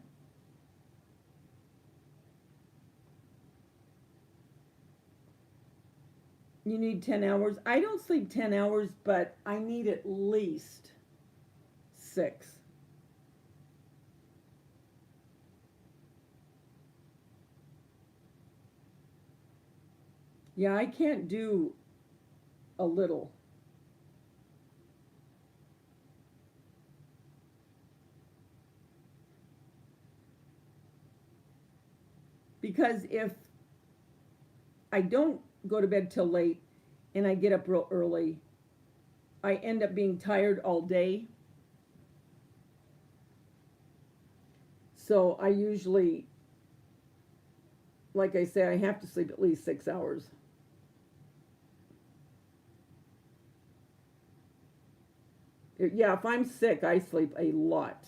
You need 10 hours. I don't sleep 10 hours, but I need at least 6. Yeah, I can't do a little. Because if I don't go to bed till late and I get up real early, I end up being tired all day. So I usually, like I say, I have to sleep at least 6 hours. Yeah, if I'm sick, I sleep a lot.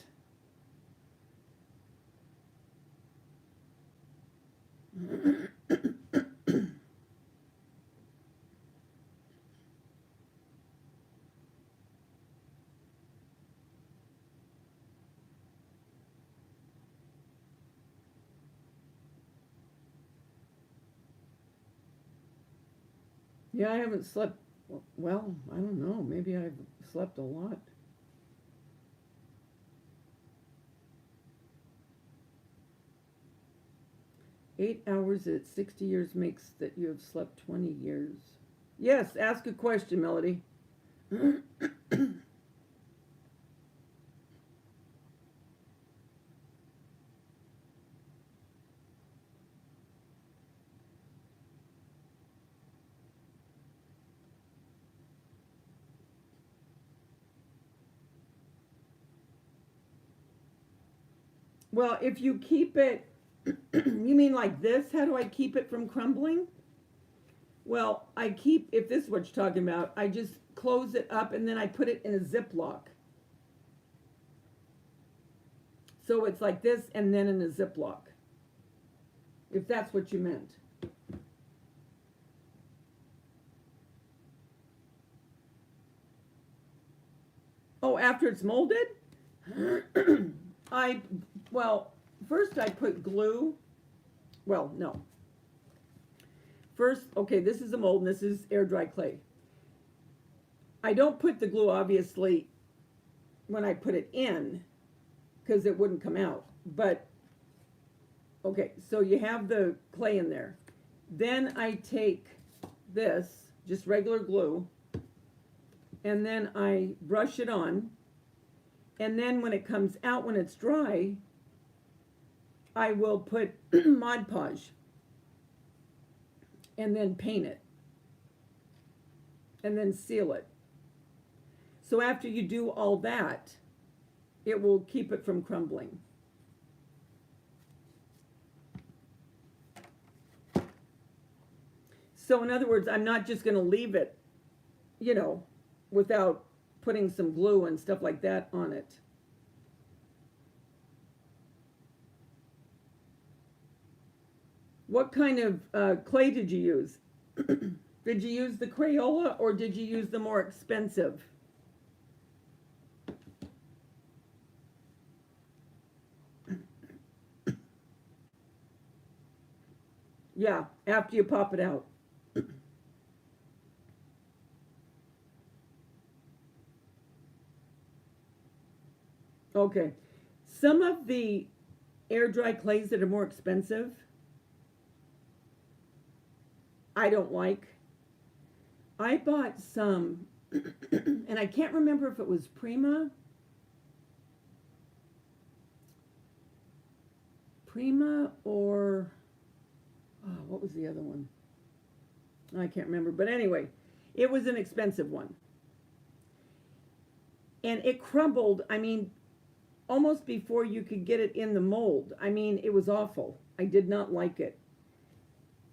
Yeah, I haven't slept, well, I don't know, maybe I've slept a lot. 8 hours at 60 years makes that you have slept 20 years. Yes, ask a question, Melody. Well, if you keep it, you mean like this? How do I keep it from crumbling? Well, I keep, if this is what you're talking about, I just close it up and then I put it in a Ziploc. So it's like this and then in a Ziploc. If that's what you meant. Oh, after it's molded? I, well, first I put glue. Well, no. First, okay, this is a mold and this is air dry clay. I don't put the glue, obviously, when I put it in, because it wouldn't come out. But, okay, so you have the clay in there. Then I take this, just regular glue, and then I brush it on, and then when it comes out, when it's dry, I will put Mod Podge and then paint it and then seal it. So after you do all that, it will keep it from crumbling. So in other words, I'm not just going to leave it, you know, without putting some glue and stuff like that on it. What kind of clay did you use? Did you use the Crayola or did you use the more expensive? Yeah, after you pop it out. Okay. Some of the air dry clays that are more expensive, I don't like. I bought some, and I can't remember if it was Prima or, oh, what was the other one? I can't remember, but anyway, it was an expensive one. And it crumbled, I mean, almost before you could get it in the mold. I mean, it was awful. I did not like it.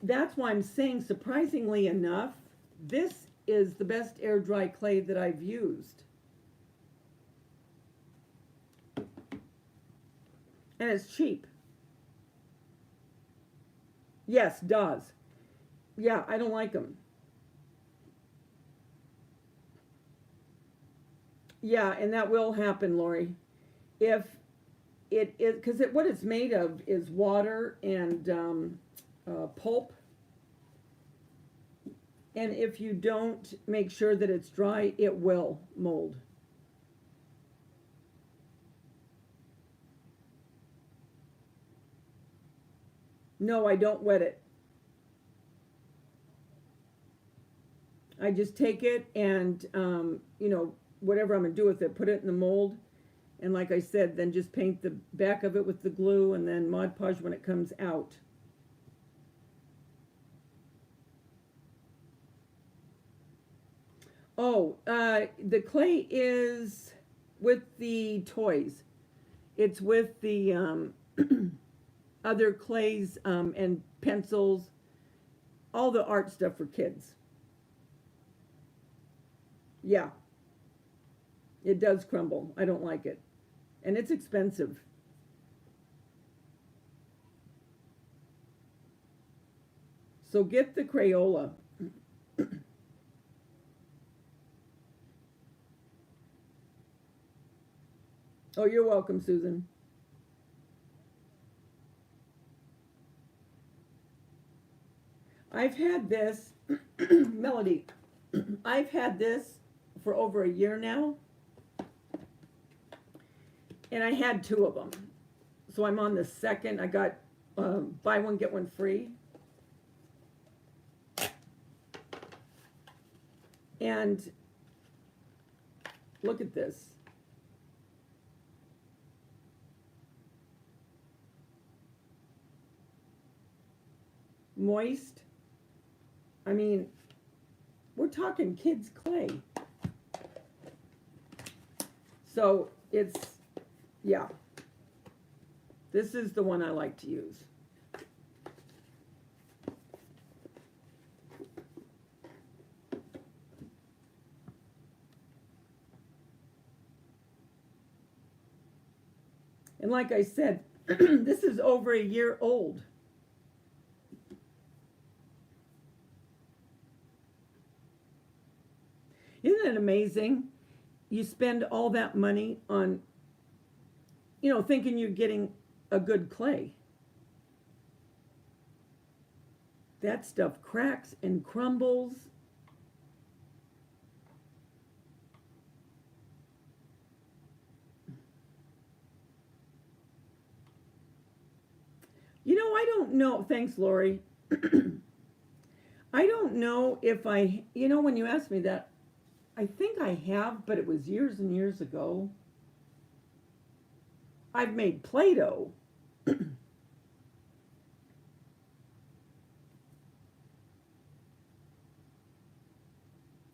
That's why I'm saying, surprisingly enough, this is the best air dry clay that I've used. And it's cheap. Yes, does. Yeah, I don't like them. Yeah, and that will happen, Lori. If it is, because what it's made of is water and pulp. And if you don't make sure that it's dry, it will mold. No, I don't wet it. I just take it and, you know, whatever I'm going to do with it, put it in the mold. And like I said, then just paint the back of it with the glue and then Mod Podge when it comes out. Oh, the clay is with the toys. It's with the other clays and pencils, all the art stuff for kids. Yeah, it does crumble. I don't like it. And it's expensive. So get the Crayola. Oh, you're welcome, Susan. I've had this, Melody, I've had this for over a year now. And I had 2 of them. So I'm on the second. I got buy one, get one free. And look at this. Moist. I mean, we're talking kids' clay. So it's, yeah. This is the one I like to use. And like I said, this is over a year old. Isn't it amazing? You spend all that money on, you know, thinking you're getting a good clay. That stuff cracks and crumbles. You know, I don't know. Thanks, Lori. I don't know if when you asked me that, I think I have, but it was years and years ago. I've made Play-Doh.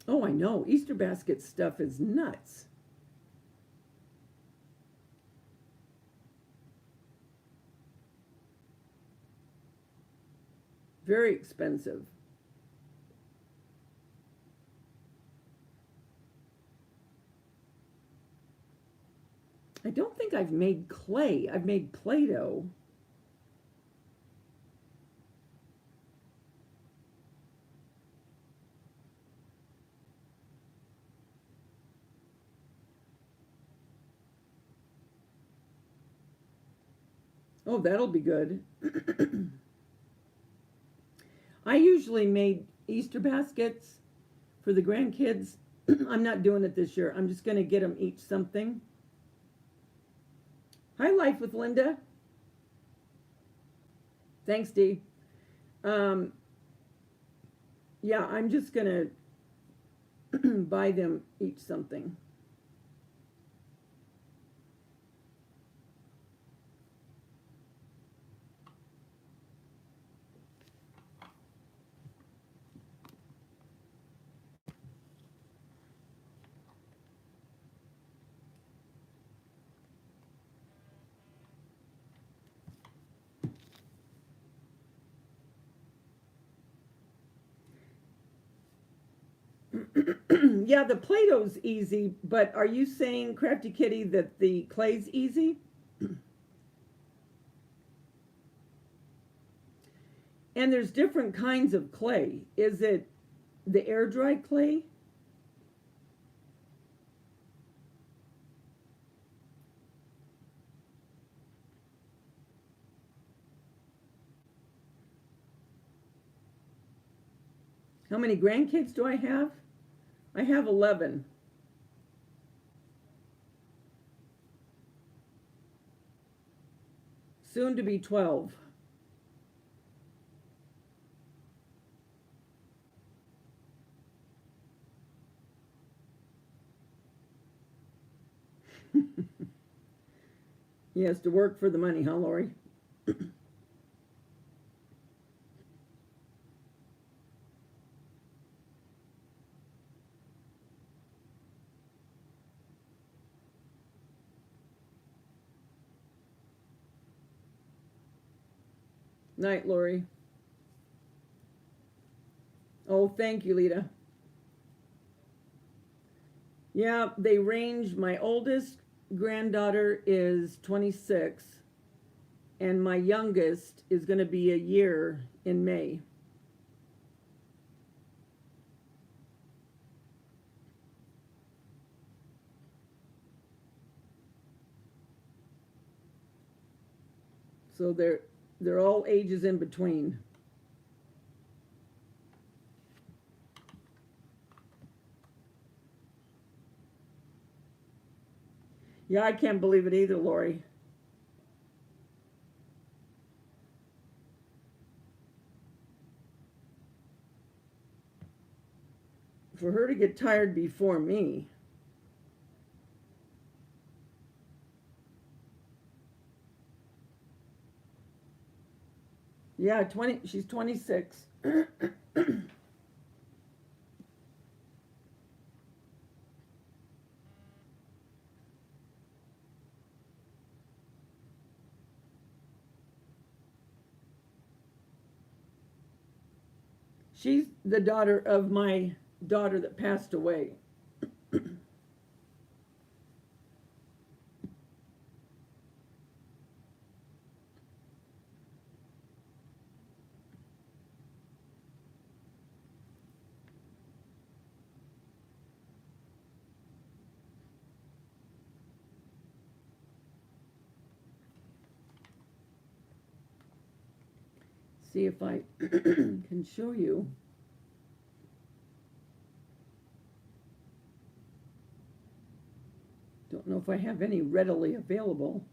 Oh, I know. Easter basket stuff is nuts. Very expensive. I don't think I've made clay. I've made Play-Doh. Oh, that'll be good. I usually made Easter baskets for the grandkids. I'm not doing it this year. I'm just going to get them each something. Hi, Life with Linda. Thanks, Dee. Yeah, I'm just going to buy them each something. Yeah, the Play-Doh's easy, but are you saying, Crafty Kitty, that the clay's easy? And there's different kinds of clay. Is it the air dry clay? How many grandkids do I have? I have 11. Soon to be 12. He has to work for the money, huh, Lori? Night, Lori. Oh, thank you, Lita. Yeah, they range. My oldest granddaughter is 26, and my youngest is going to be a year in May. So they're all ages in between. Yeah, I can't believe it either, Lori. For her to get tired before me. Yeah, she's 26. She's the daughter of my daughter that passed away. See if I can show you. Don't know if I have any readily available.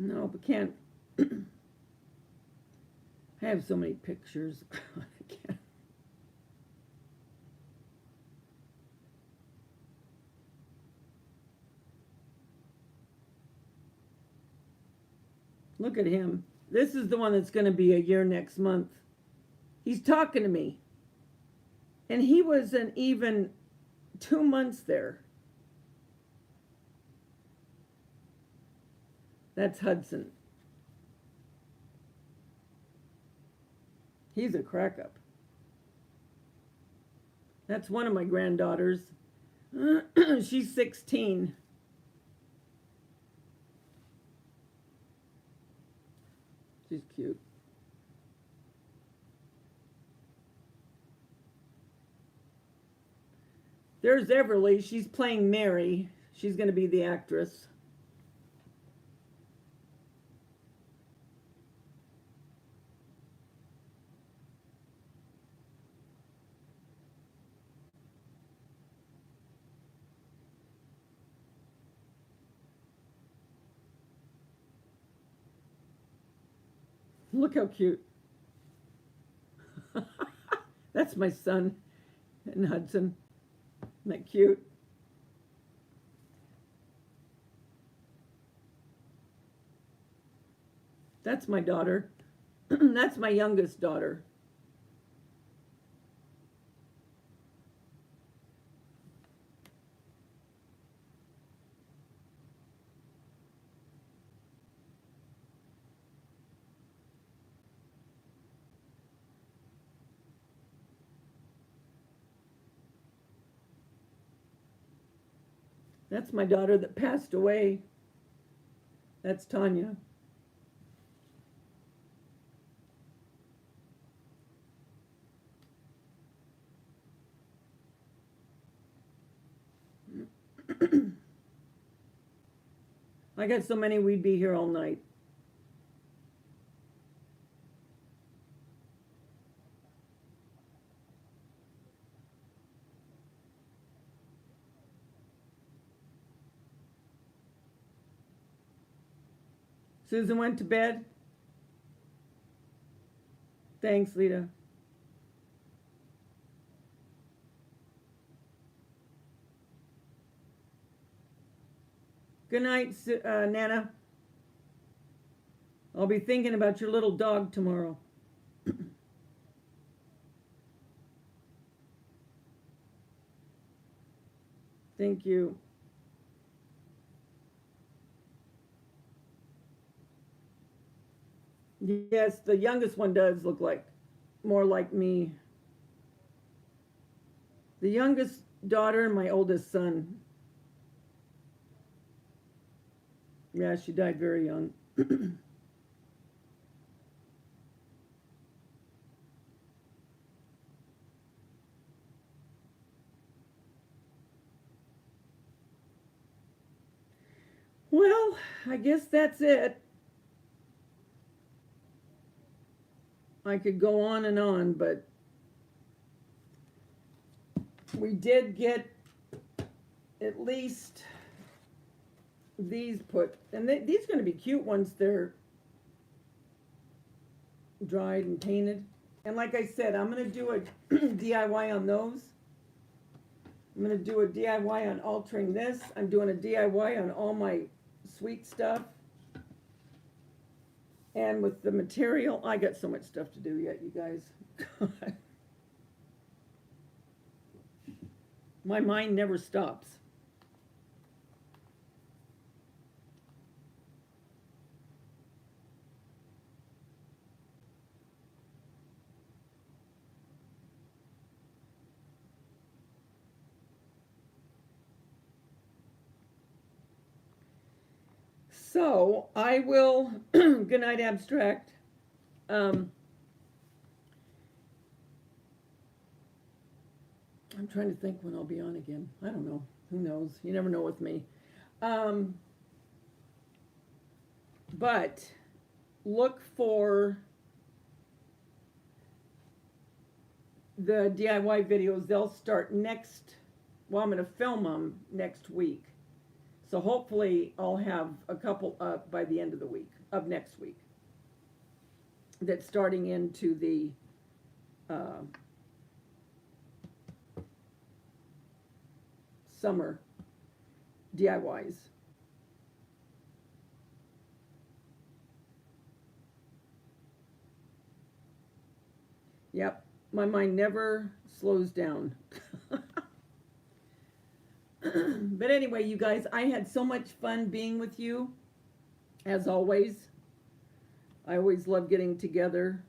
No, but can't. I have so many pictures. I can't. Look at him. This is the one that's going to be a year next month. He's talking to me. And he wasn't even 2 months there. That's Hudson. He's a crack up. That's one of my granddaughters. She's 16. She's cute. There's Everly. She's playing Mary. She's going to be the actress. Look how cute. That's my son and Hudson. Isn't that cute? That's my daughter. That's my youngest daughter. That's my daughter that passed away. That's Tanya. I got so many we'd be here all night. Susan went to bed. Thanks, Lita. Good night, Nana. I'll be thinking about your little dog tomorrow. Thank you. Yes, the youngest one does look like more like me. The youngest daughter and my oldest son. Yeah, she died very young. Well, I guess that's it. I could go on, but we did get at least these put, and these are going to be cute once they're dried and painted. And like I said, I'm going to do a DIY on those. I'm going to do a DIY on altering this. I'm doing a DIY on all my sweet stuff. And with the material, I got so much stuff to do yet, you guys. My mind never stops. So I will, good night, Abstract. I'm trying to think when I'll be on again. I don't know. Who knows? You never know with me. But look for the DIY videos. They'll start next, well, I'm going to film them next week. So hopefully I'll have a couple up by the end of the week, of next week. That's starting into the uh, summer DIYs. Yep, my mind never slows down. But anyway, you guys, I had so much fun being with you, as always. I always love getting together.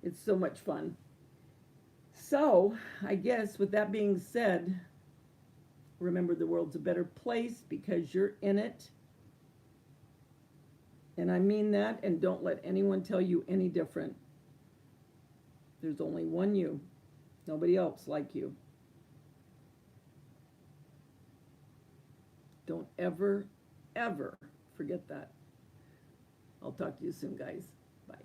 It's so much fun. So, I guess with that being said, remember the world's a better place because you're in it. And I mean that, and don't let anyone tell you any different. There's only one you, nobody else like you. Don't ever, ever forget that. I'll talk to you soon, guys. Bye.